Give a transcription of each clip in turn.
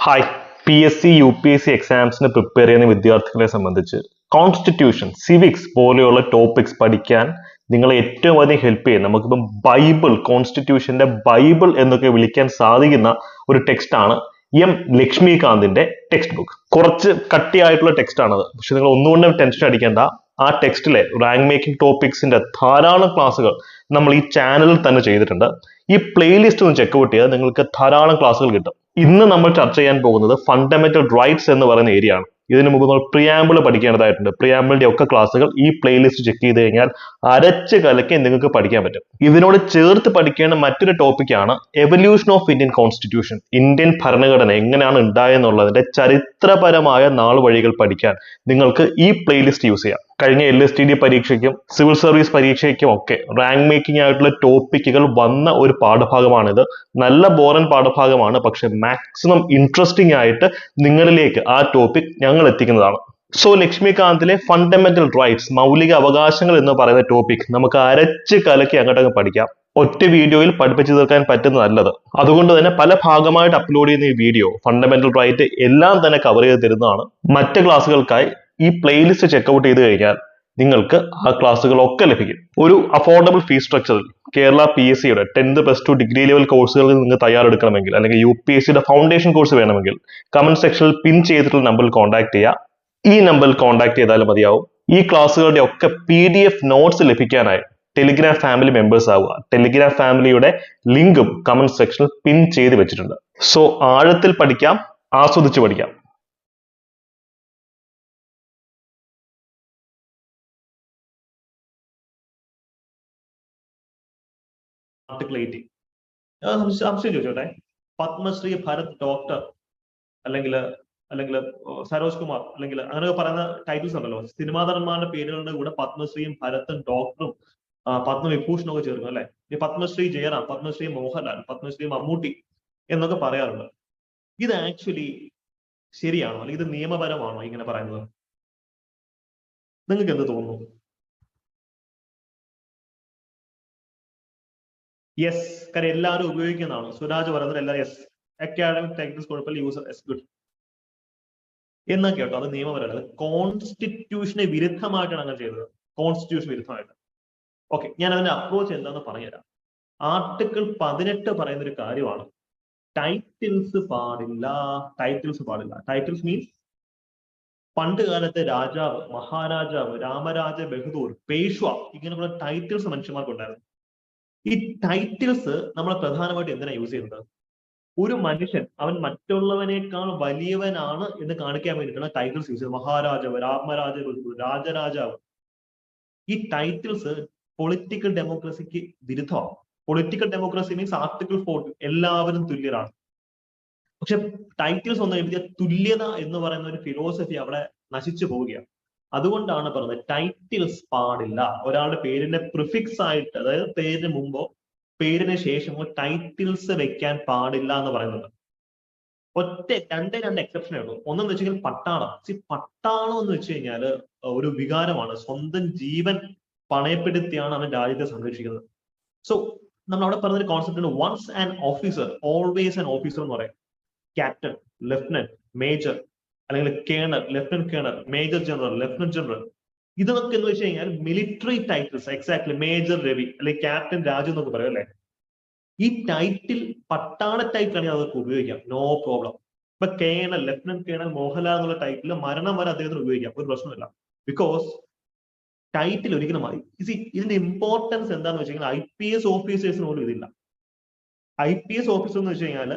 Hi. PSC UPSC എക്സാംസിന് prepare ചെയ്യുന്ന വിദ്യാർത്ഥികളെ സംബന്ധിച്ച് കോൺസ്റ്റിറ്റ്യൂഷൻ, സിവിക്സ് പോലെയുള്ള ടോപ്പിക്സ് പഠിക്കാൻ നിങ്ങളെ ഏറ്റവും അധികം ഹെൽപ്പ് ചെയ്യും. നമുക്കിപ്പം ബൈബിൾ, കോൺസ്റ്റിറ്റ്യൂഷന്റെ ബൈബിൾ എന്നൊക്കെ വിളിക്കാൻ സാധിക്കുന്ന ഒരു ടെക്സ്റ്റ് ആണ് ലക്ഷ്മികാന്തിന്റെ ടെക്സ്റ്റ് ബുക്ക്. കുറച്ച് കട്ടിയായിട്ടുള്ള ടെക്സ്റ്റ് ആണത്. പക്ഷെ നിങ്ങൾ ഒന്നുകൊണ്ടും ടെൻഷൻ അടിക്കേണ്ട. ആ ടെക്സ്റ്റിലെ റാങ്ക് മേക്കിംഗ് ടോപ്പിക്സിന്റെ ധാരാളം ക്ലാസ്സുകൾ നമ്മൾ ഈ ചാനലിൽ തന്നെ ചെയ്തിട്ടുണ്ട്. ഈ പ്ലേലിസ്റ്റ് ഒന്ന് ചെക്കൗട്ട് ചെയ്താൽ നിങ്ങൾക്ക് ധാരാളം ക്ലാസ്സുകൾ കിട്ടും. ഇന്ന് നമ്മൾ ചർച്ച ചെയ്യാൻ പോകുന്നത് ഫണ്ടമെന്റൽ റൈറ്റ്സ് എന്ന് പറയുന്ന ഏരിയ ആണ്. ഇതിനു മുമ്പ് നമ്മൾ പ്രിയാമ്പിൾ പഠിക്കേണ്ടതായിട്ടുണ്ട്. പ്രിയാമ്പിളിന്റെ ഒക്കെ ക്ലാസ്സുകൾ ഈ പ്ലേലിസ്റ്റ് ചെക്ക് ചെയ്ത് കഴിഞ്ഞാൽ അരച്ച് കലക്കി നിങ്ങൾക്ക് പഠിക്കാൻ പറ്റും. ഇതിനോട് ചേർത്ത് പഠിക്കേണ്ട മറ്റൊരു ടോപ്പിക്കാണ് evolution of Indian constitution. Indian ഭരണഘടന എങ്ങനെയാണ് ഉണ്ടായെന്നുള്ളതിന്റെ ചരിത്രപരമായ നാൾ വഴികൾ പഠിക്കാൻ നിങ്ങൾക്ക് ഈ പ്ലേലിസ്റ്റ് യൂസ് ചെയ്യാം. കഴിഞ്ഞ LSTD പരീക്ഷയ്ക്കും സിവിൽ സർവീസ് പരീക്ഷയ്ക്കും ഒക്കെ റാങ്ക് മേക്കിംഗ് ആയിട്ടുള്ള ടോപ്പിക്കുകൾ വന്ന ഒരു പാഠഭാഗമാണിത്. നല്ല ബോറൻ പാഠഭാഗമാണ്, പക്ഷെ മാക്സിമം ഇൻട്രസ്റ്റിംഗ് ആയിട്ട് നിങ്ങളിലേക്ക് ആ ടോപ്പിക് ഞങ്ങൾ എത്തിക്കുന്നതാണ്. സോ ലക്ഷ്മികാന്തിലെ ഫണ്ടമെന്റൽ റൈറ്റ്സ്, മൗലിക അവകാശങ്ങൾ എന്ന് പറയുന്ന ടോപ്പിക് നമുക്ക് അരച്ച് കലക്കി അങ്ങോട്ടങ്ങ് പഠിക്കാം. ഒറ്റ വീഡിയോയിൽ പഠിപ്പിച്ചു തീർക്കാൻ പറ്റുന്നതല്ലത്. അതുകൊണ്ട് തന്നെ പല ഭാഗമായിട്ട് അപ്ലോഡ് ചെയ്യുന്ന ഈ വീഡിയോ ഫണ്ടമെന്റൽ റൈറ്റ് എല്ലാം തന്നെ കവർ ചെയ്ത് തരുന്നതാണ്. മറ്റ് ക്ലാസ്സുകൾക്കായി ഈ പ്ലേലിസ്റ്റ് ചെക്കൗട്ട് ചെയ്ത് കഴിഞ്ഞാൽ നിങ്ങൾക്ക് ആ ക്ലാസ്സുകളൊക്കെ ലഭിക്കും. ഒരു അഫോർഡബിൾ ഫീസ് സ്ട്രക്ചറിൽ കേരള PSCയുടെ 10th plus 2 ഡിഗ്രി ലെവൽ കോഴ്സുകളിൽ നിങ്ങൾ തയ്യാറെടുക്കണമെങ്കിൽ, അല്ലെങ്കിൽ UPSCയുടെ ഫൗണ്ടേഷൻ കോഴ്സ് വേണമെങ്കിൽ കമന്റ് സെക്ഷനിൽ പിൻ ചെയ്തിട്ടുള്ള നമ്പറിൽ കോൺടാക്ട് ചെയ്യുക. ഈ നമ്പറിൽ കോൺടാക്ട് ചെയ്താലും മതിയാവും. ഈ ക്ലാസ്സുകളുടെ ഒക്കെ PDF നോട്ട്സ് ലഭിക്കാനായി ടെലിഗ്രാം ഫാമിലി മെമ്പേഴ്സ് ആവുക. ടെലിഗ്രാം ഫാമിലിയുടെ ലിങ്കും കമന്റ് സെക്ഷനിൽ പിൻ ചെയ്ത് വെച്ചിട്ടുണ്ട്. സോ ആഴത്തിൽ പഠിക്കാം, ആസ്വദിച്ച് പഠിക്കാം. ആർട്ടിക്കിൾ 18 സംശയം ചോദിച്ചോട്ടെ. പത്മശ്രീ ഭരത് ഡോക്ടർ അല്ലെങ്കിൽ അല്ലെങ്കിൽ സരോജ് കുമാർ അല്ലെങ്കിൽ അങ്ങനെയൊക്കെ പറയുന്ന ടൈറ്റിൽസ് ഉണ്ടല്ലോ. സിനിമാ നടന്മാരുടെ പേരുകളുടെ കൂടെ പത്മശ്രീയും ഭരത്തും ഡോക്ടറും പത്മവിഭൂഷണും ഒക്കെ ചേർക്കും അല്ലെ. ഈ പത്മശ്രീ ജയറാം, പത്മശ്രീ മോഹൻലാൽ, പത്മശ്രീ മമ്മൂട്ടി എന്നൊക്കെ പറയാറുണ്ട്. ഇത് ആക്ച്വലി ശരിയാണോ, അല്ലെങ്കിൽ ഇത് നിയമപരമാണോ ഇങ്ങനെ പറയുന്നത്? നിങ്ങൾക്ക് എന്ത് തോന്നുന്നു? യെസ്, കാര്യം എല്ലാവരും ഉപയോഗിക്കുന്നതാണ്. സുരാജ് പറയുന്നത് എല്ലാവരും യെസ്, അക്കാഡമിക് ടൈറ്റിൽസ് കുഴപ്പമില്ല, യൂസർ എസ് ഗുഡ് എന്നൊക്കെ കേട്ടോ. അത് നിയമപരമല്ല, അത് കോൺസ്റ്റിറ്റ്യൂഷന് വിരുദ്ധമായിട്ടാണ് അങ്ങനെ ചെയ്തത്. കോൺസ്റ്റിറ്റ്യൂഷൻ വിരുദ്ധമായിട്ട്. ഓക്കെ, ഞാൻ അതിന്റെ അപ്രോച്ച് എന്താന്ന് പറഞ്ഞുതരാം. ആർട്ടിക്കിൾ 18 പറയുന്ന ഒരു കാര്യമാണ് ടൈറ്റിൽസ് പാടില്ല. ടൈറ്റിൽസ് പാടില്ല. ടൈറ്റിൽസ് മീൻസ് പണ്ട് കാലത്തെ രാജാവ്, മഹാരാജാവ്, രാമരാജ ബഹദൂർ, പേഷ്വ, ഇങ്ങനെയുള്ള ടൈറ്റിൽസ് മനുഷ്യന്മാർക്കുണ്ടായിരുന്നു. ഈ ടൈറ്റിൽസ് നമ്മൾ പ്രധാനമായിട്ട് എന്തിനാ യൂസ് ചെയ്യുന്നത്? ഒരു മനുഷ്യൻ അവൻ മറ്റുള്ളവനേക്കാൾ വലിയവനാണ് എന്ന് കാണിക്കാൻ വേണ്ടിയിട്ടാണ് ടൈറ്റിൽസ് യൂസ് ചെയ്യുന്നത്. മഹാരാജാവ്, രാമരാജ ബഹദൂർ, രാജരാജാവ്. ഈ ടൈറ്റിൽസ് പൊളിറ്റിക്കൽ ഡെമോക്രസിക്ക് വിരുദ്ധമാണ്. പൊളിറ്റിക്കൽ ഡെമോക്രസി മീൻസ് ആർട്ടിക്കിൾ 40 എല്ലാവരും തുല്യരാണ്. പക്ഷെ ടൈറ്റിൽസ് ഒന്നും എഴുതിയ തുല്യത എന്ന് പറയുന്ന ഒരു ഫിലോസഫി അവിടെ നശിച്ചു പോവുകയാണ്. അതുകൊണ്ടാണ് പറഞ്ഞത് ടൈറ്റിൽസ് പാടില്ല. ഒരാളുടെ പേരിന്റെ പ്രിഫിക്സ് ആയിട്ട്, അതായത് പേരിന് മുമ്പോ പേരിന് ശേഷമോ ടൈറ്റിൽസ് വെക്കാൻ പാടില്ല എന്ന് പറയുന്നത്. രണ്ടേ രണ്ട് എക്സെപ്ഷനേ ഉള്ളൂ. ഒന്നെന്ന് വെച്ച് കഴിഞ്ഞാൽ പട്ടാളം. പട്ടാളം എന്ന് വെച്ച് കഴിഞ്ഞാൽ ഒരു വികാരമാണ്. സ്വന്തം ജീവൻ പണയപ്പെടുത്തിയാണ് അവൻ രാജ്യത്തെ സംരക്ഷിക്കുന്നത്. സോ നമ്മൾ അവിടെ പറഞ്ഞൊരു concept, once an officer always an officer എന്ന് പറയും. ക്യാപ്റ്റൻ, ലെഫ്റ്റനന്റ്, മേജർ, അല്ലെങ്കിൽ colonel, lieutenant colonel, major general, lieutenant general. ഇതൊക്കെ എന്ന് വെച്ച് കഴിഞ്ഞാൽ military titles. Exactly, major Ravi അല്ലെങ്കിൽ ക്യാപ്റ്റൻ രാജു എന്നൊക്കെ പറയും അല്ലെ. ഈ ടൈറ്റിൽ പട്ടാള ടൈറ്റിലാണെങ്കിൽ അതൊക്കെ ഉപയോഗിക്കാം, നോ പ്രോബ്ലം. ഇപ്പൊ കേണൽ, ലെഫ്റ്റനന്റ് കേണൽ മോഹൻലാൽ എന്നുള്ള ടൈറ്റിൽ മരണം വരെ അദ്ദേഹത്തിന് ഉപയോഗിക്കാം, ഒരു പ്രശ്നമില്ല. ബിക്കോസ് ടൈറ്റിൽ ഒരിക്കലും ഇതിന്റെ ഇമ്പോർട്ടൻസ് എന്താന്ന് വെച്ച് കഴിഞ്ഞാൽ IPS ഓഫീസേഴ്സിന് പോലും ഇതില്ല. IPS ഓഫീസർ എന്ന് വെച്ച് കഴിഞ്ഞാൽ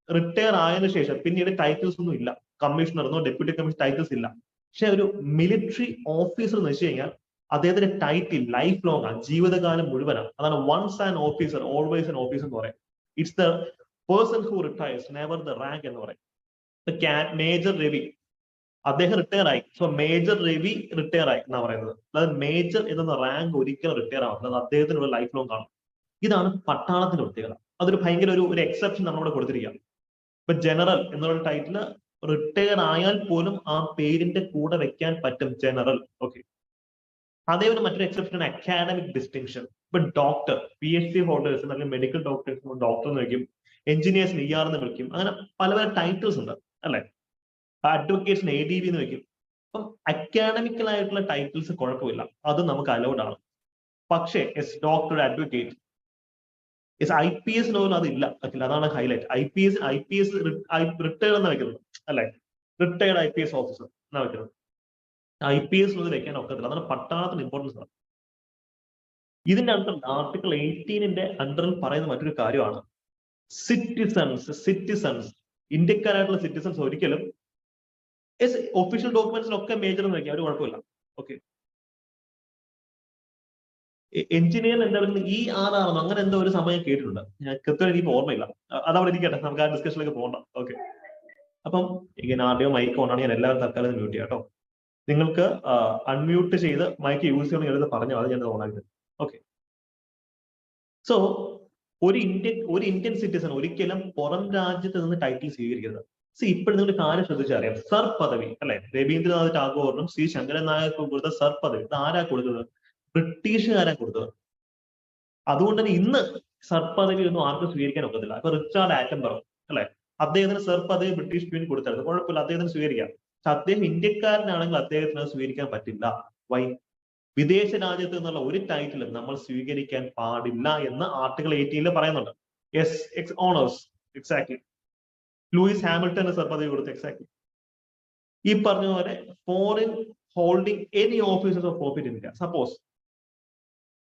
റിട്ടയർ ആയതിനു ശേഷം പിന്നീട് ടൈറ്റിൽസ് ഒന്നും ഇല്ല. കമ്മീഷണറെന്നോ ഡെപ്യൂട്ടി കമ്മീഷണർ ടൈറ്റിൽസ് ഇല്ല. പക്ഷെ ഒരു മിലിറ്ററി ഓഫീസർ എന്ന് വെച്ച് കഴിഞ്ഞാൽ അദ്ദേഹത്തിന്റെ ടൈറ്റിൽ ലൈഫ് ലോങ് ആണ്, ജീവിതകാലം മുഴുവനാണ്. അതാണ് once an officer always an officer എന്ന് പറയും. It's the person who retires, never the rank എന്ന് പറയും. മേജർ രവി അദ്ദേഹം റിട്ടയർ ആയി, സോ മേജർ രവി റിട്ടയർ ആയി എന്നാ പറയുന്നത്. അതായത് മേജർ എന്ന റാങ്ക് ഒരിക്കലും റിട്ടയർ ആവാം, അത് അദ്ദേഹത്തിനുള്ള ലൈഫ് ലോങ് കാണും. ഇതാണ് പട്ടാളത്തിന്റെ പ്രത്യേകത. അതൊരു ഭയങ്കര ഒരു എക്സെപ്ഷൻ നമ്മളിവിടെ കൊടുത്തിരിക്കുകയാണ്. ഇപ്പൊ ജനറൽ എന്നുള്ള ടൈറ്റിൽ റിട്ടയർ ആയാൽ പോലും ആ പേരിന്റെ കൂടെ വെക്കാൻ പറ്റും, ജനറൽ. ഓക്കെ, അതേപോലെ മറ്റൊരു എക്സെപ്ഷൻ അക്കാഡമിക് ഡിസ്റ്റിങ്ഷൻ. ഇപ്പൊ ഡോക്ടർ, PhD ഹോൾഡേഴ്സ് അല്ലെങ്കിൽ മെഡിക്കൽ ഡോക്ടേഴ്സ് ഡോക്ടർ എന്ന് വിളിക്കും, എഞ്ചിനീയേഴ്സിന് ER എന്ന് വിളിക്കും. അങ്ങനെ പല പല ടൈറ്റിൽസ് ഉണ്ട്. അല്ലെ? അഡ്വക്കേറ്റ്സിന് ADV എന്ന് വെക്കും. അപ്പം അക്കാഡമിക്കൽ ആയിട്ടുള്ള ടൈറ്റിൽസ് കുഴപ്പമില്ല, അത് നമുക്ക് അലൗഡ് ആണ്. പക്ഷേ ഡോക്ടർ, അഡ്വക്കേറ്റ്, IPS ലോയിൽ അതില്ല. അതാണ് ഹൈലൈറ്റ്. IPS റിട്ടയർഡ് എന്ന് വെക്കുന്നത്, അല്ലെ? റിട്ടയർഡ് IPS ഓഫീസർ എന്നാ വെക്കുന്നത്. IPS ലോയിൽ വെക്കാൻ ഒക്കത്തില്ല. അതാണ് പട്ടാളത്തിന് ഇമ്പോർട്ടൻസ് ആണ്. ഇതിന്റെ അണ്ടർ ആർട്ടിക്കിൾ 18 അണ്ടറിൽ പറയുന്ന മറ്റൊരു കാര്യമാണ് സിറ്റിസൺസ്. ഇന്ത്യക്കാരായിട്ടുള്ള സിറ്റിസൺസ് ഒരിക്കലും ഒഫീഷ്യൽ ഡോക്യുമെന്റ്സിലൊക്കെ മേജർ എന്ന് വെക്കാം, ഒരു കുഴപ്പമില്ല. ഓക്കെ, എഞ്ചിനീയർ എന്താ പറയുന്നത്, ERR അങ്ങനെ എന്തോ ഒരു സമയം കേട്ടിട്ടുണ്ട്, ഞാൻ കൃത്യം എനിക്ക് ഓർമ്മയില്ല. അതവിടെ ഇരിക്കട്ടെ, നമുക്ക് ആ ഡിസ്കഷനിലേക്ക് പോകണ്ട. ഓക്കെ, അപ്പം ഇങ്ങനെ ആദ്യം മൈക്ക് ഓണാണ്, ഞാൻ എല്ലാവരും തൽക്കാലം മ്യൂട്ട് ചെയ്യാം കേട്ടോ. നിങ്ങൾക്ക് അൺമ്യൂട്ട് ചെയ്ത് മൈക്ക് യൂസ് ചെയ്യണം ഞാനത് പറഞ്ഞാൽ അത് ഞാൻ ഓണാക്കി. ഓക്കെ, സോ ഒരു ഇന്ത്യൻ സിറ്റിസൺ ഒരിക്കലും പുറം രാജ്യത്ത് നിന്ന് ടൈറ്റിൽ സ്വീകരിക്കരുത്. ഇപ്പോഴും നിങ്ങൾ കാര്യം ശ്രദ്ധിച്ചറിയാം, സർ പദവി, അല്ലെ? രവീന്ദ്രനാഥ് ടാഗോറിനും ശ്രീ ശങ്കരൻ നായർക്കും കൊടുത്ത സർ പദവി ഇത് ആരാ കൊടുത്തത്? ബ്രിട്ടീഷുകാരാ കൊടുത്തത്. അതുകൊണ്ട് തന്നെ ഇന്ന് സർ പദവി ഒന്നും ആർക്കും സ്വീകരിക്കാൻ ഒക്കത്തില്ല. ഇപ്പൊ റിച്ചാർഡ് ആറ്റംബറോ, അല്ലെ? അദ്ദേഹത്തിന് സർ പദവി ബ്രിട്ടീഷ് ക്വീൻ കൊടുത്തായിരുന്നു, കുഴപ്പമില്ല, അദ്ദേഹത്തിന് സ്വീകരിക്കാം. പക്ഷെ അദ്ദേഹം ഇന്ത്യക്കാരനാണെങ്കിൽ അദ്ദേഹത്തിന് അത് സ്വീകരിക്കാൻ പറ്റില്ല. വൈ? വിദേശ രാജ്യത്ത് നിന്നുള്ള ഒരു ടൈറ്റിലും നമ്മൾ സ്വീകരിക്കാൻ പാടില്ല എന്ന് ആർട്ടിക്കിൾ 18 പറയുന്നുണ്ട്. Honours, exactly. Lewis Hamilton sir പദവി കൊടുത്തു, എക്സാക്ട്ലി. ഈ പറഞ്ഞ പോലെ foreign holding any officers of profit in India. Suppose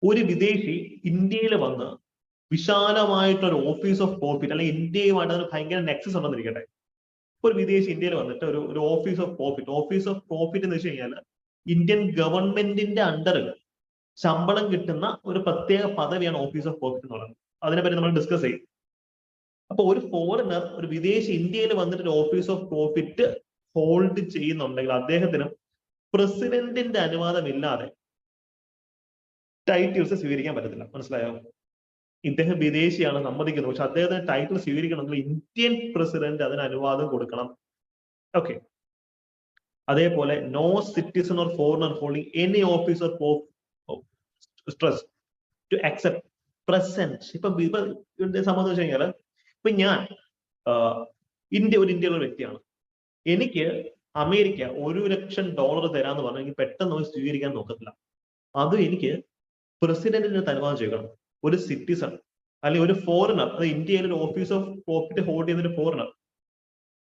ഒരു വിദേശി ഇന്ത്യയിൽ വന്ന് വിശാലമായിട്ടൊരു ഓഫീസ് ഓഫ് പ്രോഫിറ്റ്, അല്ലെങ്കിൽ ഇന്ത്യയുമായിട്ട് അതിന് ഭയങ്കര നെക്സസ് ഉണ്ടെന്നിരിക്കട്ടെ. ഒരു വിദേശി ഇന്ത്യയിൽ വന്നിട്ട് ഒരു ഓഫീസ് ഓഫ് പ്രോഫിറ്റ് എന്ന് വെച്ച് കഴിഞ്ഞാൽ ഇന്ത്യൻ ഗവൺമെന്റിന്റെ അണ്ടറിൽ ശമ്പളം കിട്ടുന്ന ഒരു പ്രത്യേക പദവിയാണ് ഓഫീസ് ഓഫ് പ്രോഫിറ്റ് എന്ന് പറയുന്നത്. അതിനെപ്പറ്റി നമ്മൾ ഡിസ്കസ് ചെയ്യും. അപ്പൊ ഒരു ഫോറിനർ, ഒരു വിദേശി ഇന്ത്യയിൽ വന്നിട്ട് ഒരു ഓഫീസ് ഓഫ് പ്രോഫിറ്റ് ഹോൾഡ് ചെയ്യുന്നുണ്ടെങ്കിൽ അദ്ദേഹത്തിന് പ്രസിഡന്റിന്റെ അനുവാദമില്ലാതെ ടൈറ്റിൽസ് സ്വീകരിക്കാൻ പറ്റത്തില്ല. മനസ്സിലായോ? ഇദ്ദേഹം വിദേശിയാണ്, സമ്മതിക്കുന്നു, പക്ഷെ അദ്ദേഹത്തിന് ടൈറ്റിൽ സ്വീകരിക്കണമെങ്കിൽ ഇന്ത്യൻ പ്രസിഡന്റ് അതിന് അനുവാദം കൊടുക്കണം. ഓക്കെ, അതേപോലെ no citizen or foreigner holding any office or stress to accept present. ഇപ്പൊ സംബന്ധിച്ച് വെച്ച് കഴിഞ്ഞാൽ, ഇപ്പൊ ഞാൻ ഇന്ത്യയിലുള്ള വ്യക്തിയാണ്, എനിക്ക് അമേരിക്ക $1,00,000 തരാന്ന് പറഞ്ഞാൽ എനിക്ക് പെട്ടെന്ന് സ്വീകരിക്കാൻ നോക്കത്തില്ല. അത് എനിക്ക് പ്രസിഡന്റിന് അനുവാദം ചെയ്യണം. ഒരു സിറ്റിസൺ അല്ലെങ്കിൽ ഒരു ഫോറിനർ, അത് ഇന്ത്യയിൽ ഒരു ഓഫീസ് ഓഫ് പ്രോഫിറ്റ് ഹോൾഡ് ചെയ്യുന്ന ഒരു ഫോറിനർ,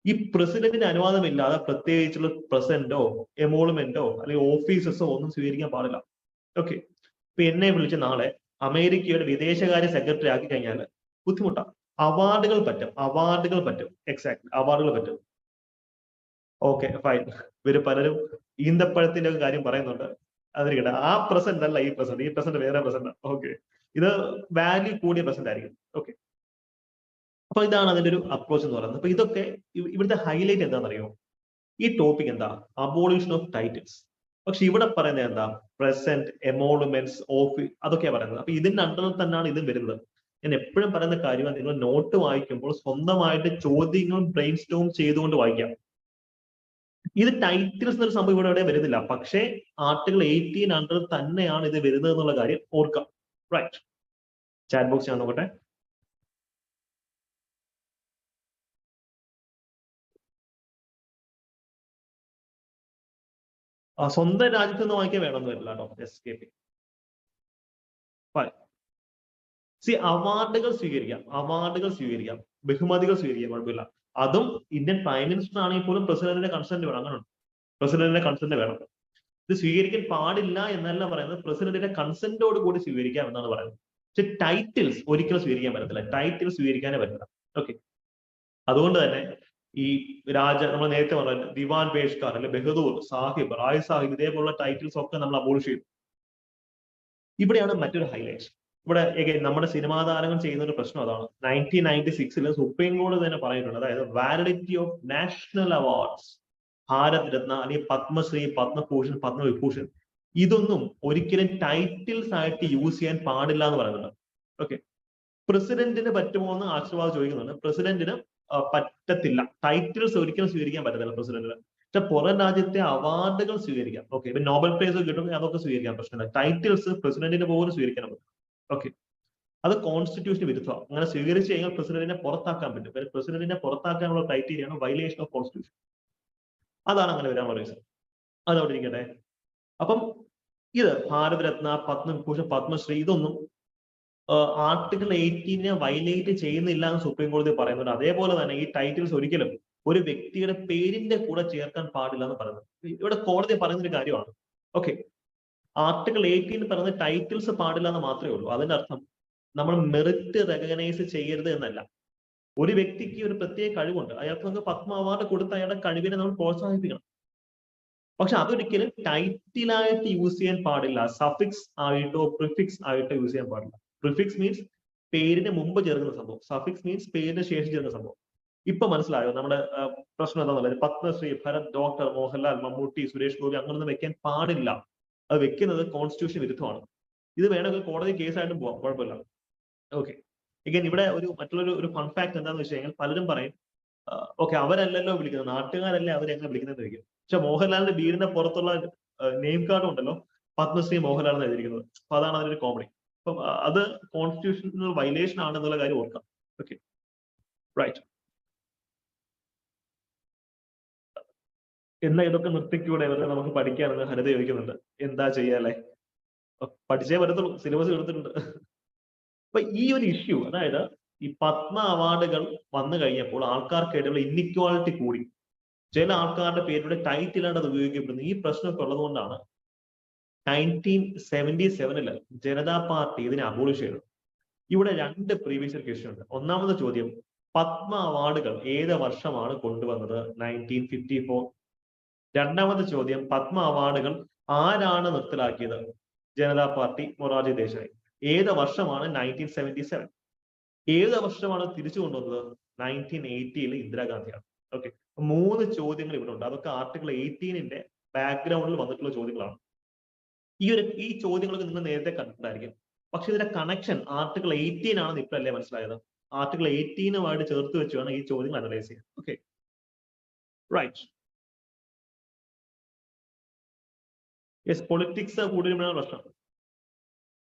ഈ പ്രസിഡന്റിന്റെ അനുവാദമില്ലാതെ പ്രത്യേകിച്ചുള്ള പ്രസന്റോ എമോളുമെന്റോ അല്ലെങ്കിൽ ഓഫീസസോ ഒന്നും സ്വീകരിക്കാൻ പാടില്ല. ഓക്കെ, ഇപ്പൊ എന്നെ വിളിച്ച് നാളെ അമേരിക്കയുടെ വിദേശകാര്യ സെക്രട്ടറി ആക്കി കഴിഞ്ഞാൽ ബുദ്ധിമുട്ടാണ്. അവാർഡുകൾ പറ്റും, എക്സാക്ട്, അവാർഡുകൾ പറ്റും. Okay, fine. ഇവര് പലരും ഈന്തപ്പഴത്തിന്റെ ഒക്കെ കാര്യം പറയുന്നുണ്ട്, അതിരിക്കട്ടെ. ആ പ്രസന്റ് അല്ല ഈ പ്രസന്റ് വേറെ പ്രസന്റ്. ഓക്കെ, ഇത് വാല്യൂ കൂടിയ പ്രസന്റ് ആയിരിക്കും. ഓക്കെ, അപ്പൊ ഇതാണ് അതിന്റെ ഒരു അപ്രോച്ച് എന്ന് പറയുന്നത്. അപ്പൊ ഇതൊക്കെ ഇവിടുത്തെ ഹൈലൈറ്റ് എന്താണെന്നറിയോ? ഈ ടോപ്പിക് എന്താ? Abolition of titles. പക്ഷെ ഇവിടെ പറയുന്നത് എന്താ? പ്രസന്റ്, എമോളുമെന്റ്സ്, ഓഫീസ്, അതൊക്കെയാണ് പറയുന്നത്. അപ്പൊ ഇതിന്റെ അണ്ടറിൽ തന്നെയാണ് ഇതും വരുന്നത്. ഞാൻ എപ്പോഴും പറയുന്ന കാര്യമാണ്, നിങ്ങൾ നോട്ട് വായിക്കുമ്പോൾ സ്വന്തമായിട്ട് ചോദ്യങ്ങളും ബ്രെയിൻ സ്റ്റോം ചെയ്തുകൊണ്ട് വായിക്കാം. ഇത് ടൈറ്റിൽസ് എന്നൊരു സംഭവം ഇവിടെ വരുന്നില്ല, പക്ഷേ ആർട്ടിക്കിൾ 18 അണ്ടറിൽ തന്നെയാണ് ഇത് വരുന്നത് എന്നുള്ള കാര്യം ഓർക്കാം. റൈറ്റ്, ചാറ്റ് ബോക്സ് ഞാൻ നോക്കട്ടെ. സ്വന്തം രാജ്യത്ത് നിന്ന് വാങ്ങിക്കാൻ വേണമെന്ന് വരില്ല കേട്ടോ. എസ്കേപ്പ്. അവാർഡുകൾ സ്വീകരിക്കാം, ബഹുമതികൾ സ്വീകരിക്കാം, കുഴപ്പമില്ല. അതും ഇന്ത്യൻ പ്രൈം മിനിസ്റ്റർ ആണെങ്കിൽ പോലും പ്രസിഡന്റിന്റെ കൺസെന്റ് വേണം. അങ്ങനെ പ്രസിഡന്റിന്റെ കൺസെന്റ് വേണം. ഇത് സ്വീകരിക്കാൻ പാടില്ല എന്നല്ല പറയുന്നത്, പ്രസിഡന്റിന്റെ കൺസെന്റോട് കൂടി സ്വീകരിക്കാം എന്നാണ് പറയുന്നത്. പക്ഷെ ടൈറ്റിൽസ് ഒരിക്കലും സ്വീകരിക്കാൻ പറ്റത്തില്ല, ടൈറ്റിൽസ് സ്വീകരിക്കാനേ പറ്റില്ല. ഓക്കെ, അതുകൊണ്ട് തന്നെ ഈ നമ്മൾ നേരത്തെ പറഞ്ഞ ദിവാൻ പേഷ്കാർ, അല്ലെ ബഹദൂർ സാഹിബ്, റായ് സാഹിബ്, ഇതേപോലുള്ള ടൈറ്റിൽസ് ഒക്കെ നമ്മൾ അബോളിഷ് ചെയ്തു. ഇവിടെയാണ് മറ്റൊരു ഹൈലൈറ്റ്. ഇവിടെ നമ്മുടെ സിനിമാ താരങ്ങൾ ചെയ്യുന്ന ഒരു പ്രശ്നം അതാണ്. 1996 സുപ്രീം കോടതി തന്നെ പറഞ്ഞിട്ടുണ്ട്, അതായത് validity of national awards, Bharat Ratna അല്ലെങ്കിൽ പത്മശ്രീ, പത്മഭൂഷൺ, പത്മവിഭൂഷൺ, ഇതൊന്നും ഒരിക്കലും ടൈറ്റിൽസ് ആയിട്ട് യൂസ് ചെയ്യാൻ പാടില്ല എന്ന് പറയുന്നുണ്ട്. ഓക്കെ, പ്രസിഡന്റിന് പറ്റുമോ എന്ന് ആശീർവാദ് ചോദിക്കുന്നുണ്ട്. പ്രസിഡന്റിന് പറ്റത്തില്ല, ടൈറ്റിൽസ് ഒരിക്കലും സ്വീകരിക്കാൻ പറ്റത്തില്ല പ്രസിഡന്റിന്. പക്ഷെ പുറം രാജ്യത്തെ അവാർഡുകൾ സ്വീകരിക്കാം. ഓക്കെ, ഇപ്പൊ നോബൽ പ്രൈസ് കിട്ടുമെങ്കിൽ അതൊക്കെ സ്വീകരിക്കാൻ പ്രശ്നമില്ല. ടൈറ്റിൽസ് പ്രസിഡന്റിന് പോലും സ്വീകരിക്കാൻ പറ്റും. ഓക്കെ, അത് കോൺസ്റ്റിറ്റ്യൂഷന് വിരുദ്ധമാണ്. അങ്ങനെ സ്വീകരിച്ചു കഴിഞ്ഞാൽ പ്രസിഡന്റിനെ പുറത്താക്കാൻ പറ്റും. പ്രസിഡന്റിനെ പുറത്താക്കാനുള്ള ക്രൈറ്റീരിയയാണ് വയലേഷൻ ഓഫ് കോൺസ്റ്റിറ്റ്യൂഷൻ. അതാണ് അങ്ങനെ വരാൻ പറയുന്നത്. അതവിടെ ഇരിക്കട്ടെ. അപ്പം ഇത് ഭാരതരത്ന, പത്മവിഭൂഷൺ, പത്മശ്രീ ഇതൊന്നും ആർട്ടിക്കിൾ 18 വയലേറ്റ് ചെയ്യുന്നില്ല എന്ന് സുപ്രീം കോടതി പറയുന്നുണ്ട്. അതേപോലെ തന്നെ ഈ ടൈറ്റിൽസ് ഒരിക്കലും ഒരു വ്യക്തിയുടെ പേരിന്റെ കൂടെ ചേർക്കാൻ പാടില്ല എന്ന് പറയുന്നത്. ഇവിടെ കോടതി പറയുന്ന ഒരു കാര്യമാണ്. ഓക്കെ, ആർട്ടിക്കിൾ 18 പറയുന്നത് ടൈറ്റിൽസ് പാടില്ല എന്ന് മാത്രമേ ഉള്ളൂ. അതിന്റെ അർത്ഥം നമ്മൾ മെറിറ്റ് റെക്കഗ്നൈസ് ചെയ്യരുത് എന്നല്ല. ഒരു വ്യക്തിക്ക് ഒരു പ്രത്യേക കഴിവുണ്ട്, അയാൾക്ക് നമുക്ക് പത്മ അവാർഡ് കൊടുത്ത് അയാളുടെ കഴിവിനെ നമ്മൾ പ്രോത്സാഹിപ്പിക്കണം. പക്ഷെ അതൊരിക്കലും ടൈറ്റിലായിട്ട് യൂസ് ചെയ്യാൻ പാടില്ല. സഫിക്സ് ആയിട്ടോ പ്രിഫിക്സ് ആയിട്ടോ യൂസ് ചെയ്യാൻ പാടില്ല. പ്രിഫിക്സ് മീൻസ് പേരിന് മുമ്പ് ചേർക്കുന്ന സംഭവം, സഫിക്സ് മീൻസ് പേരിന് ശേഷം ചേർക്കുന്ന സംഭവം. ഇപ്പൊ മനസ്സിലായോ നമ്മുടെ പ്രശ്നം എന്താണെന്നുള്ളത്? പത്മശ്രീ, ഭരത്, ഡോക്ടർ, മോഹൻലാൽ, മമ്മൂട്ടി, സുരേഷ് ഗോപി അങ്ങനൊന്നും വെക്കാൻ പാടില്ല. അത് വെക്കുന്നത് കോൺസ്റ്റിറ്റ്യൂഷൻ വിരുദ്ധമാണ്. ഇത് വേണമെങ്കിൽ കോടതി കേസായിട്ടും പോവാം, കുഴപ്പമില്ല. ഓക്കെ, again ഇവിടെ മറ്റുള്ളൊരു ഫൺ ഫാക്ട് എന്താണെന്ന് വെച്ച് കഴിഞ്ഞാൽ പലരും പറയും ഓക്കെ അവരല്ലല്ലോ വിളിക്കുന്നത്, നാട്ടുകാരല്ലേ അവരെങ്ങനെ വിളിക്കുന്നത് ചോദിക്കും. പക്ഷെ മോഹൻലാലിന്റെ വീടിന്റെ പുറത്തുള്ള നെയിം കാർഡും ഉണ്ടല്ലോ, പത്മശ്രീ മോഹൻലാൽ എന്ന് എഴുതിയിരിക്കുന്നത്. അപ്പൊ അതാണ് അതിന്റെ കോമഡി. അപ്പം അത് കോൺസ്റ്റിറ്റ്യൂഷണൽ വയലേഷൻ ആണെന്നുള്ള കാര്യം ഓർക്കാം. Okay, right. എന്നാ ഇതൊക്കെ നിർത്തിക്കൂടെ, ഇതൊക്കെ നമുക്ക് പഠിക്കാനെന്ന് ഹരിത ചോദിക്കുന്നുണ്ട്. എന്താ ചെയ്യാല്ലേ, പഠിച്ചേ പറ്റത്തുള്ളൂ, സിലബസ് എടുത്തിട്ടുണ്ട്. അപ്പൊ ഈ ഒരു ഇഷ്യൂ, അതായത് ഈ പത്മ അവാർഡുകൾ വന്നു കഴിഞ്ഞപ്പോൾ ആൾക്കാർക്കിടയിലുള്ള ഇന്നിക്വാളിറ്റി കൂടി. ചില ആൾക്കാരുടെ പേരുടെ ടൈറ്റിലാണ് അത് ഉപയോഗിക്കപ്പെടുന്നത്. ഈ പ്രശ്നമൊക്കെ ഉള്ളതുകൊണ്ടാണ് 1977 ജനതാ പാർട്ടി ഇതിനെ അബോളിഷ് ചെയ്തത്. ഇവിടെ 2 പ്രീവിയസ് ക്വസ്റ്റ്യൻ ഉണ്ട്. ഒന്നാമത്തെ ചോദ്യം, പത്മ അവാർഡുകൾ ഏത് വർഷമാണ് കൊണ്ടുവന്നത്? 1954. രണ്ടാമത്തെ ചോദ്യം, പത്മ അവാർഡുകൾ ആരാണ് നിർത്തലാക്കിയത്? ജനതാ പാർട്ടി, മൊറാർജി ദേശായി. ഏത് വർഷമാണ്? 1977. ഏത് വർഷമാണ് തിരിച്ചു കൊണ്ടുവന്നത്? 1980 ഇന്ദിരാഗാന്ധിയാണ്. ഓക്കെ, 3 ചോദ്യങ്ങൾ ഇവിടെ ഉണ്ട്. അതൊക്കെ ആർട്ടിക്കിൾ 18 ബാക്ക്ഗ്രൗണ്ടിൽ വന്നിട്ടുള്ള ചോദ്യങ്ങളാണ്. ഈ ചോദ്യങ്ങളൊക്കെ നിങ്ങൾ നേരത്തെ കണ്ടിട്ടുണ്ടായിരിക്കും. പക്ഷെ ഇതിന്റെ കണക്ഷൻ ആർട്ടിക്കിൾ 18 ആണെന്ന് ഇപ്പോഴല്ലേ മനസ്സിലായത്. ആർട്ടിക്കിൾ 18 ചേർത്ത് വെച്ച് വേണം ഈ ചോദ്യങ്ങൾ അനലൈസ് ചെയ്യാൻ. Okay, right. യെസ്, പൊളിറ്റിക്സ് കൂടുതലാണ് പ്രശ്നം.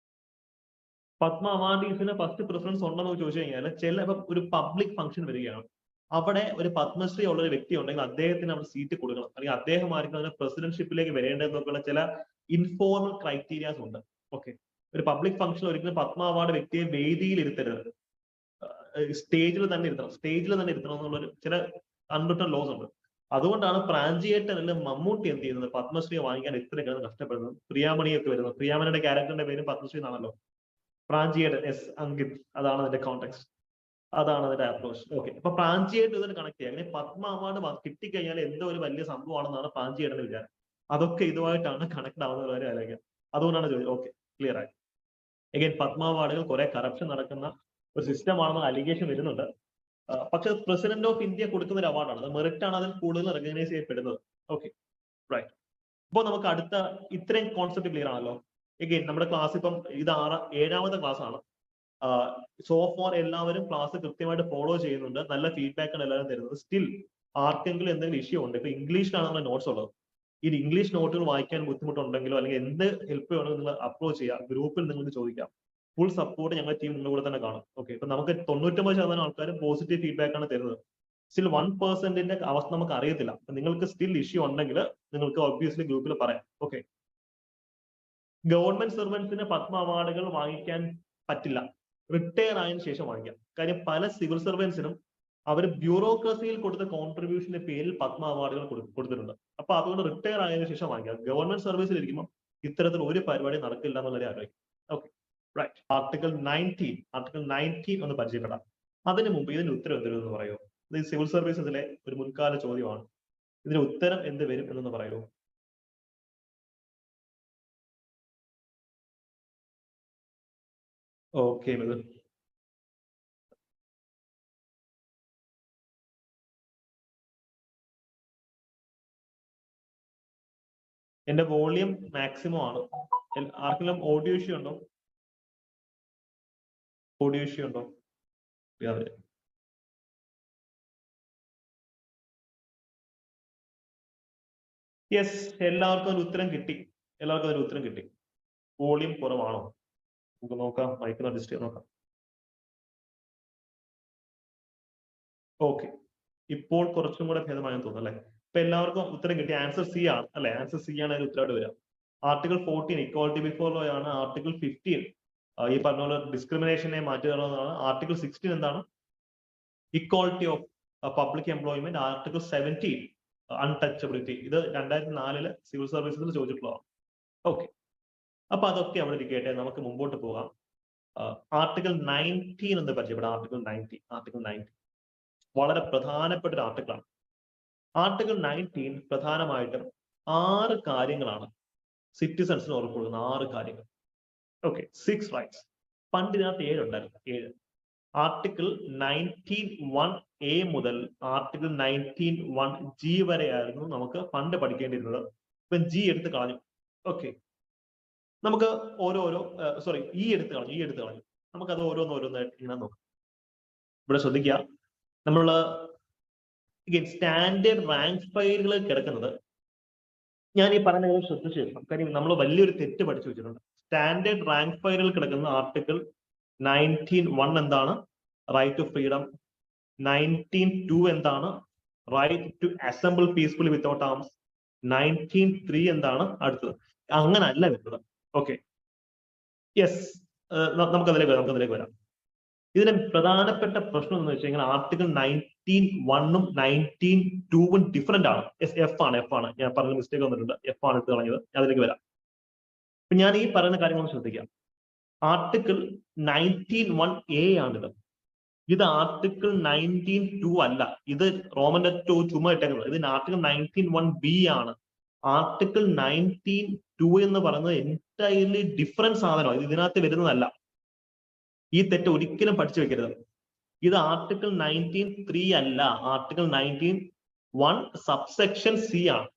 പത്മ അവാർഡീസിന് ഫസ്റ്റ് പ്രിഫറൻസ് ഉണ്ടെന്ന് ചോദിച്ചു കഴിഞ്ഞാൽ ചില ഒരു പബ്ലിക് ഫംഗ്ഷൻ വരികയാണ്, അവിടെ ഒരു പത്മശ്രീ ഉള്ള ഒരു വ്യക്തി ഉണ്ടെങ്കിൽ അദ്ദേഹത്തിന് അവിടെ സീറ്റ് കൊടുക്കണം, അല്ലെങ്കിൽ അദ്ദേഹം ആയിരിക്കും അതിന് പ്രസിഡന്റ്ഷിപ്പിലേക്ക് വരേണ്ടതെന്നൊക്കെയുള്ള ചില ഇൻഫോർമൽ ക്രൈറ്റീരിയാസ് ഉണ്ട്. ഓക്കെ, ഒരു പബ്ലിക് ഫംഗ്ഷൻ ഒരിക്കലും പത്മ അവാർഡ് വ്യക്തിയെ വേദിയിൽ ഇരുത്തരുത്, സ്റ്റേജിൽ തന്നെ ഇരുത്തണം എന്നുള്ളൊരു ചില അൺറിട്ടൺ ലോസ് ഉണ്ട്. അതുകൊണ്ടാണ് പ്രാഞ്ചിയേട്ടൻ അല്ലെങ്കിൽ മമ്മൂട്ടി എന്ത് ചെയ്യുന്നത്, പത്മശ്രീ വാങ്ങിക്കാൻ ഇത്ര കിടന്ന് കഷ്ടപ്പെടുന്നത്. പ്രിയാമണിയൊക്കെ വരുന്നത്, പ്രിയാമണിയുടെ ക്യാരക്ടറിന്റെ പേര് പത്മശ്രീ എന്നാണല്ലോ. പ്രാഞ്ചിയേട്ടൻ, എസ് അങ്കിത്, അതാണ് അതിന്റെ കോണ്ടെക്സ്റ്റ്, അതാണ് അതിന്റെ അപ്രോച്ച്. ഓക്കെ, അപ്പൊ പ്രാഞ്ചിയേട്ടൻ ഇതിന് കണക്ട് ചെയ്യാം. അങ്ങനെ പത്മ അവാർഡ് കിട്ടിക്കഴിഞ്ഞാൽ എന്തോ ഒരു വലിയ സംഭവമാണെന്നാണ് പ്രാഞ്ചിയേട്ടന്റെ വിചാരം. അതൊക്കെ ഇതുമായിട്ടാണ് കണക്ട് ആവുന്ന കാര്യം ആലോചിക്കാം. അതുകൊണ്ടാണ് ചോദിച്ചത്. ഓക്കെ, ക്ലിയർ ആയി. എഗൈൻ പത്മ അവാർഡുകൾ കുറെ കറപ്ഷൻ നടക്കുന്ന ഒരു സിസ്റ്റം ആണെന്ന് അലിഗേഷൻ വരുന്നുണ്ട്. പക്ഷെ പ്രസിഡന്റ് ഓഫ് ഇന്ത്യ കൊടുക്കുന്ന ഒരു അവാർഡാണ്, അത് മെറിറ്റ് ആണ് അതിൽ കൂടുതൽ റെക്കഗ്നൈസ് ചെയ്യപ്പെടുന്നത്. Okay, right. അപ്പോൾ നമുക്ക് അടുത്ത ഇത്രയും കോൺസെപ്റ്റ് ക്ലിയർ ആണല്ലോ. എഗൈൻ നമ്മുടെ ക്ലാസ് ഇപ്പം ഇത് 7ാമത്തെ ക്ലാസ് ആണ്. സോ ഫോർ എല്ലാവരും ക്ലാസ് കൃത്യമായിട്ട് ഫോളോ ചെയ്യുന്നുണ്ട്, നല്ല ഫീഡ്ബാക്ക് ആണ് എല്ലാവരും തരുന്നത്. സ്റ്റിൽ ആർക്കെങ്കിലും എന്തെങ്കിലും ഇഷ്യൂ ഉണ്ട്, ഇപ്പൊ ഇംഗ്ലീഷിലാണ് നമ്മുടെ നോട്ട്സ് ഉള്ളത്, ഈ ഇംഗ്ലീഷ് നോട്ടുകൾ വായിക്കാൻ ബുദ്ധിമുട്ടുണ്ടെങ്കിലോ അല്ലെങ്കിൽ എന്ത് ഹെൽപ്പ് വേണമെങ്കിൽ നിങ്ങൾ അപ്രോച്ച് ചെയ്യാം, ഗ്രൂപ്പിൽ നിങ്ങൾക്ക് ചോദിക്കാം. ഫുൾ സപ്പോർട്ട് ഞങ്ങളുടെ ടീം നിങ്ങളുടെ കൂടെ തന്നെ കാണും. ഓക്കെ, ഇപ്പൊ നമുക്ക് 99% ആൾക്കാരും പോസിറ്റീവ് ഫീഡ്ബാക്ക് ആണ് തരുന്നത്. സ്റ്റിൽ 1%ന്റെ അവസ്ഥ നമുക്ക് അറിയത്തില്ല. നിങ്ങൾക്ക് സ്റ്റിൽ ഇഷ്യൂ ഉണ്ടെങ്കിൽ നിങ്ങൾക്ക് ഒബ്വിയസ്ലി ഗ്രൂപ്പിൽ പറയാം. ഓക്കെ, ഗവൺമെന്റ് സർവൻസിന് പത്മ അവാർഡുകൾ വാങ്ങിക്കാൻ പറ്റില്ല, റിട്ടയർ ആയതിനു ശേഷം വാങ്ങിക്കാം. കാര്യം പല സിവിൽ സർവൻസിനും അവർ ബ്യൂറോക്രസിയിൽ കൊടുത്ത കോൺട്രിബ്യൂഷന്റെ പേരിൽ പത്മ അവാർഡുകൾ കൊടുത്തിട്ടുണ്ട്. അപ്പൊ അതുകൊണ്ട് റിട്ടയർ ആയതിനു ശേഷം വാങ്ങിക്കാം. ഗവൺമെന്റ് സർവീസിൽ ഇരിക്കുമ്പോൾ ഇത്തരത്തിൽ ഒരു പരിപാടി നടക്കില്ല എന്നുള്ളത് ആലോചിക്കും. Okay, right. ആർട്ടിക്കിൾ 19 ഒന്ന് പരിചയപ്പെടാം. അതിനു മുമ്പ് ഇതിന്റെ ഉത്തരം എന്ത് വരും എന്ന് പറയൂ. ഇത് സിവിൽ സർവീസസിലെ ഒരു മുൻകാല ചോദ്യമാണ്. ഇതിന്റെ ഉത്തരം എന്ത് വരും എന്നൊന്ന് പറയൂ. ഓക്കെ, ഇത് എന്റെ വോളിയം മാക്സിമം ആണ്. ആർക്കെങ്കിലും ഓഡിയോ ഇഷ്യൂ ഉണ്ടോ? ഓഡിയോ ഇഷ്യൂ ഉണ്ടോ? യെസ്, എല്ലാവർക്കും ഒരു ഉത്തരം കിട്ടി. എല്ലാവർക്കും ഒരു ഉത്തരം കിട്ടി. വോളിയം കുറവാണോ? നമുക്ക് നോക്കാം, മൈക്കിന് അഡ്ജസ്റ്റ് ചെയ്ത് നോക്കാം. ഓക്കെ, ഇപ്പോൾ കുറച്ചും കൂടെ ഭേദമായെന്ന് തോന്നുന്നു അല്ലെ? ഇപ്പൊ എല്ലാവർക്കും ഉത്തരം കിട്ടി. ആൻസർ സി ആണ് അല്ലെ? ആൻസർ സി ആണ് അതിന് ഉത്തരമായിട്ട് വരിക. ആർട്ടിക്കിൾ 14 ഇക്വാളിറ്റി ബിഫോർ ലോ ആണ്. ആർട്ടിക്കിൾ 15 ഈ പറഞ്ഞ പോലെ ഡിസ്ക്രിമിനേഷനെ മാറ്റി തരുന്നതാണ്. ആർട്ടിക്കിൾ 16 എന്താണ്? Equality of public employment. Article 17 untouchability. ഇത് 2004 സിവിൽ സർവീസസിൽ ചോദിച്ചിട്ടുള്ളതാണ്. ഓക്കെ, അപ്പൊ അതൊക്കെ അവിടെ ഇരിക്കട്ടെ, നമുക്ക് മുമ്പോട്ട് പോകാം. ആർട്ടിക്കിൾ 19 എന്ന് പരിചയപ്പെടാം. ആർട്ടിക്കിൾ 19 വളരെ പ്രധാനപ്പെട്ട ഒരു ആർട്ടിക്കിളാണ്. ആർട്ടിക്കിൾ 19 പ്രധാനമായിട്ടും 6 കാര്യങ്ങളാണ് സിറ്റിസൺസിന് ഉറപ്പുകൊള്ളുന്ന 6 കാര്യങ്ങൾ. Okay, 6 rights. പണ്ട് ഇതിനകത്ത് 7 ഉണ്ടായിരുന്നു. 7. ആർട്ടിക്കിൾ 19(1)(a) മുതൽ ആർട്ടിക്കിൾ 19(1)(g) വരെയായിരുന്നു നമുക്ക് പണ്ട് പഠിക്കേണ്ടിയിരുന്നത്. ഇപ്പൊ ജി എടുത്ത് കളഞ്ഞു. ഓക്കെ, നമുക്ക് ഈ എടുത്ത് കളഞ്ഞു. നമുക്കത് ഓരോന്നായിട്ട് ഇങ്ങനെ നോക്കാം. ഇവിടെ ശ്രദ്ധിക്കുക, നമ്മൾ സ്റ്റാൻഡേർഡ് റാങ്ക് ഫയലുകൾ കിടക്കുന്നത്, ഞാൻ ഈ പറഞ്ഞ ശ്രദ്ധിച്ചു വെക്കണം. കാര്യം നമ്മൾ വലിയൊരു തെറ്റ് പഠിച്ചു വെച്ചിട്ടുണ്ട്. സ്റ്റാൻഡേർഡ് റാങ്ക് ഫയലുകൾ കിടക്കുന്ന ആർട്ടിക്കിൾ 19(1) എന്താണ്? Right to freedom. 19(2) എന്താണ്? Right to assemble peacefully without arms. 19(3) എന്താണ്? അടുത്തത് അങ്ങനെ അല്ല വരുന്നത്. ഓക്കെ, യെസ്, നമുക്കതിലേക്ക് വരാം. ഇതിന് പ്രധാനപ്പെട്ട പ്രശ്നം എന്ന് വെച്ച് കഴിഞ്ഞാൽ ആർട്ടിക്കിൾ 19(1)ഉം 19(2)ഉം ഡിഫറെന്റ് ആണ്. എഫ് ആണ്. ഞാൻ പറഞ്ഞ മിസ്റ്റേക്ക് വന്നിട്ടുണ്ട്. എഫ് ആണ് എടുത്ത് കളഞ്ഞത്. അതിലേക്ക് വരാം. അപ്പൊ ഞാൻ ഈ പറയുന്ന കാര്യങ്ങൾ ശ്രദ്ധിക്കാം. ആർട്ടിക്കിൾ 19(1)(a) ആണിത്. ഇത് ആർട്ടിക്കിൾ 19(2) അല്ല. ഇത് റോമൻ 2 ചുമ ഇട്ടേക്കുന്നത്. ഇത് ആർട്ടിക്കിൾ 19(1)(b) ആണ്. ആർട്ടിക്കിൾ 19(2) എന്ന് പറയുന്നത് എൻറ്റയർലി ഡിഫറൻറ്റ് സാധനമാണ്. ഇത് ഇതിനകത്ത് വരുന്നതല്ല. ഈ തെറ്റ് ഒരിക്കലും പഠിച്ചു വെക്കരുത്. ഇത് ആർട്ടിക്കിൾ 19(3) അല്ല. ആർട്ടിക്കിൾ 19(1) സബ്സെക്ഷൻ സി ആണ്.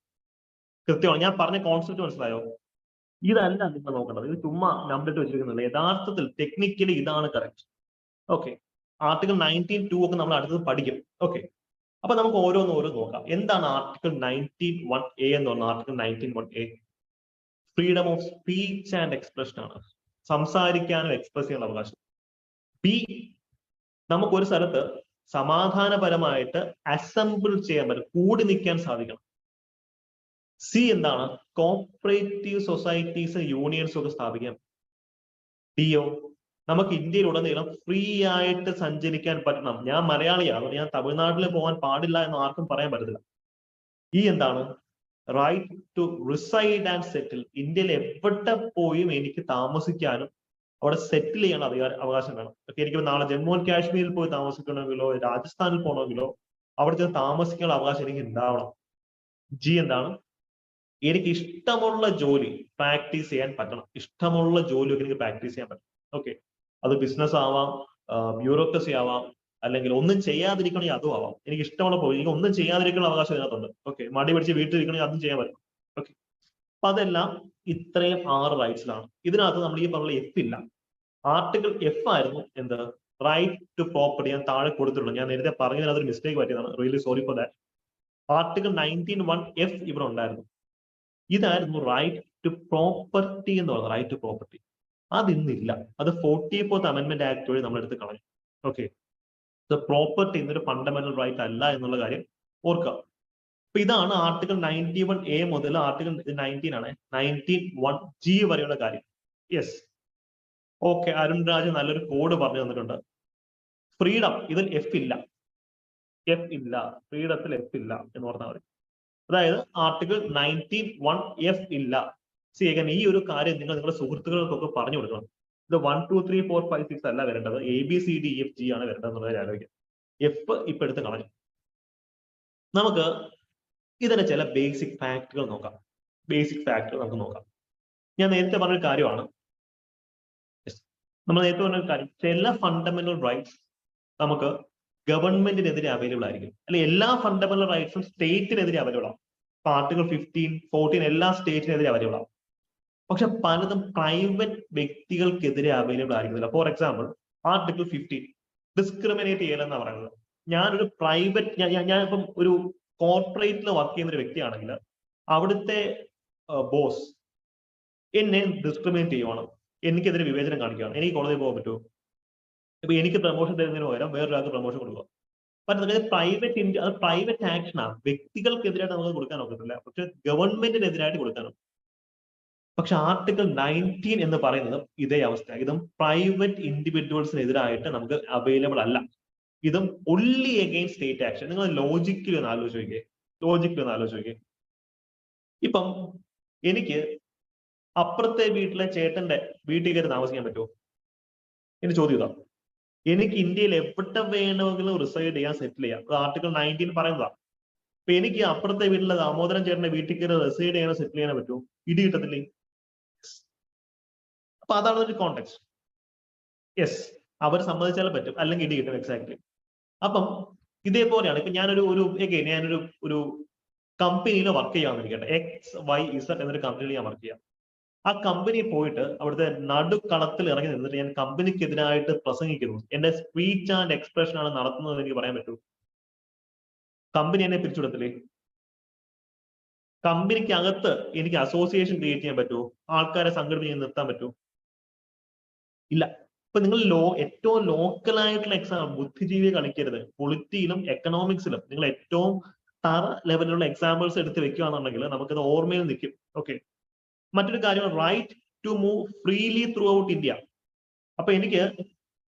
കൃത്യമാണ്. ഞാൻ പറഞ്ഞ കോൺസെപ്റ്റ് മനസ്സിലായോ? ഇതല്ല നിങ്ങൾ നോക്കേണ്ടത്. ഇത് ചുമ്മാ നമ്പർ ഇട്ട് വെച്ചിരിക്കുന്നില്ല. യഥാർത്ഥത്തിൽ ടെക്നിക്കലി ഇതാണ് കറക്റ്റ്. ഓക്കെ, ആർട്ടിക്കിൾ 19(2) ഒക്കെ നമ്മൾ അടുത്തത് പഠിക്കും. ഓക്കെ, അപ്പൊ നമുക്ക് ഓരോന്ന് നോക്കാം. എന്താണ് ആർട്ടിക്കിൾ 19(1)(a) എന്ന് പറഞ്ഞാൽ? Article 19(1)(a) freedom of speech and expression ആണ്. സംസാരിക്കാനും എക്സ്പ്രസ് ചെയ്യാനുള്ള അവകാശം. ബി, നമുക്കൊരു സ്ഥലത്ത് സമാധാനപരമായിട്ട് അസംബിൾ ചെയ്യാൻ പറ്റും, കൂടി നിൽക്കാൻ സാധിക്കണം. സി എന്താണ്? കോപ്പറേറ്റീവ് സൊസൈറ്റീസ്, യൂണിയൻസ് ഒക്കെ സ്ഥാപിക്കാം. ഡിയോ, നമുക്ക് ഇന്ത്യയിലുടനീളം ഫ്രീ ആയിട്ട് സഞ്ചരിക്കാൻ പറ്റണം. ഞാൻ മലയാളിയാണ്, ഞാൻ തമിഴ്നാട്ടിൽ പോകാൻ പാടില്ല എന്ന് ആർക്കും പറയാൻ പറ്റത്തില്ല. ഈ എന്താണ്? Right to reside and settle. ഇന്ത്യയിൽ എവിടെ പോയും എനിക്ക് താമസിക്കാനും അവിടെ സെറ്റിൽ ചെയ്യാനുള്ള അവകാശം വേണം. എനിക്ക് നാളെ ജമ്മു ആൻഡ് കാശ്മീരിൽ പോയി താമസിക്കണമെങ്കിലോ രാജസ്ഥാനിൽ പോകണമെങ്കിലോ അവിടെ ചെന്ന് താമസിക്കാനുള്ള അവകാശം എനിക്ക് ഉണ്ടാവണം. ജി എന്താണ്? എനിക്ക് ഇഷ്ടമുള്ള ജോലി പ്രാക്ടീസ് ചെയ്യാൻ പറ്റണം. ഇഷ്ടമുള്ള ജോലിയൊക്കെ എനിക്ക് പ്രാക്ടീസ് ചെയ്യാൻ പറ്റണം. ഓക്കെ, അത് ബിസിനസ് ആവാം, ബ്യൂറോക്രസി ആവാം, അല്ലെങ്കിൽ ഒന്നും ചെയ്യാതിരിക്കണമെങ്കിൽ അതും ആവാം. എനിക്ക് ഇഷ്ടമുള്ള പോലെ എനിക്ക് ഒന്നും ചെയ്യാതിരിക്കാനുള്ള അവകാശം ഇതിനകത്തുണ്ട്. ഓക്കെ, മടി പിടിച്ച് വീട്ടിലിരിക്കണമെങ്കിൽ അതും ചെയ്യാൻ പറ്റും. ഓക്കെ, അപ്പൊ അതെല്ലാം ഇത്രയും 6 റൈറ്റ്സിലാണ്. ഇതിനകത്ത് നമ്മൾ ഈ പറഞ്ഞ എഫ് ഇല്ല. ആർട്ടിക്കിൾ എഫ് ആയിരുന്നു എന്ത്? Right to property. ഞാൻ താഴെ കൊടുത്തിട്ടുണ്ട്. ഞാൻ നേരത്തെ പറഞ്ഞതിനകത്ത് ഒരു മിസ്റ്റേക്ക് പറ്റിയതാണ്. Really sorry for that. Article 19(1)(f) ഇവിടെ ഉണ്ടായിരുന്നു. ഇതായിരുന്നു റൈറ്റ് ടു പ്രോപ്പർട്ടി എന്ന് പറയുന്നത്. റൈറ്റ് ടു പ്രോപ്പർട്ടി അതിന്നില്ല. അത് 44th അമെന്റ്മെന്റ് ആക്ട് വഴി നമ്മൾ എടുത്ത് കളഞ്ഞു. ഓക്കെ, പ്രോപ്പർട്ടി എന്നൊരു ഫണ്ടമെന്റൽ റൈറ്റ് അല്ല എന്നുള്ള കാര്യം ഓർക്കുക. അപ്പൊ ഇതാണ് ആർട്ടിക്കിൾ 91(a) മുതൽ ആർട്ടിക്കിൾ 19 ആണ് 19(1)(g) വരെയുള്ള കാര്യം. യെസ്, ഓക്കെ, അരുൺ രാജ് നല്ലൊരു കോഡ് പറഞ്ഞു തന്നിട്ടുണ്ട്. ഫ്രീഡം, ഇതിൽ എഫ് ഇല്ല. ഫ്രീഡത്തിൽ എഫ് ഇല്ല എന്ന് പറഞ്ഞാൽ മതി. അതായത് ആർട്ടിക്കിൾ 19(1)(f) ഇല്ല. സീകൻ ഈ ഒരു കാര്യം നിങ്ങൾ നിങ്ങളുടെ സുഹൃത്തുക്കൾക്കൊക്കെ പറഞ്ഞു കൊടുക്കണം. ഇത് 1 2 3 4 5 6 അല്ല വരേണ്ടത്, ABCDEFG ആണ് വരേണ്ടത് എന്നുള്ളത് ആലോചിക്കാം. എഫ് ഇപ്പൊ എടുത്ത് കളഞ്ഞു. നമുക്ക് ഇതിന്റെ ചില ബേസിക് ഫാക്ടുകൾ നോക്കാം. നമുക്ക് നോക്കാം. ഞാൻ നേരത്തെ പറഞ്ഞൊരു കാര്യമാണ്. നമ്മൾ നേരത്തെ പറഞ്ഞൊരു കാര്യം, ചില ഫണ്ടമെന്റൽ റൈറ്റ്സ് നമുക്ക് ഗവൺമെന്റിനെതിരെ അവൈലബിൾ ആയിരിക്കും. അല്ലെ, എല്ലാ ഫണ്ടമെന്റൽ റൈറ്റ്സും സ്റ്റേറ്റിനെതിരെ അവൈലബിൾ ആണ്. ഇപ്പൊ ആർട്ടിക്കിൾ 15, 14 എല്ലാ സ്റ്റേറ്റിനെതിരെ അവൈലബിൾ ആണ്. പക്ഷെ പലതും പ്രൈവറ്റ് വ്യക്തികൾക്കെതിരെ അവൈലബിൾ ആയിരിക്കുന്നില്ല. ഫോർ എക്സാമ്പിൾ ആർട്ടിക്കിൾ 15 ഡിസ്ക്രിമിനേറ്റ് ചെയ്യലെന്നാണ് പറയുന്നത്. ഞാനൊരു പ്രൈവറ്റ്, ഞാനിപ്പം ഒരു കോർപ്പറേറ്റിൽ വർക്ക് ചെയ്യുന്ന ഒരു വ്യക്തിയാണെങ്കിൽ അവിടുത്തെ ബോസ് എന്നെ ഡിസ്ക്രിമിനേറ്റ് ചെയ്യുവാണ്, എനിക്കെതിരെ വിവേചനം കാണിക്കുകയാണ്, എനിക്ക് കോടതിയിൽ പോകാൻ പറ്റുമോ? ഇപ്പൊ എനിക്ക് പ്രൊമോഷൻ തരുന്നതിന് പകരം വേറൊരാൾക്ക് പ്രൊമോഷൻ കൊടുക്കുക. പ്രൈവറ്റ് അത് പ്രൈവറ്റ് ആക്ഷനാണ്, വ്യക്തികൾക്കെതിരായിട്ട് നമുക്ക് കൊടുക്കാൻ ഒക്കത്തില്ല, പക്ഷെ ഗവൺമെന്റിനെതിരായിട്ട് കൊടുക്കാനും. പക്ഷെ ആർട്ടിക്കിൾ 19 എന്ന് പറയുന്നത് ഇതേ അവസ്ഥ, ഇതും പ്രൈവറ്റ് ഇൻഡിവിജ്വൽസിനെതിരായിട്ട് നമുക്ക് അവൈലബിൾ അല്ല. ഇതും ഒൺലി അഗെയിൻസ്റ്റ് സ്റ്റേറ്റ് ആക്ഷൻ. നിങ്ങൾ ലോജിക്കലി ഒന്ന് ആലോചിക്കേ. ഇപ്പം എനിക്ക് അപ്പുറത്തെ വീട്ടിലെ ചേട്ടന്റെ വീട്ടിൽ കയറി താമസിക്കാൻ പറ്റുമോ? എന്റെ ചോദ്യം ഇതാ. എനിക്ക് ഇന്ത്യയിൽ എവിടെ വേണമെങ്കിലും റിസൈഡ് ചെയ്യാൻ, സെറ്റിൽ ചെയ്യാം. അത് ആർട്ടിക്കിൾ 19 പറയുന്നതാ. അപ്പൊ എനിക്ക് അപ്പുറത്തെ വീട്ടിലെ ദാമോദരൻ ചേട്ടന്റെ വീട്ടിൽ കയറി റിസൈഡ് ചെയ്യാനോ സെറ്റിൽ ചെയ്യാനോ പറ്റുമോ? ഇടി കിട്ടത്തില്ലേ? അപ്പൊ അതാണ് ഒരു കോണ്ടെക്സ്റ്റ്. യെസ്, അവർ സമ്മതിച്ചാലും പറ്റും, അല്ലെങ്കിൽ ഇടി കിട്ടും. എക്സാക്ട്ലി. അപ്പം ഇതേപോലെയാണ് ഇപ്പൊ ഞാനൊരു ഒരു കമ്പനിയിൽ വർക്ക് ചെയ്യാമെന്നിരിക്കട്ടെ. XYZ എന്നൊരു കമ്പനിയിൽ ഞാൻ വർക്ക് ചെയ്യാം. ആ കമ്പനി പോയിട്ട് അവിടുത്തെ നടുക്കളത്തിൽ ഇറങ്ങി നിന്നിട്ട് ഞാൻ കമ്പനിക്കെതിരായിട്ട് പ്രസംഗിക്കുന്നു, എന്റെ സ്പീച്ച് ആൻഡ് എക്സ്പ്രഷൻ ആണ് നടത്തുന്നത് എനിക്ക് പറയാൻ പറ്റൂ? കമ്പനി എന്നെ പിരിച്ചുവിടത്തില്ലേ? കമ്പനിക്ക് അകത്ത് എനിക്ക് അസോസിയേഷൻ ക്രിയേറ്റ് ചെയ്യാൻ പറ്റുമോ? ആൾക്കാരെ സംഘടിപ്പിച്ച് നിർത്താൻ പറ്റുമോ? ഇല്ല. ഇപ്പൊ നിങ്ങൾ ഏറ്റവും ലോക്കലായിട്ടുള്ള എക്സാം, ബുദ്ധിജീവി കളിക്കരുത്. പൊളിറ്റിയിലും എക്കണോമിക്സിലും നിങ്ങൾ ഏറ്റവും തറ ലെവലിലുള്ള എക്സാമ്പിൾസ് എടുത്ത് വെക്കുകയാണെന്നുണ്ടെങ്കിൽ നമുക്കത് ഓർമ്മയിൽ നിൽക്കും. ഓക്കെ. മറ്റൊരു കാര്യം, right to move freely throughout India. അപ്പൊ എനിക്ക്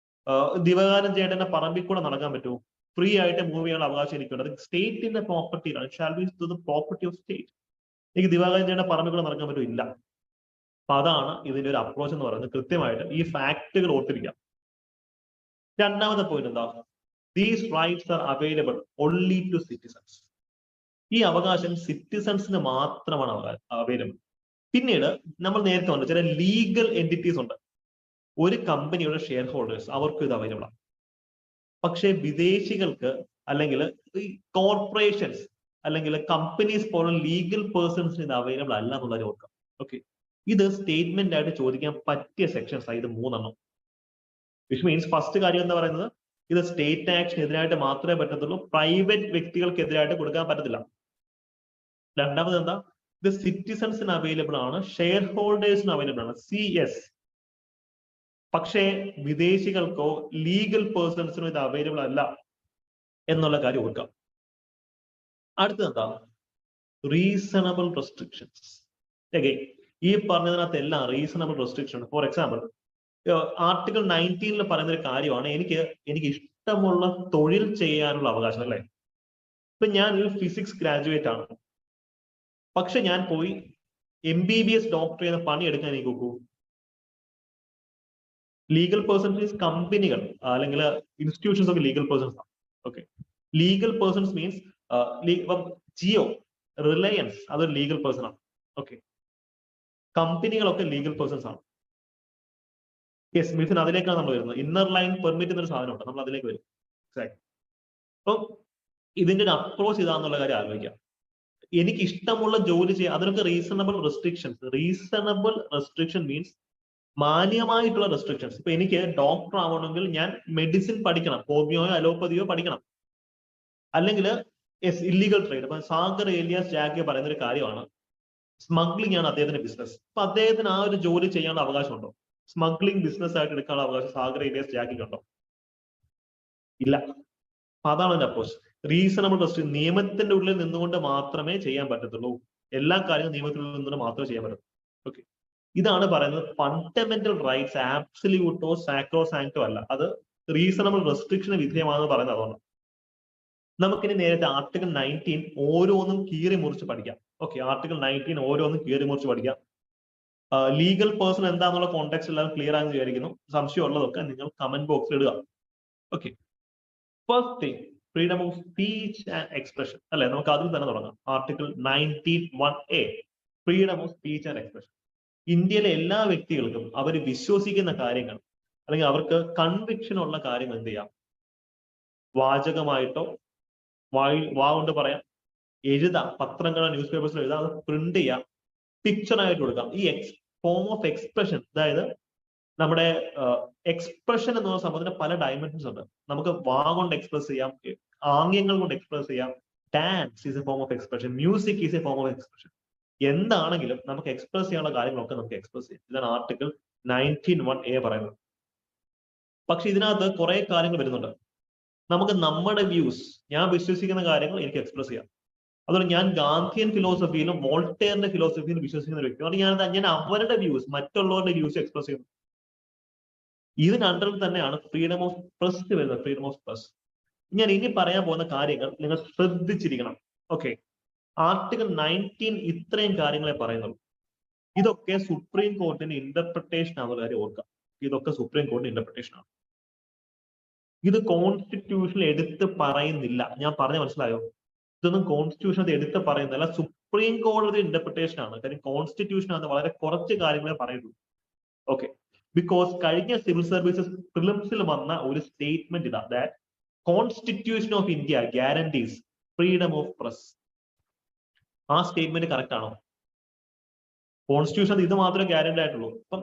ദിവാകരൻ ചേട്ടന്റെ പറമ്പിൽ കൂടെ നടക്കാൻ പറ്റുമോ? ഫ്രീ ആയിട്ട് മൂവ് ചെയ്യാനുള്ള അവകാശം എനിക്കുണ്ട്. അത് സ്റ്റേറ്റിന്റെ പ്രോപ്പർട്ടിയിലാണ്. Shall be to the property of state. എനിക്ക് ദിവാകരൻ ചേട്ടന്റെ പറമ്പിൽ കൂടെ നടക്കാൻ പറ്റുമോ? ഇല്ല. അപ്പൊ അതാണ് ഇതിന്റെ ഒരു അപ്രോച്ച് എന്ന് പറയുന്നത്. കൃത്യമായിട്ട് ഈ ഫാക്ടുകൾ ഓർത്തിരിക്കാം. രണ്ടാമത്തെ പോയിന്റ് എന്താ? These rights are available only to citizens. ഈ അവകാശം സിറ്റിസൺസിന് മാത്രമാണ് അവൈലബിൾ. പിന്നീട് നമ്മൾ നേരത്തെ പറഞ്ഞു ചില ലീഗൽ എൻറ്റിറ്റീസ് ഉണ്ട്. ഒരു കമ്പനിയുടെ ഷെയർ ഹോൾഡേഴ്സ്, അവർക്ക് ഇത് അവൈലബിൾ ആണ്. പക്ഷേ വിദേശികൾക്ക് അല്ലെങ്കിൽ ഈ കോർപ്പറേഷൻസ് അല്ലെങ്കിൽ കമ്പനീസ് പോലുള്ള ലീഗൽ പേഴ്സൺസിന് ഇത് അവൈലബിൾ അല്ല എന്നുള്ളത് ഓർക്കാം. ഓക്കെ. ഇത് സ്റ്റേറ്റ്മെന്റ് ആയിട്ട് ചോദിക്കാൻ പറ്റിയ സെക്ഷൻസ് ആയി ഇത് 3 വിച്ച് മീൻസ് ഫസ്റ്റ് കാര്യം എന്താ പറയുന്നത്, ഇത് സ്റ്റേറ്റ് ആക്ഷന് എതിരായിട്ട് മാത്രമേ പറ്റത്തുള്ളൂ, പ്രൈവറ്റ് വ്യക്തികൾക്കെതിരായിട്ട് കൊടുക്കാൻ പറ്റത്തില്ല. രണ്ടാമത് എന്താ, ഇത് സിറ്റിസൺസിന് അവൈലബിൾ ആണ്, ഷെയർ ഹോൾഡേഴ്സിന് അവൈലബിൾ ആണ്, CS. പക്ഷേ വിദേശികൾക്കോ ലീഗൽ പേഴ്സൺസിനോ ഇത് അവൈലബിൾ അല്ല എന്നുള്ള കാര്യം ഓർക്കാം. അടുത്തത് എന്താ, റീസണബിൾ റെസ്ട്രിക്ഷൻസ്. ഈ പറഞ്ഞതിനകത്ത് എല്ലാം reasonable restriction. Four example, article 19 പറയുന്ന ഒരു കാര്യമാണ് എനിക്ക് ഇഷ്ടമുള്ള തൊഴിൽ ചെയ്യാനുള്ള അവകാശം, അല്ലേ? ഇപ്പൊ ഞാൻ ഒരു ഫിസിക്സ് ഗ്രാജുവേറ്റ് ആണ്, പക്ഷെ ഞാൻ പോയി MBBS ഡോക്ടർ ചെയ്യുന്ന പണിയെടുക്കാൻ എനിക്ക് നോക്കൂ. ലീഗൽ പേഴ്സൺസ് കമ്പനികൾ അല്ലെങ്കിൽ ഇൻസ്റ്റിറ്റ്യൂഷൻസ് ഒക്കെ ലീഗൽ പേഴ്സൺസ് ആണ്. Okay. Legal persons means Jio, Reliance അതൊരു ലീഗൽ പേഴ്സൺ ആണ്. ഓക്കെ. കമ്പനികളൊക്കെ ലീഗൽ പേഴ്സൺസ് ആണ്. യെസ്, മിഥുൻ, അതിലേക്കാണ് നമ്മൾ വരുന്നത്. ഇന്നർ ലൈൻ പെർമിറ്റ് എന്നൊരു സാധനമുണ്ട്, നമ്മൾ അതിലേക്ക് വരും. അപ്പം ഇതിന്റെ ഒരു അപ്രോച്ച് ഇതാന്നുള്ള കാര്യം ആലോചിക്കാം. എനിക്ക് ഇഷ്ടമുള്ള ജോലി ചെയ്യാം, അതിനൊക്കെ reasonable restrictions. Reasonable restriction means മാന്യമായിട്ടുള്ള റെസ്ട്രിക്ഷൻസ്. ഇപ്പൊ എനിക്ക് ഡോക്ടർ ആവണമെങ്കിൽ ഞാൻ മെഡിസിൻ പഠിക്കണം, ഹോമിയോയോ അലോപ്പതിയോ പഠിക്കണം. അല്ലെങ്കിൽ ഇല്ലീഗൽ ട്രേഡ്. അപ്പൊ സാഗർ ഏലിയാസ് ജാക്കി പറയുന്ന ഒരു കാര്യമാണ്, സ്മഗ്ലിംഗ് ആണ് അദ്ദേഹത്തിന്റെ ബിസിനസ്. അപ്പൊ അദ്ദേഹത്തിന് ആ ഒരു ജോലി ചെയ്യാനുള്ള അവകാശമുണ്ടോ? സ്മഗ്ലിംഗ് ബിസിനസ് ആയിട്ട് എടുക്കാനുള്ള അവകാശം സാഗർ ഏലിയാസ് ജാക്കിക്കുണ്ടോ? ഇല്ല. അതാണ് എന്റെ അപ്രോച്ച്. റീസണബിൾ റെസ്ട്രിക്ഷൻ, നിയമത്തിന്റെ ഉള്ളിൽ നിന്നുകൊണ്ട് മാത്രമേ ചെയ്യാൻ പറ്റത്തുള്ളൂ. എല്ലാ കാര്യങ്ങളും നിയമത്തിനുള്ളിൽ നിന്നുകൊണ്ട് മാത്രമേ ചെയ്യാൻ പറ്റൂ. ഓക്കെ. ഇതാണ് പറയുന്നത് ഫണ്ടമെന്റൽ റൈറ്റ്സ് ആബ്സല്യൂട്ടോ സാക്രോസാങ്ക്ടോ അല്ല, അത് റീസണബിൾ റെസ്ട്രിക്ഷന് വിധേയമാണെന്ന് പറയുന്നത് അതുകൊണ്ട്. നമുക്കിനി നേരത്തെ ആർട്ടിക്കിൾ 19 ഓരോന്നും കീറി മുറിച്ച് പഠിക്കാം. ഓക്കെ. ആർട്ടിക്കിൾ 19 ഓരോന്നും കീറി മുറിച്ച് പഠിക്കാം. ലീഗൽ പേഴ്സൺ എന്താണെന്നുള്ള കോണ്ടെക്സ്റ്റ് എല്ലാം ക്ലിയർ ആണെന്ന് വിചാരിക്കുന്നു. സംശയമുള്ളതൊക്കെ നിങ്ങൾ കമന്റ് ബോക്സിൽ ഇടുക. Okay. First thing, freedom of speech and expression, അല്ലെ? നമുക്ക് അതിൽ തന്നെ തുടങ്ങാം. Article 19(1)(a), freedom of speech and expression. ഇന്ത്യയിലെ എല്ലാ വ്യക്തികൾക്കും അവർ വിശ്വസിക്കുന്ന കാര്യങ്ങൾ അല്ലെങ്കിൽ അവർക്ക് കൺവിക്ഷൻ ഉള്ള കാര്യങ്ങൾ എന്ത് ചെയ്യാം? വാചകമായിട്ടോ വാ കൊണ്ട് പറയാം, എഴുതാം, പത്രങ്ങളോ ന്യൂസ് പേപ്പേഴ്സിലോ എഴുതാം, അത് പ്രിന്റ് ചെയ്യാം, പിക്ചറായിട്ട് കൊടുക്കാം. ഈ ഫോം ഓഫ് എക്സ്പ്രഷൻ, അതായത് നമ്മുടെ എക്സ്പ്രഷൻ എന്ന് പറയുന്ന സംഭവത്തിന് പല ഡയമെൻഷൻസ് ഉണ്ട്. നമുക്ക് വാ കൊണ്ട് എക്സ്പ്രസ് ചെയ്യാം, ആംഗ്യങ്ങൾ കൊണ്ട് എക്സ്പ്രസ് ചെയ്യാം. Dance is A form of expression, music is A form of expression. എന്താണെങ്കിലും നമുക്ക് എക്സ്പ്രസ് ചെയ്യാനുള്ള കാര്യങ്ങളൊക്കെ നമുക്ക് എക്സ്പ്രസ് ചെയ്യാം. ഇതാണ് ആർട്ടിക്കിൾ 19(1)(a) പറയുന്നത്. പക്ഷെ ഇതിനകത്ത് കുറെ കാര്യങ്ങൾ വരുന്നുണ്ട്. നമുക്ക് നമ്മുടെ വ്യൂസ്, ഞാൻ വിശ്വസിക്കുന്ന കാര്യങ്ങൾ എനിക്ക് എക്സ്പ്രസ് ചെയ്യാം. അതുപോലെ ഞാൻ ഗാന്ധിയൻ ഫിലോസഫിയിലും വോൾട്ടേറിന്റെ ഫിലോസഫിയിലും വിശ്വസിക്കുന്ന ഒരു വ്യക്തി. അതുകൊണ്ട് ഞാൻ അവരുടെ വ്യൂസ്, മറ്റുള്ളവരുടെ വ്യൂസ് എക്സ്പ്രസ് ചെയ്യുന്നു. ഇതിനണ്ടറിൽ തന്നെയാണ് ഫ്രീഡം ഓഫ് പ്രസ് വരുന്നത്. Freedom of press. ഞാൻ ഇനി പറയാൻ പോകുന്ന കാര്യങ്ങൾ നിങ്ങൾ ശ്രദ്ധിച്ചിരിക്കണം. ഓക്കെ, ആർട്ടിക്കിൾ 19 ഇത്രയും കാര്യങ്ങളെ പറയുന്നുള്ളൂ. ഇതൊക്കെ സുപ്രീം കോടതിന്റെ ഇന്റർപ്രിട്ടേഷൻ ആണെന്ന കാര്യം ഓർക്കാം. ഇതൊക്കെ സുപ്രീം കോടതി ഇന്റർപ്രിട്ടേഷൻ ആണ്. ഇത് കോൺസ്റ്റിറ്റ്യൂഷനിൽ എടുത്ത് പറയുന്നില്ല. ഞാൻ പറഞ്ഞ മനസ്സിലായോ? ഇതൊന്നും കോൺസ്റ്റിറ്റ്യൂഷൻ എടുത്ത് പറയുന്നില്ല. സുപ്രീം കോടതി ഇന്റർപ്രിട്ടേഷൻ ആണ്. കാര്യം കോൺസ്റ്റിറ്റ്യൂഷൻ ആണ് വളരെ കുറച്ച് കാര്യങ്ങളെ പറയുള്ളൂ. ഓക്കെ, ബിക്കോസ് കഴിഞ്ഞ സിവിൽ സർവീസസ് പ്രിലിംസിൽ വന്ന ഒരു സ്റ്റേറ്റ്മെന്റ് ഇതാ, that constitution of India guarantees freedom of press. ആ സ്റ്റേറ്റ്മെന്റ് കറക്റ്റ് ആണോ? കോൺസ്റ്റിറ്റ്യൂഷൻ ഇത് മാത്രമേ ഗ്യാരണ്ടി ആയിട്ടുള്ളൂ. അപ്പം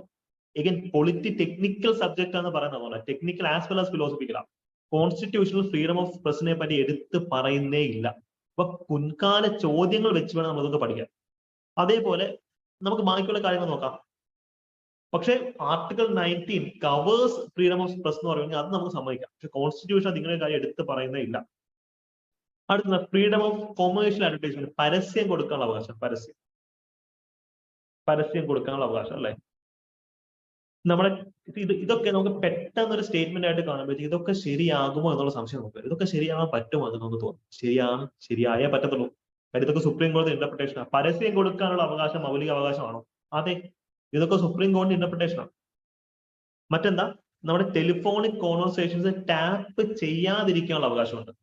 ടെക്നിക്കൽ സബ്ജക്ട് എന്ന് പറയുന്ന പോലെ ടെക്നിക്കൽ ആസ് വെൽ ആസ് ഫിലോസഫിക്കലാണ്. കോൺസ്റ്റിറ്റ്യൂഷണൽ ഫ്രീഡം ഓഫ് പ്രസിനെ പറ്റി എടുത്ത് പറയുന്നേ ഇല്ല. അപ്പൊ മുൻകാല ചോദ്യങ്ങൾ വെച്ച് വേണം നമ്മൾക്ക് പഠിക്കാൻ. അതേപോലെ നമുക്ക് ബാക്കിയുള്ള കാര്യങ്ങൾ നോക്കാം. പക്ഷെ article 19 covers freedom of press എന്ന് പറയുന്നത് അത് നമുക്ക് സമ്മതിക്കാം. പക്ഷെ കോൺസ്റ്റിറ്റ്യൂഷൻ അതിങ്ങനെ കാര്യം എടുത്ത് പറയുന്നേ ഇല്ല. അടുത്ത ഫ്രീഡം ഓഫ് കൊമേഴ്ഷ്യൽ അഡ്വർടൈസ്മെന്റ്, പരസ്യം കൊടുക്കാനുള്ള അവകാശം. പരസ്യം കൊടുക്കാനുള്ള അവകാശം അല്ലെ? നമ്മുടെ ഇതൊക്കെ നമുക്ക് പെട്ടെന്ന് ഒരു സ്റ്റേറ്റ്മെന്റ് ആയിട്ട് കാണുമ്പോഴത്തേക്ക് ഇതൊക്കെ ശരിയാകുമോ എന്നുള്ള സംശയം നമുക്ക് വരും. ഇതൊക്കെ ശരിയാകാൻ പറ്റുമോ എന്ന് നമുക്ക് തോന്നും. ശരിയായേ പറ്റത്തുള്ളൂ. കാര്യം ഇതൊക്കെ സുപ്രീം കോടതി ഇന്റർപ്രിട്ടേഷനാണ്. പരസ്യം കൊടുക്കാനുള്ള അവകാശം മൗലിക അവകാശമാണോ? അതെ, ഇതൊക്കെ സുപ്രീം കോടതി ഇന്റർപ്രിട്ടേഷനാണ്. മറ്റെന്താ, നമ്മുടെ ടെലിഫോണിക് കോൺവെർസേഷൻസ് ടാപ്പ് ചെയ്യാതിരിക്കാനുള്ള അവകാശമുണ്ട്.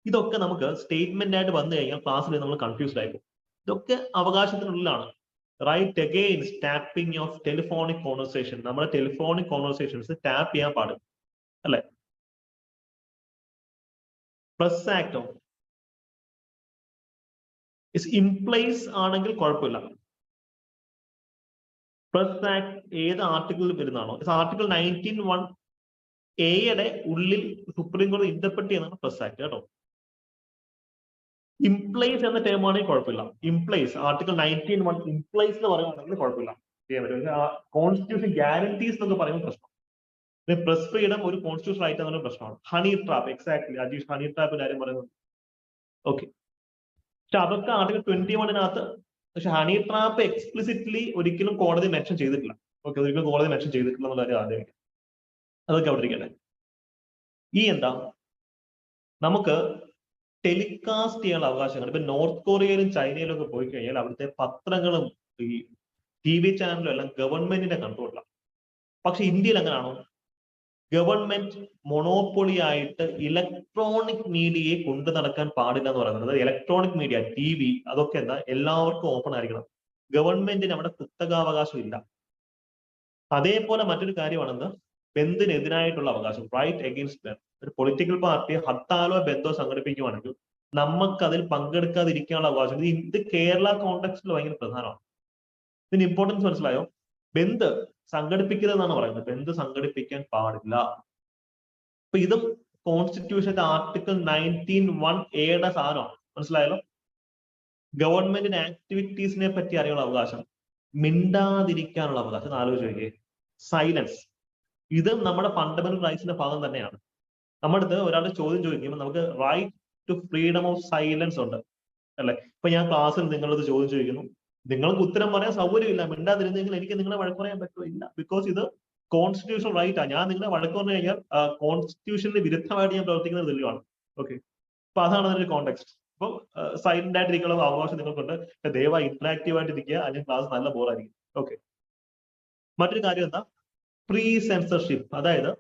ഇതൊക്കെ നമുക്ക് സ്റ്റേറ്റ്മെന്റ് ആയിട്ട് വന്നു കഴിഞ്ഞാൽ ക്ലാസ്സിൽ നമ്മൾ കൺഫ്യൂസ്ഡ് ആയിപ്പോകും. ഇതൊക്കെ അവകാശത്തിനുള്ളിലാണ്. Right against tapping of telephonic conversation. നമ്മുടെ ടെലിഫോണിക് കോൺവെർസേഷൻസ് ടാപ്പ് ചെയ്യാൻ പാടില്ല അല്ലെ? പ്രസ് ആക്ടോ ഇംപ്ലൈസ് ആണെങ്കിൽ കുഴപ്പമില്ല. പ്രസ് ആക്ട് ഏത് ആർട്ടിക്കിളിൽ വരുന്നതാണോ? ആർട്ടിക്കിൾ 19(1)(a)യുടെ ഉള്ളിൽ സുപ്രീം കോടതി ഇന്റർപ്രറ്റ് ചെയ്യുന്നതാണ് പ്രസ് ആക്ട് കേട്ടോ. ഇംപ്ലൈസ് എന്ന ടേം ആണെങ്കിൽ കുഴപ്പമില്ല. ഇംപ്ലൈസ് ആർട്ടിക്കിൾ 19(1) ഇംപ്ലൈസ് എന്ന് പറയുകയാണെങ്കിൽ കുഴപ്പമില്ല, ചെയ്യാൻ പറ്റും. കോൺസ്റ്റിറ്റ്യൂഷൻ ഗ്യാരണ്ടീസ് എന്നൊക്കെ പറയുന്ന പ്രശ്നം. പ്രസ് ഫ്രീഡം ഒരു കോൺസ്റ്റിറ്റ്യൂഷൻ റൈറ്റ് എന്നൊരു പ്രശ്നമാണ്. Honey trap, exactly Ajeesh honey ട്രാപ്പിന്റെ കാര്യം പറയുന്നത്. ഓക്കെ, പക്ഷെ അതൊക്കെ ആർട്ടിക്കിൾ 21-നകത്ത്. പക്ഷെ ഹണി ട്രാപ്പ് എക്സ്പ്ലിസിറ്റ്ലി ഒരിക്കലും കോടതി മെൻഷൻ ചെയ്തിട്ടില്ല. ഓക്കെ, ഒരിക്കലും കോടതി മെൻഷൻ ചെയ്തിട്ടില്ല എന്നുള്ള കാര്യം ആദ്യം. അതൊക്കെ അവിടെ ഇരിക്കട്ടെ. ഈ എന്താ, നമുക്ക് ടെലികാസ്റ്റ് ചെയ്യാനുള്ള അവകാശങ്ങൾ. ഇപ്പൊ നോർത്ത് കൊറിയയിലും ചൈനയിലും ഒക്കെ പോയി കഴിഞ്ഞാൽ അവിടുത്തെ പത്രങ്ങളും ഈ TV ചാനലും എല്ലാം ഗവൺമെന്റിന്റെ കൺട്രോളിലാണ്. പക്ഷെ ഇന്ത്യയിൽ എങ്ങനെയാണോ? ഗവൺമെന്റ് മൊണോപ്പൊളി ആയിട്ട് ഇലക്ട്രോണിക് മീഡിയയെ കൊണ്ടു നടക്കാൻ പാടില്ല എന്ന് പറയുന്നത്. ഇലക്ട്രോണിക് മീഡിയ, TV അതൊക്കെ എന്താ എല്ലാവർക്കും ഓപ്പൺ ആയിരിക്കണം. ഗവൺമെന്റിന് അവിടെ കുത്തകാവകാശം ഇല്ല. അതേപോലെ മറ്റൊരു കാര്യമാണെന്ന് ബന്ദിനെതിരായിട്ടുള്ള അവകാശം, റൈറ്റ് അഗെയിൻസ്റ്റ് ബെൻഡ്. ഒരു പൊളിറ്റിക്കൽ പാർട്ടി ഹർത്താലോ ബന്ധോ സംഘടിപ്പിക്കുകയാണെങ്കിൽ നമുക്ക് അതിൽ പങ്കെടുക്കാതിരിക്കാനുള്ള അവകാശം. ഇത് കേരള കോണ്ടെക്സ്റ്റിൽ ഭയങ്കര പ്രധാനമാണ്. ഇതിന് ഇമ്പോർട്ടൻസ് മനസ്സിലായോ? ബന്ദ് സംഘടിപ്പിക്കരുതെന്നാണ് പറയുന്നത്. ബന്ദ് സംഘടിപ്പിക്കാൻ പാടില്ല. അപ്പൊ ഇതും കോൺസ്റ്റിറ്റ്യൂഷന്റെ ആർട്ടിക്കിൾ 19(1)(a)യുടെ സാധനമാണ്. മനസ്സിലായല്ലോ? ഗവൺമെന്റിന്റെ ആക്ടിവിറ്റീസിനെ പറ്റി അറിയാനുള്ള അവകാശം, മിണ്ടാതിരിക്കാനുള്ള അവകാശം. ആലോചിച്ച് നോക്കിയേ, സൈലൻസ്. ഇത് നമ്മുടെ ഫണ്ടമെന്റൽ റൈറ്റ്സിന്റെ ഭാഗം തന്നെയാണ്. നമ്മുടെ അടുത്ത് ഒരാൾ ചോദ്യം ചോദിക്കുമ്പോൾ നമുക്ക് right to freedom of silence ഉണ്ട് അല്ലെ? ഇപ്പൊ ഞാൻ ക്ലാസ്സിൽ നിങ്ങളത് ചോദ്യം ചോദിക്കുന്നു, നിങ്ങൾക്ക് ഉത്തരം പറയാൻ സൗകര്യമില്ല, മിണ്ടാതിരുന്നെങ്കിൽ എനിക്ക് നിങ്ങളെ വഴക്ക് പറയാൻ പറ്റില്ല. ബിക്കോസ് ഇത് കോൺസ്റ്റിറ്റ്യൂഷൻ റൈറ്റ് ആണ്. ഞാൻ നിങ്ങളെ വഴക്ക് പറഞ്ഞു കഴിഞ്ഞാൽ കോൺസ്റ്റിറ്റ്യൂഷന് വിരുദ്ധമായിട്ട് ഞാൻ പ്രവർത്തിക്കുന്നത് തെളിവാണ്. ഓക്കെ, അപ്പൊ അതാണ് അതിന്റെ കോണ്ടെക്സ്റ്റ്. അപ്പം സൈലന്റ് ആയിട്ടിരിക്കാനുള്ള അവകാശം നിങ്ങൾക്കുണ്ട്. ദയവായി ഇന്ററാക്റ്റീവ് ആയിട്ട് ഇരിക്കുക, അല്ലെങ്കിൽ ക്ലാസ് നല്ല ബോറായിരിക്കും. ഓക്കെ, മറ്റൊരു കാര്യം എന്താ, പ്രീ സെൻസർഷിപ്പ്. അതായത്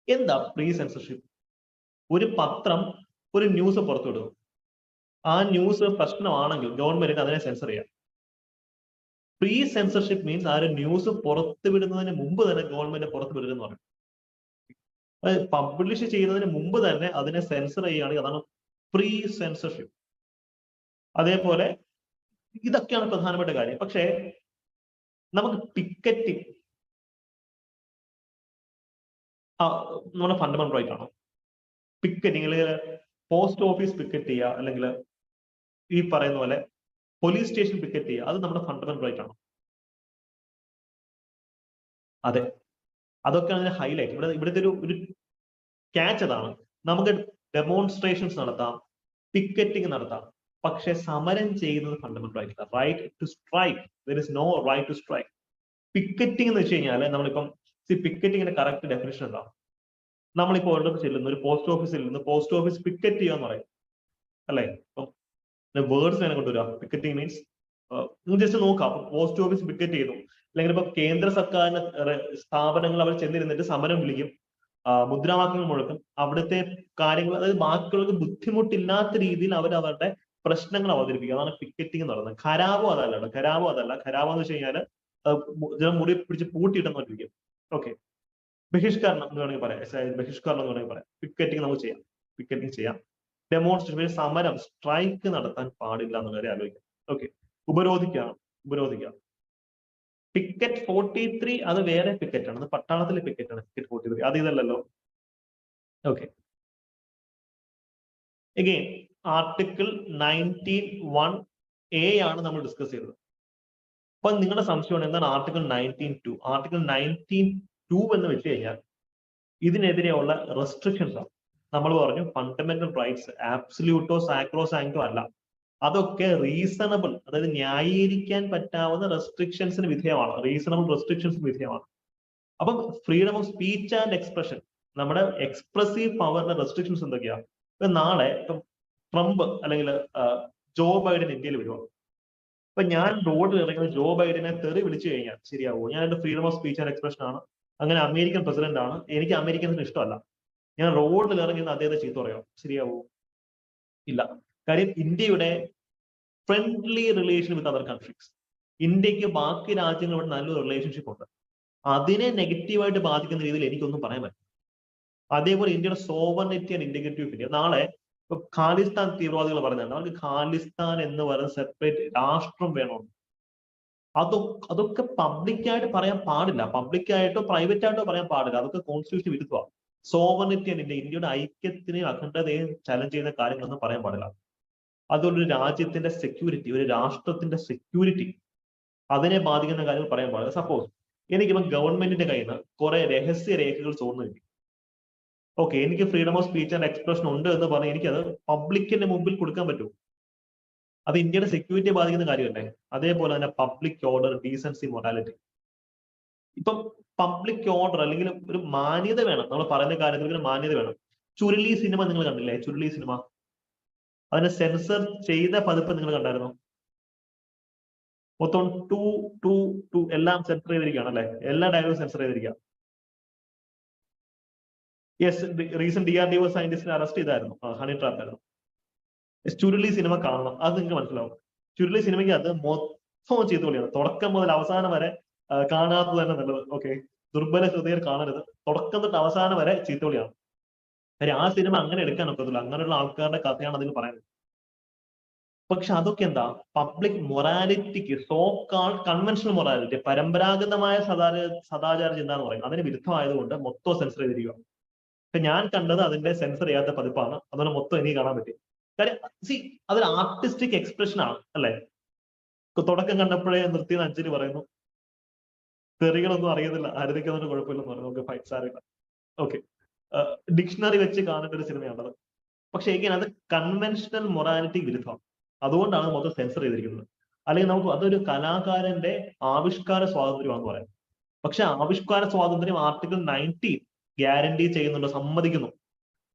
എന്താ പ്രീ സെൻസർഷിപ്പ്? ഒരു പത്രം ഒരു ന്യൂസ് പുറത്തുവിടുന്നു. ആ ന്യൂസ് പ്രശ്നമാണെങ്കിൽ ഗവൺമെന്റിന് അതിനെ സെൻസർ ചെയ്യാം. പ്രീ സെൻസർഷിപ്പ് മീൻസ് ആ ഒരു ന്യൂസ് പുറത്തുവിടുന്നതിന് മുമ്പ് തന്നെ ഗവൺമെന്റ് പുറത്തുവിടുന്നു പറയും. പബ്ലിഷ് ചെയ്യുന്നതിന് മുമ്പ് തന്നെ അതിനെ സെൻസർ ചെയ്യുകയാണെങ്കിൽ അതാണ് പ്രീ സെൻസർഷിപ്പ്. അതേപോലെ ഇതൊക്കെയാണ് പ്രധാനപ്പെട്ട കാര്യം. പക്ഷേ നമുക്ക് പിക്കറ്റിംഗ് നമ്മുടെ ഫണ്ടമെന്റൽ റൈറ്റ് ആണോ? പിക്കറ്റിംഗ് അല്ലെങ്കിൽ പോസ്റ്റ് ഓഫീസ് പിക്കറ്റ് ചെയ്യുക, അല്ലെങ്കിൽ ഈ പറയുന്ന പോലെ പോലീസ് സ്റ്റേഷൻ പിക്കറ്റ് ചെയ്യുക, അത് നമ്മുടെ ഫണ്ടമെന്റൽ റൈറ്റ് ആണോ? അതെ, അതൊക്കെയാണ് അതിന്റെ ഹൈലൈറ്റ്. ഇവിടുത്തെ ഒരു ക്യാച്ച് അതാണ്. നമുക്ക് ഡെമോൺസ്ട്രേഷൻസ് നടത്താം, പിക്കറ്റിംഗ് നടത്താം. പക്ഷെ സമരം ചെയ്യുന്നത് fundamental right, right to strike. There is no right to strike. Picketing എന്ന് വെച്ച് കഴിഞ്ഞാൽ നമ്മളിപ്പം പിക്കറ്റിങ്ങിന്റെ കറക്റ്റ് ഡെഫിനിഷൻ ഉണ്ടാവും. നമ്മളിപ്പോ ഒരിടത്ത് ചെല്ലുന്നു, ഒരു പോസ്റ്റ് ഓഫീസിൽ നിന്ന് പോസ്റ്റ് ഓഫീസ് പിക്കറ്റ് ചെയ്യാന്ന് പറയും, അല്ലെ? ഇപ്പം വേർഡ്സ് വേണം കൊണ്ടുവരിക. പിക്കറ്റിംഗ് മീൻസ് ജസ്റ്റ് നോക്കാം, പോസ്റ്റ് ഓഫീസ് പിക്കറ്റ് ചെയ്യുന്നു, അല്ലെങ്കിൽ ഇപ്പൊ കേന്ദ്ര സർക്കാരിന്റെ സ്ഥാപനങ്ങൾ അവർ ചെന്നിരുന്നിട്ട് സമരം വിളിക്കും, മുദ്രാവാക്യങ്ങൾ മുഴക്കും, അവിടുത്തെ കാര്യങ്ങൾ, അതായത് ബാക്കിയുള്ളവർക്ക് ബുദ്ധിമുട്ടില്ലാത്ത രീതിയിൽ അവർ അവരുടെ പ്രശ്നങ്ങൾ അവതരിപ്പിക്കുക. അതാണ് പിക്കറ്റിംഗ് എന്ന് പറയുന്നത്. ഖരാവോ അതല്ല, ഖരാവോ അതല്ല. ഖരാവോ എന്ന് വെച്ച് കഴിഞ്ഞാൽ മുറി പിടിച്ച് പൂട്ടിയിട്ടെന്ന് പറഞ്ഞിരിക്കും. ഓക്കെ, ബഹിഷ്കരണം എന്ന് വേണമെങ്കിൽ പറയാം, ബഹിഷ്കരണം എന്ന് വേണമെങ്കിൽ പറയാം. പിക്കറ്റിംഗ് നമുക്ക് ചെയ്യാം, പിക്കറ്റിംഗ് ചെയ്യാം. ഡെമോൺസ്ട്രേഷൻ, സമരം, സ്ട്രൈക്ക് നടത്താൻ പാടില്ല എന്നുള്ള കാര്യം ആലോചിക്കാം. ഓക്കെ, ഉപരോധിക്കാം, ഉപരോധിക്കാം. പിക്കറ്റ് 43 അത് വേറെ പിക്കറ്റ് ആണ്, അത് പട്ടാളത്തിലെ പിക്കറ്റ് ആണ്. പിക്കറ്റ് 43 അത് ഇതല്ലല്ലോ. ഓക്കെ, അഗെയിൻ ആർട്ടിക്കിൾ 19(1)(a) ആണ് നമ്മൾ ഡിസ്കസ് ചെയ്തത്. അപ്പൊ നിങ്ങളുടെ സംശയമാണ് എന്താണ് ആർട്ടിക്കിൾ 19(2). ആർട്ടിക്കിൾ 19(2) എന്ന് വെച്ച് കഴിഞ്ഞാൽ ഇതിനെതിരെയുള്ള റെസ്ട്രിക്ഷൻസ് ആണ്. നമ്മൾ പറഞ്ഞു ഫണ്ടമെന്റൽ റൈറ്റ്സ് ആബ്സല്യൂട്ടോ സാക്രോസാങ്ക്ടോ അല്ല, അതൊക്കെ റീസണബിൾ, അതായത് ന്യായീകരിക്കാൻ പറ്റാവുന്ന റെസ്ട്രിക്ഷൻസിന് വിധേയമാണ്, റീസണബിൾ റെസ്ട്രിക്ഷൻസിന് വിധേയമാണ്. അപ്പം freedom of speech and expression, നമ്മുടെ എക്സ്പ്രസീവ് പവറിന്റെ റെസ്ട്രിക്ഷൻസ് എന്തൊക്കെയാ? ഇപ്പൊ നാളെ ഇപ്പം ട്രംപ് അല്ലെങ്കിൽ ജോ ബൈഡൻ ഇന്ത്യയിൽ വരുവാണ്. ഇപ്പൊ ഞാൻ റോഡിൽ ഇറങ്ങുന്ന ജോ ബൈഡനെ തെറി വിളിച്ചു കഴിഞ്ഞാൽ ശരിയാവോ? ഞാൻ എന്റെ freedom of speech and expression ആണ്, അങ്ങനെ അമേരിക്കൻ പ്രസിഡന്റ് ആണ്, എനിക്ക് അമേരിക്കൻസിന് ഇഷ്ടമല്ല, ഞാൻ റോഡിൽ ഇറങ്ങുന്ന അദ്ദേഹത്തെ ചീത്ത പറയാം, ശരിയാവോ? ഇല്ല. കാര്യം ഇന്ത്യയുടെ friendly relation with other countries, ഇന്ത്യക്ക് ബാക്കി രാജ്യങ്ങളുമായിട്ട് നല്ലൊരു റിലേഷൻഷിപ്പ് ഉണ്ട്. അതിനെ നെഗറ്റീവായിട്ട് ബാധിക്കുന്ന രീതിയിൽ എനിക്കൊന്നും പറയാൻ പറ്റും. അതേപോലെ ഇന്ത്യയുടെ sovereignty and integrity of India, നാളെ ഇപ്പൊ ഖാലിസ്ഥാൻ തീവ്രവാദികൾ പറഞ്ഞാൽ അവർക്ക് ഖാലിസ്ഥാൻ എന്ന് പറയുന്ന സെപ്പറേറ്റ് രാഷ്ട്രം വേണമെന്ന്, അതൊക്കെ പബ്ലിക്കായിട്ട് പറയാൻ പാടില്ല, പബ്ലിക്കായിട്ടോ പ്രൈവറ്റ് ആയിട്ടോ പറയാൻ പാടില്ല, അതൊക്കെ കോൺസ്റ്റിറ്റ്യൂഷൻ വിരുദ്ധമാണ്. സോവർണിറ്റി ആൻഡ് ഇന്ത്യയുടെ ഐക്യത്തിനെയും അഖണ്ഡതയും ചലഞ്ച് ചെയ്യുന്ന കാര്യങ്ങളൊന്നും പറയാൻ പാടില്ല. അതുകൊണ്ട് ഒരു രാജ്യത്തിന്റെ സെക്യൂരിറ്റി, ഒരു രാഷ്ട്രത്തിന്റെ സെക്യൂരിറ്റി, അതിനെ ബാധിക്കുന്ന കാര്യങ്ങൾ പറയാൻ പാടില്ല. സപ്പോസ് എനിക്കിപ്പം ഗവൺമെന്റിന്റെ കയ്യിൽ നിന്ന് കുറെ രഹസ്യ രേഖകൾ ചോർന്നു കിട്ടി. ഓക്കെ, എനിക്ക് freedom of speech and expression ഉണ്ട് എന്ന് പറഞ്ഞ് എനിക്കത് പബ്ലിക്കിന്റെ മുമ്പിൽ കൊടുക്കാൻ പറ്റും. അത് ഇന്ത്യയുടെ സെക്യൂരിറ്റിയെ ബാധിക്കുന്ന കാര്യമല്ലേ? അതേപോലെ തന്നെ പബ്ലിക് ഓർഡർ, ഡീസൻസി, മൊറാലിറ്റി. ഇപ്പം പബ്ലിക് ഓർഡർ അല്ലെങ്കിൽ ഒരു മാന്യത വേണം, നമ്മൾ പറയുന്ന കാര്യത്തിൽ ഒരു മാന്യത വേണം. ചുരുളി സിനിമ നിങ്ങൾ കണ്ടില്ലേ? ചുരുളി സിനിമ, അതിനെ സെൻസർ ചെയ്ത പതിപ്പ് നിങ്ങൾ കണ്ടായിരുന്നോ? മൊത്തം 2 എല്ലാം സെൻസർ ചെയ്തിരിക്കുകയാണ് അല്ലെ? എല്ലാ ഡയലോഗും സെൻസർ ചെയ്തിരിക്കുക. യെസ്, റീസെന്റ് DRDO സയന്റിസ്റ്റിനെ അറസ്റ്റ് ചെയ്തായിരുന്നു, ഹണി ട്രാപ്പ് ആയിരുന്നു. ചുരുളി സിനിമ കാണണം, അത് നിങ്ങൾക്ക് മനസ്സിലാവും. ചുരുളി സിനിമയ്ക്ക് അത് മൊത്തം ചെയ്തുകൊള്ളിയാണ്, തുടക്കം മുതൽ അവസാനം വരെ. കാണാത്തത് തന്നെ നല്ലത്. ഓക്കെ, ദുർബല ഹൃദയർ കാണരുത്, തുടക്കം തൊട്ട് അവസാനം വരെ ചീത്തവിളിയാണ്. കാര്യം ആ സിനിമ അങ്ങനെ എടുക്കാൻ ഒക്കത്തില്ല, അങ്ങനെയുള്ള ആൾക്കാരുടെ കഥയാണ് അതിൽ പറയുന്നത്. പക്ഷെ അതൊക്കെ എന്താ? പബ്ലിക് മൊറാലിറ്റിക്ക്, സോ കാൾ കൺവെൻഷണൽ മൊറാലിറ്റി, പരമ്പരാഗതമായ സദാചാര ചിന്ത എന്ന് പറയും, അതിന് വിരുദ്ധമായതുകൊണ്ട് മൊത്തം സെൻസർ ചെയ്തിരിക്കുക. പക്ഷെ ഞാൻ കണ്ടത് അതിന്റെ സെൻസർ ചെയ്യാത്ത പതിപ്പാണ്, അതുകൊണ്ട് മൊത്തം എനിക്ക് കാണാൻ പറ്റി. കാര്യം അതൊരു ആർട്ടിസ്റ്റിക് എക്സ്പ്രഷൻ ആണ് അല്ലെ? തുടക്കം കണ്ടപ്പോഴേ നിർത്തിയെന്ന് അഞ്ജലി പറയുന്നു, തെറികളൊന്നും അറിയുന്നില്ല, ആരതിക്കൊന്നും കുഴപ്പമില്ലെന്ന് പറഞ്ഞു. നമുക്ക് ഫൈൻ സാറില്ല. ഓക്കെ, ഡിക്ഷണറി വെച്ച് കാണേണ്ട ഒരു സിനിമയാണത്. പക്ഷെ എങ്ങനെ അത് കൺവെൻഷണൽ മൊറാലിറ്റി വിരുദ്ധമാണ്, അതുകൊണ്ടാണ് മൊത്തം സെൻസർ ചെയ്തിരിക്കുന്നത്. അല്ലെങ്കിൽ നമുക്ക് അതൊരു കലാകാരന്റെ ആവിഷ്കാര സ്വാതന്ത്ര്യമാണെന്ന് പറയാം. പക്ഷെ ആവിഷ്കാര സ്വാതന്ത്ര്യം ആർട്ടിക്കിൾ 19 ഗ്യാരണ്ടി ചെയ്യുന്നുണ്ട്, സമ്മതിക്കുന്നു.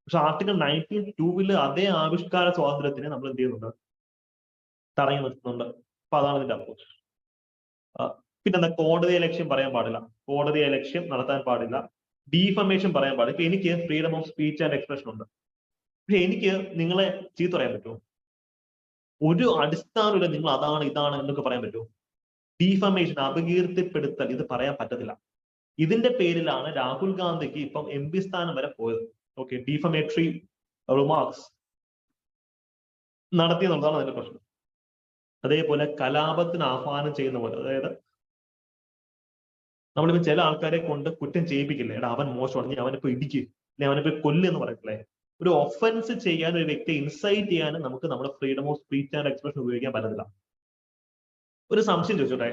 പക്ഷെ ആർട്ടിക്കിൾ 19(2) അതേ ആവിഷ്കാര സ്വാതന്ത്ര്യത്തിനെ നമ്മൾ എന്ത് ചെയ്യുന്നുണ്ട്? തടഞ്ഞു നിർത്തുന്നുണ്ട്. അപ്പൊ അതാണ് ഇതിന്റെ അപ്രോച്ച്. പിന്നെന്താ? കോടതി ലക്ഷ്യം പറയാൻ പാടില്ല, കോടതി ലക്ഷ്യം നടത്താൻ പാടില്ല. ഡീഫമേഷൻ പറയാൻ പാടില്ല. ഇപ്പൊ എനിക്ക് freedom of speech and expression ഉണ്ട്, പക്ഷെ എനിക്ക് നിങ്ങളെ ചീത്ത പറയാൻ പറ്റുമോ? ഒരു അടിസ്ഥാനമില്ല, നിങ്ങൾ അതാണ് ഇതാണ് എന്നൊക്കെ പറയാൻ പറ്റുമോ? ഡീഫമേഷൻ, അപകീർത്തിപ്പെടുത്തൽ, ഇത് പറയാൻ പറ്റത്തില്ല. ഇതിന്റെ പേരിലാണ് രാഹുൽ ഗാന്ധിക്ക് ഇപ്പം MP സ്ഥാനം വരെ പോയത്. ഓക്കെ, ഡീഫമേറ്ററി റിമാർക്സ് നടത്തിയെന്നുള്ളതാണ് അതിന്റെ പ്രശ്നം. അതേപോലെ കലാപത്തിന് ആഹ്വാനം ചെയ്യുന്ന പോലെ, അതായത് നമ്മളിപ്പോ ചില ആൾക്കാരെ കൊണ്ട് കുറ്റം ചെയ്യിപ്പിക്കില്ലേ, എടാ അവൻ മോശമാണ്, അവനിപ്പോ ഇടിക്ക്, അല്ലെ അവനിപ്പോ കൊല്ലെന്ന് പറയത്തില്ലേ? ഒരു ഒഫൻസ് ചെയ്യാൻ, ഒരു വ്യക്തിയെ ഇൻസൈറ്റ് ചെയ്യാനും നമുക്ക് നമ്മുടെ freedom of speech and expression ഉപയോഗിക്കാൻ പറ്റത്തില്ല. ഒരു സംശയം ചോദിച്ചോട്ടെ,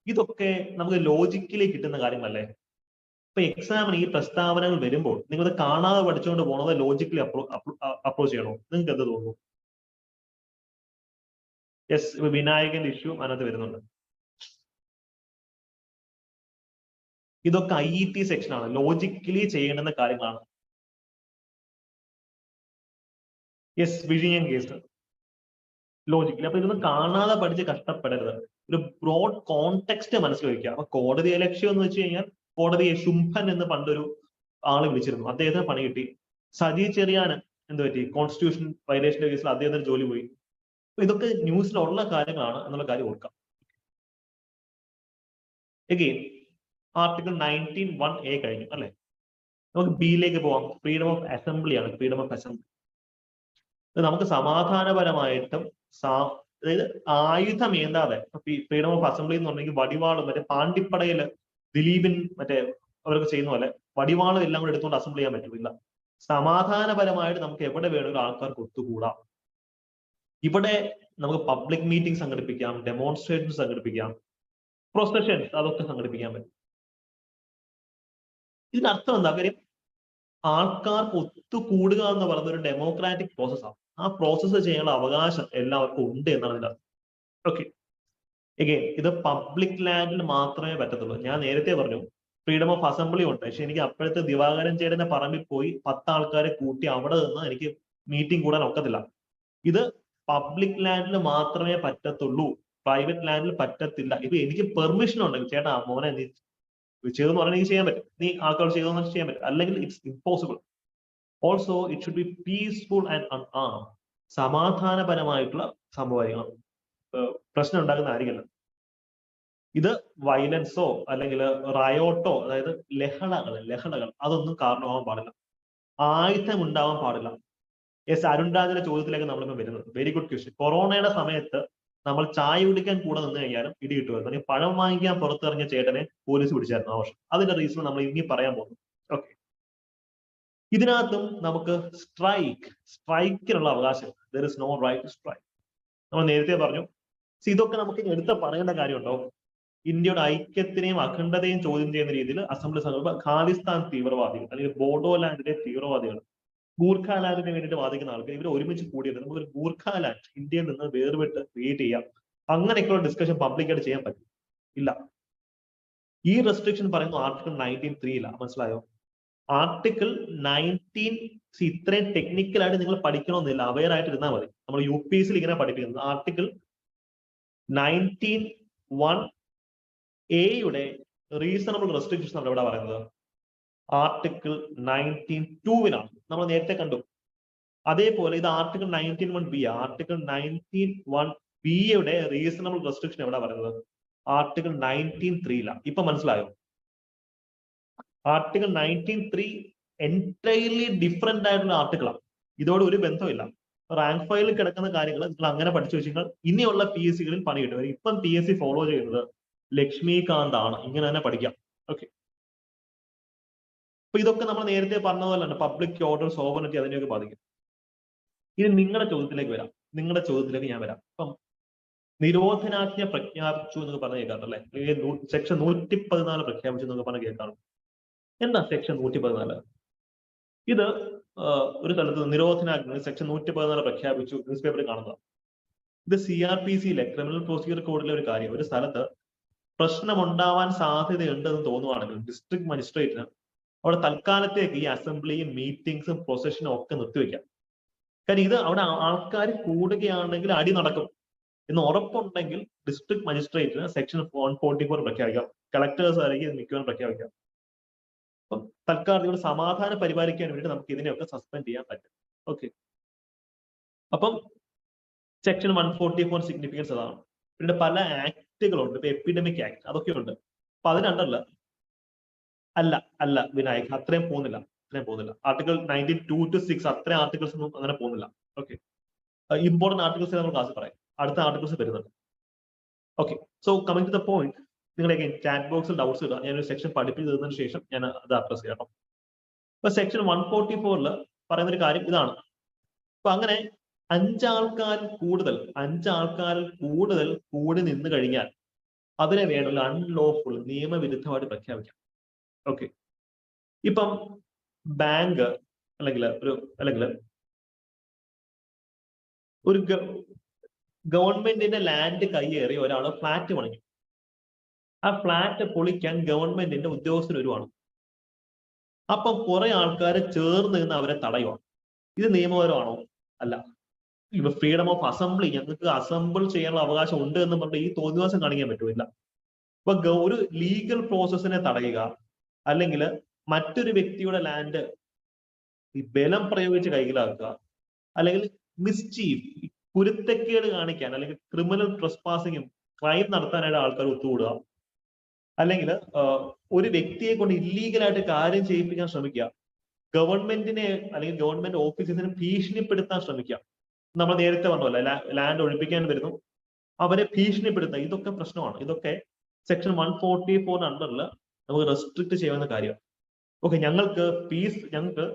ഇതൊക്കെ നമുക്ക് ലോജിക്കലി കിട്ടുന്ന കാര്യങ്ങളല്ലേ? ഇപ്പൊ എക്സാമിന് ഈ പ്രസ്താവനകൾ വരുമ്പോൾ നിങ്ങൾ കാണാതെ പഠിച്ചുകൊണ്ട് പോകണത് ലോജിക്കലി അപ്രോച്ച് ചെയ്യണോ? നിങ്ങൾക്ക് എന്ത് തോന്നുന്നു? യെസ്, വിനായകന്റെ ഇഷ്യൂ അതിനകത്ത് വരുന്നുണ്ട്. ഇതൊക്കെ IET സെക്ഷനാണ്, ലോജിക്കലി ചെയ്യേണ്ടുന്ന കാര്യങ്ങളാണ്. യെസ്, വിഴിഞ്ഞം കേസ് ലോജിക്കലി. അപ്പൊ ഇതൊന്നും കാണാതെ പഠിച്ച് കഷ്ടപ്പെടരുത്. ഒരു ബ്രോഡ് കോണ്ടെക്സ്റ്റ് മനസ്സിൽ വയ്ക്കുക. അപ്പൊ കോടതി ലക്ഷ്യം എന്ന് വെച്ച് കഴിഞ്ഞാൽ കോടതിയെ ശുംഭൻ എന്ന് പണ്ടൊരു ആള് വിളിച്ചിരുന്നു, അദ്ദേഹത്തിന് പണി കിട്ടി. സജി ചെറിയാന് എന്ത് പറ്റി? കോൺസ്റ്റിറ്റ്യൂഷൻ വയലേഷന്റെ കേസിൽ അദ്ദേഹത്തിന് ജോലി പോയി. ഇതൊക്കെ ന്യൂസിലുള്ള കാര്യങ്ങളാണ് എന്നുള്ള കാര്യം ഓർക്കാം. എഗെയിൻ ആർട്ടിക്കിൾ 19(1)A കഴിഞ്ഞു അല്ലെ? നമുക്ക് ബിയിലേക്ക് പോവാം. ഫ്രീഡം ഓഫ് അസംബ്ലി ആണ്. ഫ്രീഡം ഓഫ് അസംബ്ലി നമുക്ക് സമാധാനപരമായിട്ടും അതായത് ആയുധം ഏന്താതെ, ഫ്രീഡം ഓഫ് അസംബ്ലി എന്ന് പറഞ്ഞെങ്കിൽ വടിവാളും മറ്റേ പാണ്ടിപ്പടയില് ദിലീപിൻ മറ്റേ അവരൊക്കെ ചെയ്യുന്ന പോലെ വടിവാളും എല്ലാം കൂടെ എടുത്തുകൊണ്ട് അസംബിൾ ചെയ്യാൻ പറ്റില്ല. സമാധാനപരമായിട്ട് നമുക്ക് എവിടെ വേണമെങ്കിലും ആൾക്കാർക്ക് ഒത്തുകൂടാം. ഇവിടെ നമുക്ക് പബ്ലിക് മീറ്റിംഗ് സംഘടിപ്പിക്കാം, ഡെമോൺസ്ട്രേഷൻ സംഘടിപ്പിക്കാം, പ്രൊസഷൻസ് അതൊക്കെ സംഘടിപ്പിക്കാൻ പറ്റും. ഇതിനർത്ഥം എന്താ? കാര്യം ആൾക്കാർക്ക് ഒത്തുകൂടുക എന്ന് പറയുന്ന ഒരു ഡെമോക്രാറ്റിക് പ്രോസസ്സാണ്. ആ പ്രോസസ്സ് ചെയ്യാനുള്ള അവകാശം എല്ലാവർക്കും ഉണ്ട് എന്നാണ് ഇതിന്റെ അർത്ഥം. ഓക്കെ, എഗെയിൻ ഇത് പബ്ലിക് ലാൻഡിൽ മാത്രമേ പറ്റത്തുള്ളൂ. ഞാൻ നേരത്തെ പറഞ്ഞു ഫ്രീഡം ഓഫ് അസംബ്ലി ഉണ്ട്, പക്ഷെ എനിക്ക് അപ്പോഴത്തെ ദിവാകരൻ ചേട്ടന്റെ പറമ്പിൽ പോയി 10 ആൾക്കാരെ കൂട്ടി അവിടെ നിന്ന് എനിക്ക് മീറ്റിംഗ് കൂടാൻ ഒക്കത്തില്ല. ഇത് പബ്ലിക് ലാൻഡിൽ മാത്രമേ പറ്റത്തുള്ളൂ, പ്രൈവറ്റ് ലാൻഡിൽ പറ്റത്തില്ല. ഇപ്പൊ എനിക്ക് പെർമിഷൻ ഉണ്ടെങ്കിൽ ചേട്ടാ മോനെ നീ ചെയ്തെന്ന് പറഞ്ഞാൽ എനിക്ക് ചെയ്യാൻ പറ്റും, നീ ആൾക്കാർ ചെയ്തെന്ന് ചെയ്യാൻ പറ്റും, അല്ലെങ്കിൽ it's impossible. Also it should be peaceful and unarmed. സമാധാനപരമായിട്ടുള്ള സംഭവങ്ങൾ, പ്രശ്നം ഉണ്ടാക്കുന്ന ആയിരിക്കില്ല. ഇത് വയലൻസോ അല്ലെങ്കിൽ റയോട്ടോ, അതായത് ലഹളകൾ അതൊന്നും കാരണമാവാൻ പാടില്ല. ആയുധം ഉണ്ടാവാൻ പാടില്ല. യെസ്, അരുൺ രാജിന്റെ ചോദ്യത്തിലേക്ക് നമ്മളിപ്പോൾ വരുന്നത്. Very good question. കൊറോണയുടെ സമയത്ത് നമ്മൾ ചായ കുടിക്കാൻ കൂടെ നിന്ന് കഴിഞ്ഞാലും ഇടി കിട്ടുമായിരുന്നു. പഴം വാങ്ങിക്കാൻ പുറത്തിറങ്ങിയ ചേട്ടനെ പോലീസ് പിടിച്ചായിരുന്നു ആ വർഷം. അതിന്റെ റീസൺ നമ്മൾ ഇനി പറയാൻ പോകുന്നു. ഓക്കെ, ഇതിനകത്തും നമുക്ക് സ്ട്രൈക്കിനുള്ള അവകാശം. There is no right to strike. നമ്മൾ നേരത്തെ പറഞ്ഞു. ഇതൊക്കെ നമുക്ക് എടുത്ത് പറയേണ്ട കാര്യമുണ്ടോ? ഇന്ത്യയുടെ ഐക്യത്തിനെയും അഖണ്ഡതയും ചോദ്യം ചെയ്യുന്ന രീതിയിൽ അസംബ്ലി സംഘടന ഖാലിസ്ഥാൻ തീവ്രവാദികൾ അല്ലെങ്കിൽ ബോഡോലാൻഡിലെ തീവ്രവാദികൾ, ഗൂർഖാലാൻഡിന് വേണ്ടിയിട്ട് വാദിക്കുന്ന ആൾക്ക് ഇവർ ഒരുമിച്ച് കൂടിയത് നമുക്ക് ഒരു ഗൂർഖാലാൻഡ് ഇന്ത്യയിൽ നിന്ന് വേർപെട്ട് ക്രിയേറ്റ് ചെയ്യാം. അങ്ങനെയൊക്കെയുള്ള ഡിസ്കഷൻ പബ്ലിക്കായിട്ട് ചെയ്യാൻ പറ്റും? ഇല്ല. ഈ റെസ്ട്രിക്ഷൻ പറയുന്നത് ആർട്ടിക്കിൾ 19(3) മനസ്സിലായോ? ആർട്ടിക്കിൾ 19 ഇത്രയും ടെക്നിക്കലായിട്ട് നിങ്ങൾ പഠിക്കണമെന്നില്ല, അവെയർ ആയിട്ട് ഇരുന്നാൽ മതി. നമ്മൾ UPSC ഇങ്ങനെ പഠിപ്പിക്കുന്നത് ആർട്ടിക്കിൾ 19(1)A റീസണബിൾ റെസ്ട്രിക്ഷൻസ് നമ്മൾ എവിടെ പറയുന്നത്? ആർട്ടിക്കിൾ 19(2) നമ്മൾ നേരത്തെ കണ്ടു. അതേപോലെ ഇത് article 19(1)B. Article 19(1)B reasonable restriction എവിടെ പറയുന്നത്? ആർട്ടിക്കിൾ 19(3) ഇപ്പൊ മനസ്സിലായോ? ആർട്ടിക്കിൾ 19(3) എൻറ്റയർലി ഡിഫറെന്റ് ആയിട്ടുള്ള ആർട്ടിക്കിളാണ്. ഇതോട് ഒരു ബന്ധമില്ല. റാങ്ക് ഫയലിൽ കിടക്കുന്ന കാര്യങ്ങൾ നിങ്ങൾ അങ്ങനെ പഠിച്ചു വെച്ചാൽ ഇനിയുള്ള PSCകളിൽ പണി കിട്ടും. ഇപ്പം PSC ഫോളോ ചെയ്യുന്നത് ലക്ഷ്മികാന്ത് ആണ്. ഇങ്ങനെ തന്നെ പഠിക്കാം. ഓക്കെ, അപ്പൊ ഇതൊക്കെ നമ്മൾ നേരത്തെ പറഞ്ഞതുപോലെയാണ് പബ്ലിക് ഓർഡർ, സോവറിറ്റി അതിനെയൊക്കെ ബാധിക്കും. ഇനി നിങ്ങളുടെ ചോദ്യത്തിലേക്ക് വരാം. നിങ്ങളുടെ ചോദ്യത്തിലേക്ക് ഞാൻ വരാം. ഇപ്പം നിരോധനാജ്ഞ പ്രഖ്യാപിച്ചു എന്നൊക്കെ പറഞ്ഞ് കേൾക്കാറുണ്ട് അല്ലെ? സെക്ഷൻ 114 പ്രഖ്യാപിച്ചു എന്നൊക്കെ പറഞ്ഞ് കേൾക്കാറുണ്ട്. എന്താ സെക്ഷൻ 114? ഇത് ഒരു സ്ഥലത്ത് നിരോധനാജ്ഞ സെക്ഷൻ 114 പ്രഖ്യാപിച്ചു ന്യൂസ് പേപ്പറിൽ കാണുന്നതാണ്. ഇത് CRPC-യിലെ ക്രിമിനൽ പ്രൊസീജിയർ കോഡിലെ ഒരു കാര്യം. ഒരു സ്ഥലത്ത് പ്രശ്നമുണ്ടാവാൻ സാധ്യതയുണ്ടെന്ന് തോന്നുവാണെങ്കിൽ ഡിസ്ട്രിക്ട് മജിസ്ട്രേറ്റിന് അവിടെ തൽക്കാലത്തേക്ക് ഈ അസംബ്ലിയും മീറ്റിംഗ്സും പ്രൊസഷനും ഒക്കെ നിർത്തിവെക്കാം. കാര്യം ഇത് അവിടെ ആൾക്കാർ കൂടുകയാണെങ്കിൽ അടി നടക്കും എന്ന് ഉറപ്പുണ്ടെങ്കിൽ ഡിസ്ട്രിക്ട് മജിസ്ട്രേറ്റിന് സെക്ഷൻ 144 പ്രഖ്യാപിക്കാം. കളക്ടേഴ്സ് ആയിരിക്കും ഇത് മിക്കവാറും പ്രഖ്യാപിക്കാം. അപ്പം തൽക്കാലം സമാധാനം പരിപാലിക്കാൻ വേണ്ടി നമുക്ക് ഇതിനെയൊക്കെ സസ്പെൻഡ് ചെയ്യാൻ പറ്റും. ഓക്കെ, അപ്പം സെക്ഷൻ 144 സിഗ്നിഫിക്കൻസ് അതാണ്. പിന്നെ പല ആക്ടുകളുണ്ട്. ഇപ്പൊ എപ്പിഡമിക് ആക്ട് അതൊക്കെ ഉണ്ട്. അപ്പൊ അതിനണ്ടല്ല അല്ല വിനായക് അത്രയും പോകുന്നില്ല. ആർട്ടിക്കിൾ 92 to 6 അത്രയും ആർട്ടിക്കിൾസ് ഒന്നും അങ്ങനെ പോകുന്നില്ല. ഓക്കെ, ഇമ്പോർട്ടന്റ് ആർട്ടിക്കിൾസ് നമ്മൾ ക്ലാസ് പറയാം. അടുത്ത ആർട്ടിക്കിൾസ് വരുന്നുണ്ട്. Okay, so coming to the point, നിങ്ങളുടെ ചാറ്റ് ബോക്സിൽ ഡൗട്ട്സ് ഇടുക. ഞാനൊരു സെക്ഷൻ പഠിപ്പിച്ച് തന്നതിന് ശേഷം ഞാൻ അത് അഡ്രസ് ചെയ്യാം. ഇപ്പൊ സെക്ഷൻ 144 പറയുന്ന ഒരു കാര്യം ഇതാണ്. അപ്പൊ അങ്ങനെ 5 ആൾക്കാരിൽ കൂടുതൽ കൂടി നിന്ന് കഴിഞ്ഞാൽ അതിനെ വേണമെങ്കിൽ അൺലോഫുൾ, നിയമവിരുദ്ധമായിട്ട് പ്രഖ്യാപിക്കാം. ഓക്കെ, ഇപ്പം ബാങ്ക് അല്ലെങ്കിൽ ഒരു ഗവൺമെന്റിന്റെ ലാൻഡ് കയ്യേറി ഒരാൾ ഫ്ലാറ്റ് പണിഞ്ഞു. ആ ഫ്ലാറ്റ് പൊളിക്കാൻ ഗവൺമെന്റിന്റെ ഉദ്യോഗസ്ഥർ വരുവാണ്. അപ്പം കുറെ ആൾക്കാർ ചേർന്ന് നിന്ന് അവരെ തടയുവാണ്. ഇത് നിയമപരമാണോ? അല്ല. ഇപ്പൊ ഫ്രീഡം ഓഫ് അസംബ്ലി, ഞങ്ങൾക്ക് അസംബിൾ ചെയ്യാനുള്ള അവകാശം ഉണ്ട് എന്ന് പറഞ്ഞാൽ ഈ തോന്നിവാസം കാണിക്കാൻ പറ്റില്ല. ഇപ്പൊ ഒരു ലീഗൽ പ്രോസസ്സിനെ തടയുക, അല്ലെങ്കിൽ മറ്റൊരു വ്യക്തിയുടെ ലാൻഡ് ഈ ബലം പ്രയോഗിച്ച് കൈക്കലാക്കുക, അല്ലെങ്കിൽ മിസ്ചീഫ്, കുരുത്തക്കേട് കാണിക്കാൻ, അല്ലെങ്കിൽ ക്രിമിനൽ ട്രസ്പാസിങ്ങും ക്രൈം നടത്താനായിട്ട് ആൾക്കാർ ഒത്തുകൂടുക, അല്ലെങ്കിൽ ഒരു വ്യക്തിയെ കൊണ്ട് ഇല്ലീഗലായിട്ട് കാര്യം ചെയ്യിപ്പിക്കാൻ ശ്രമിക്കുക, ഗവൺമെന്റിനെ അല്ലെങ്കിൽ ഗവൺമെന്റ് ഓഫീസേഴ്സിനെ ഭീഷണിപ്പെടുത്താൻ ശ്രമിക്കുക. നമ്മൾ നേരത്തെ പറഞ്ഞല്ലോ, ലാൻഡ് ഒഴിപ്പിക്കാൻ വരുന്നു, അവരെ ഭീഷണിപ്പെടുത്തുക, ഇതൊക്കെ പ്രശ്നമാണ്. ഇതൊക്കെ സെക്ഷൻ 144 അണ്ടറിൽ നമുക്ക് റെസ്ട്രിക്ട് ചെയ്യാവുന്ന കാര്യമാണ്. ഓക്കെ, ഞങ്ങൾക്ക്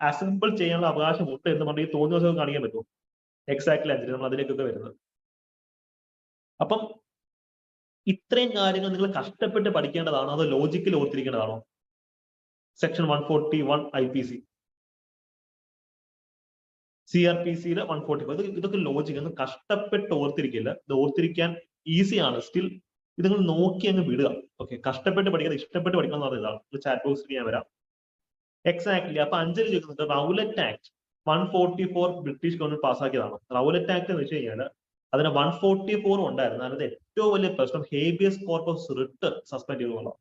അസംബിൾ ചെയ്യാനുള്ള അവകാശം ഉണ്ട് എന്ന് പറഞ്ഞ് ഈ തോന്നിയ ദിവസം കാണിക്കാൻ പറ്റുമോ? എക്സാക്ട്ലി അനുസരിച്ച് നമ്മൾ അതിലേക്കൊക്കെ വരുന്നത്. അപ്പം ഇത്രയും കാര്യങ്ങൾ നിങ്ങൾ കഷ്ടപ്പെട്ട് പഠിക്കേണ്ടതാണോ അതോ ലോജിക്കൽ ഓർത്തിരിക്കേണ്ടതാണോ? സെക്ഷൻ 141 IPC, CRPC 144, ഇതൊക്കെ ലോജിക്. ഒന്ന് കഷ്ടപ്പെട്ട് ഓർത്തിരിക്കില്ല. ഇത് ഓർത്തിരിക്കാൻ ഈസിയാണ്. സ്റ്റിൽ ഇത് നിങ്ങൾ നോക്കി അങ്ങ് വിടുക. ഓക്കെ, കഷ്ടപ്പെട്ട് പഠിക്കാതെ ഇഷ്ടപ്പെട്ട് പഠിക്കണം എന്ന് പറഞ്ഞ ഇതാണ്. ചാറ്റ് ബോക്സിൽ ഞാൻ വരാം. എക്സാക്ട്ലി. അപ്പൊ അഞ്ജലി ചോദിക്കുന്നുണ്ട്, റൗലറ്റ് ആക്ട് 144 ബ്രിട്ടീഷ് ഗവൺമെന്റ് പാസ്സാക്കിയതാണ്. റൗലറ്റ് ആക്ട് എന്ന് വെച്ച് കഴിഞ്ഞാൽ അതിന് 144 ഉണ്ടായിരുന്നു. അതിനകത്ത് ഏറ്റവും വലിയ പ്രശ്നം ഹേബിയസ് കോർപ്പസ് റിട്ട് സസ്പെൻഡ് ചെയ്തു എന്നുള്ളതാണ്.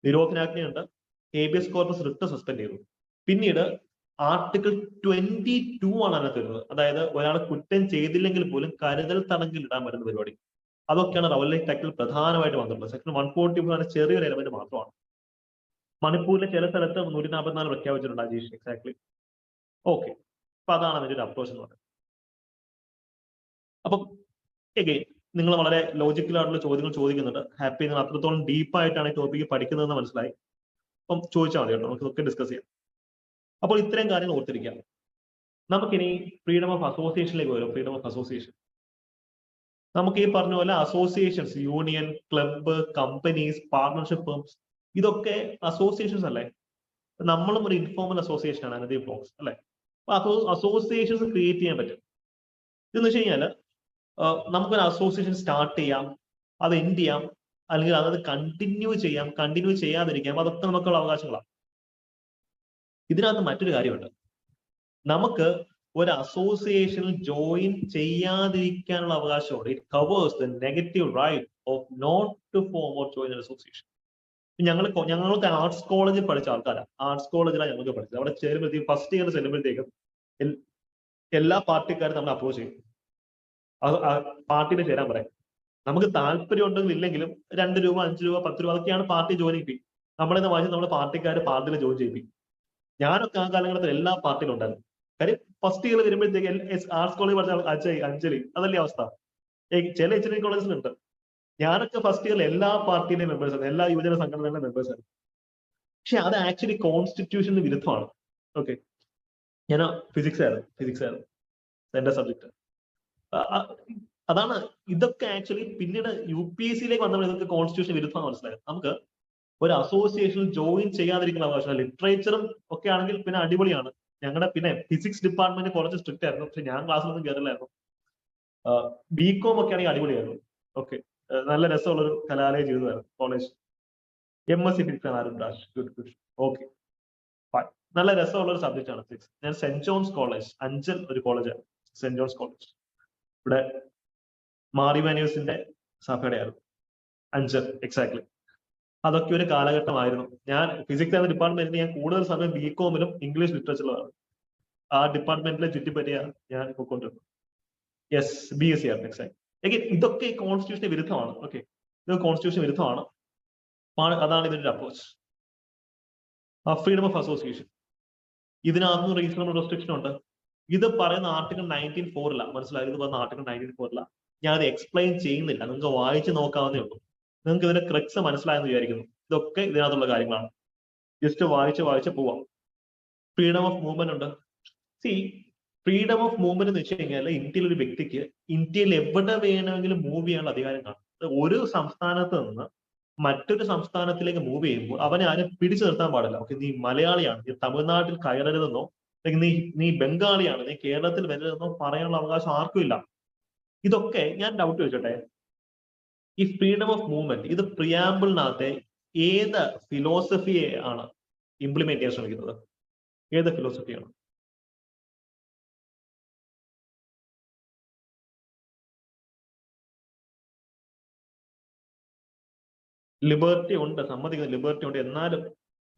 നിരോധനാജ്ഞയുണ്ട്, ഹേബിയസ് കോർപ്പസ് റിട്ട് സസ്പെൻഡ് ചെയ്തു. പിന്നീട് ആർട്ടിക്കിൾ 22 ആണ് അതിനകത്ത് വരുന്നത്. അതായത് ഒരാൾ കുറ്റം ചെയ്തില്ലെങ്കിൽ പോലും കരുതൽ തടങ്കിൽ ഇടാൻ പറ്റുന്ന പരിപാടി. അതൊക്കെയാണ് റൗലറ്റ് ആക്ടിൽ പ്രധാനമായിട്ട് വന്നിട്ടുള്ളത്. സെക്ഷൻ 144 ചെറിയൊരു എലമെന്റ് മാത്രമാണ്. മണിപ്പൂരിലെ ചില സ്ഥലത്ത് 144 പ്രഖ്യാപിച്ചിട്ടുണ്ട് അജീഷ്. എക്സാക്ട്ലി. ഓക്കെ, അപ്പൊ അതാണ് അതിന്റെ ഒരു അപ്രോച്ച് എന്ന് പറയുന്നത്. അപ്പം എഗെയിൻ നിങ്ങൾ വളരെ ലോജിക്കലായിട്ടുള്ള ചോദ്യങ്ങൾ ചോദിക്കുന്നുണ്ട്. ഹാപ്പി, നിങ്ങൾ അത്രത്തോളം ഡീപ്പായിട്ടാണ് ഈ ടോപ്പിക്ക് പഠിക്കുന്നതെന്ന് മനസ്സിലായി. അപ്പം ചോദിച്ചാൽ മതി കേട്ടോ, നമുക്ക് ഇതൊക്കെ ഡിസ്കസ് ചെയ്യാം. അപ്പോൾ ഇത്രയും കാര്യങ്ങൾ ഓർത്തിരിക്കാം. നമുക്കിനി ഫ്രീഡം ഓഫ് അസോസിയേഷനിലേക്ക് വരും. ഫ്രീഡം ഓഫ് അസോസിയേഷൻ, നമുക്ക് ഈ പറഞ്ഞ പോലെ associations, union, club, companies, partnership firms, ഇതൊക്കെ അസോസിയേഷൻസ് അല്ലേ? നമ്മളും ഒരു ഇൻഫോർമൽ അസോസിയേഷൻ ആണ് അനദി ബ്ലോക്സ് അല്ലെ? അപ്പൊ അസോസിയേഷൻസ് ക്രിയേറ്റ് ചെയ്യാൻ പറ്റും. ഇതെന്ന് വെച്ച് കഴിഞ്ഞാൽ നമുക്കൊരു അസോസിയേഷൻ സ്റ്റാർട്ട് ചെയ്യാം, അത് എൻഡ് ചെയ്യാം, അല്ലെങ്കിൽ അത് കണ്ടിന്യൂ ചെയ്യാം, കണ്ടിന്യൂ ചെയ്യാതിരിക്കാം. അതൊക്കെ നമുക്കുള്ള അവകാശങ്ങളാണ്. ഇതിനകത്ത് മറ്റൊരു കാര്യമുണ്ട്. നമുക്ക് ഒരു അസോസിയേഷനിൽ ജോയിൻ ചെയ്യാതിരിക്കാനുള്ള അവകാശമുണ്ട്. It covers the negative right of not to form or join an association. ഞങ്ങൾക്ക് ആർട്സ് കോളേജിൽ പഠിച്ച ആൾക്കാരാണ്. ആർട്സ് കോളേജിലാണ് ഞങ്ങൾക്ക് പഠിച്ചത്. അവിടെ ചേരുമ്പോഴത്തേക്കും ഫസ്റ്റ് ഇയർ ചെല്ലുമ്പോഴത്തേക്കും എല്ലാ പാർട്ടിക്കാരും നമ്മൾ അപ്രോച്ച് ചെയ്യും. പാർട്ടിയിൽ ചേരാൻ പറയും. നമുക്ക് താല്പര്യം ഉണ്ടെങ്കിൽ ഇല്ലെങ്കിലും 2 രൂപ, 5 രൂപ, 10 രൂപ അതൊക്കെയാണ് പാർട്ടി ജോയിനിങ് ഫീ. നമ്മളിന്ന് വാങ്ങിച്ച് നമ്മുടെ പാർട്ടിക്കാർ പാർട്ടിയിൽ ജോയിൻ ചെയ്യിപ്പിക്കും. ഞാനൊക്കെ ആ കാലഘട്ടത്തിൽ എല്ലാ പാർട്ടിയിലും ഉണ്ടായിരുന്നു. കാര്യം ഫസ്റ്റ് ഇയർ വരുമ്പോഴത്തേക്ക് ആർട്സ് കോളേജ് പഠിച്ച അഞ്ജലി, അതല്ലേ അവസ്ഥ? ചില എഞ്ചിനീയറിംഗ് കോളേജിലുണ്ട്. ഞാനൊക്കെ ഫസ്റ്റ് ഇയറിൽ എല്ലാ പാർട്ടിയിലെ മെമ്പേഴ്സാണ്, എല്ലാ യുവജന സംഘടനകളുടെ മെമ്പേഴ്സാണ്. പക്ഷെ അത് ആക്ച്വലി കോൺസ്റ്റിറ്റ്യൂഷന് വിരുദ്ധമാണ്. ഓക്കെ, ഞാൻ ഫിസിക്സ് ആയിരുന്നു എന്റെ സബ്ജക്ട്. അതാണ് ഇതൊക്കെ ആക്ച്വലി പിന്നീട് UPSC-യിലേക്ക് വന്നപ്പോൾ ഇതൊക്കെ കോൺസ്റ്റിറ്റ്യൂഷൻ വിരുദ്ധമാണ് മനസ്സിലായത്. നമുക്ക് ഒരു അസോസിയേഷനിൽ ജോയിൻ ചെയ്യാതിരിക്കുന്ന അവകാശം. ലിറ്ററേച്ചറും ഒക്കെ ആണെങ്കിൽ പിന്നെ അടിപൊളിയാണ്. ഞങ്ങളുടെ പിന്നെ ഫിസിക്സ് ഡിപ്പാർട്ട്മെന്റ് കുറച്ച് സ്ട്രിക്റ്റ് ആയിരുന്നു. പക്ഷെ ഞാൻ ക്ലാസ്സിലൊന്നും കയറില്ലായിരുന്നു. BCom ഒക്കെ ആണെങ്കിൽ അടിപൊളിയായിരുന്നു. ഓക്കെ, നല്ല രസമുള്ളൊരു കലാലയ ജീവിതമായിരുന്നു കോളേജ്. MSc ഫിസിക്സ് ആണ് ആരും. ഗുഡ്. ഓക്കെ, നല്ല രസമുള്ളൊരു സബ്ജക്റ്റ് ആണ് ഫിസിക്സ്. ഞാൻ സെന്റ് ജോൺസ് കോളേജ്, അഞ്ചൽ ഒരു കോളേജാണ് സെന്റ് ജോൺസ് കോളേജ്. ഇവിടെ മാറി മാന്യൂസിന്റെ സഭയുടെ ആയിരുന്നു അഞ്ചൽ. എക്സാക്ട്ലി. അതൊക്കെ ഒരു കാലഘട്ടമായിരുന്നു. ഞാൻ ഫിസിക്സ് എന്ന ഡിപ്പാർട്ട്മെന്റിൽ ഞാൻ കൂടുതൽ സമയം BCom-ലും ഇംഗ്ലീഷ് ലിറ്ററേച്ചറിലാണ്. ആ ഡിപ്പാർട്ട്മെന്റിലെ ചുറ്റിപ്പറ്റിയാണ് ഞാൻ പോയിക്കൊണ്ടിരുന്നത്. യെസ്, BSc ആയിരുന്നു. എക്സാക്ട്. ഇതൊക്കെ കോൺസ്റ്റിറ്റ്യൂഷന് വിരുദ്ധമാണ്. ഓക്കെ, ഇത് കോൺസ്റ്റിറ്റ്യൂഷൻ വിരുദ്ധമാണ്. അതാണ് ഇതിന്റെ അപ്രോച്ച്. ഫ്രീഡം ഓഫ് അസോസിയേഷൻ, ഇതിനകത്തും റീസണബിൾ റെസ്ട്രിക്ഷൻ ഉണ്ട്. ഇത് പറയുന്ന ആർട്ടിക്കിൾ 19(4) മനസ്സിലായത്. ഇത് പറയുന്ന ആർട്ടിക്കിൾ 19(4) ഞാനത് എക്സ്പ്ലെയിൻ ചെയ്യുന്നില്ല, നിങ്ങൾക്ക് വായിച്ച് നോക്കാവുന്നേ ഉള്ളൂ. നിങ്ങൾക്ക് ഇതിന്റെ ക്രക്സ് മനസ്സിലായെന്ന് വിചാരിക്കുന്നു. ഇതൊക്കെ ഇതിനകത്തുള്ള കാര്യങ്ങളാണ്. ജസ്റ്റ് വായിച്ച് പോവാം. ഫ്രീഡം ഓഫ് മൂവ്മെന്റ് ഉണ്ട്. ഫ്രീഡം ഓഫ് മൂവ്മെന്റ് എന്ന് വെച്ച് കഴിഞ്ഞാൽ ഇന്ത്യയിൽ ഒരു വ്യക്തിക്ക് ഇന്ത്യയിൽ എവിടെ വേണമെങ്കിലും മൂവ് ചെയ്യാനുള്ള അധികാരം കാണും. ഒരു സംസ്ഥാനത്ത് നിന്ന് മറ്റൊരു സംസ്ഥാനത്തിലേക്ക് മൂവ് ചെയ്യുമ്പോൾ അവനെ ആരും പിടിച്ചു നിർത്താൻ പാടില്ല. ഓക്കെ, നീ മലയാളിയാണ്, നീ തമിഴ്നാട്ടിൽ കയറരുതെന്നോ, അല്ലെങ്കിൽ നീ ബംഗാളിയാണ്, നീ കേരളത്തിൽ വരരുതെന്നോ പറയാനുള്ള അവകാശം ആർക്കും ഇല്ല. ഇതൊക്കെ ഞാൻ ഡൗട്ട് ചോദിച്ചോട്ടെ, ഈ ഫ്രീഡം ഓഫ് മൂവ്മെന്റ് ഇത് പ്രിയാമ്പിളിനകത്തെ ഏത് ഫിലോസഫിയെ ആണ് ഇംപ്ലിമെന്റ് ചെയ്യാൻ ശ്രമിക്കുന്നത്? ഏത് ഫിലോസഫിയാണ്? ലിബർട്ടി ഉണ്ട്, സമ്മതിക്കുന്നത് ലിബർട്ടി ഉണ്ട്. എന്നാലും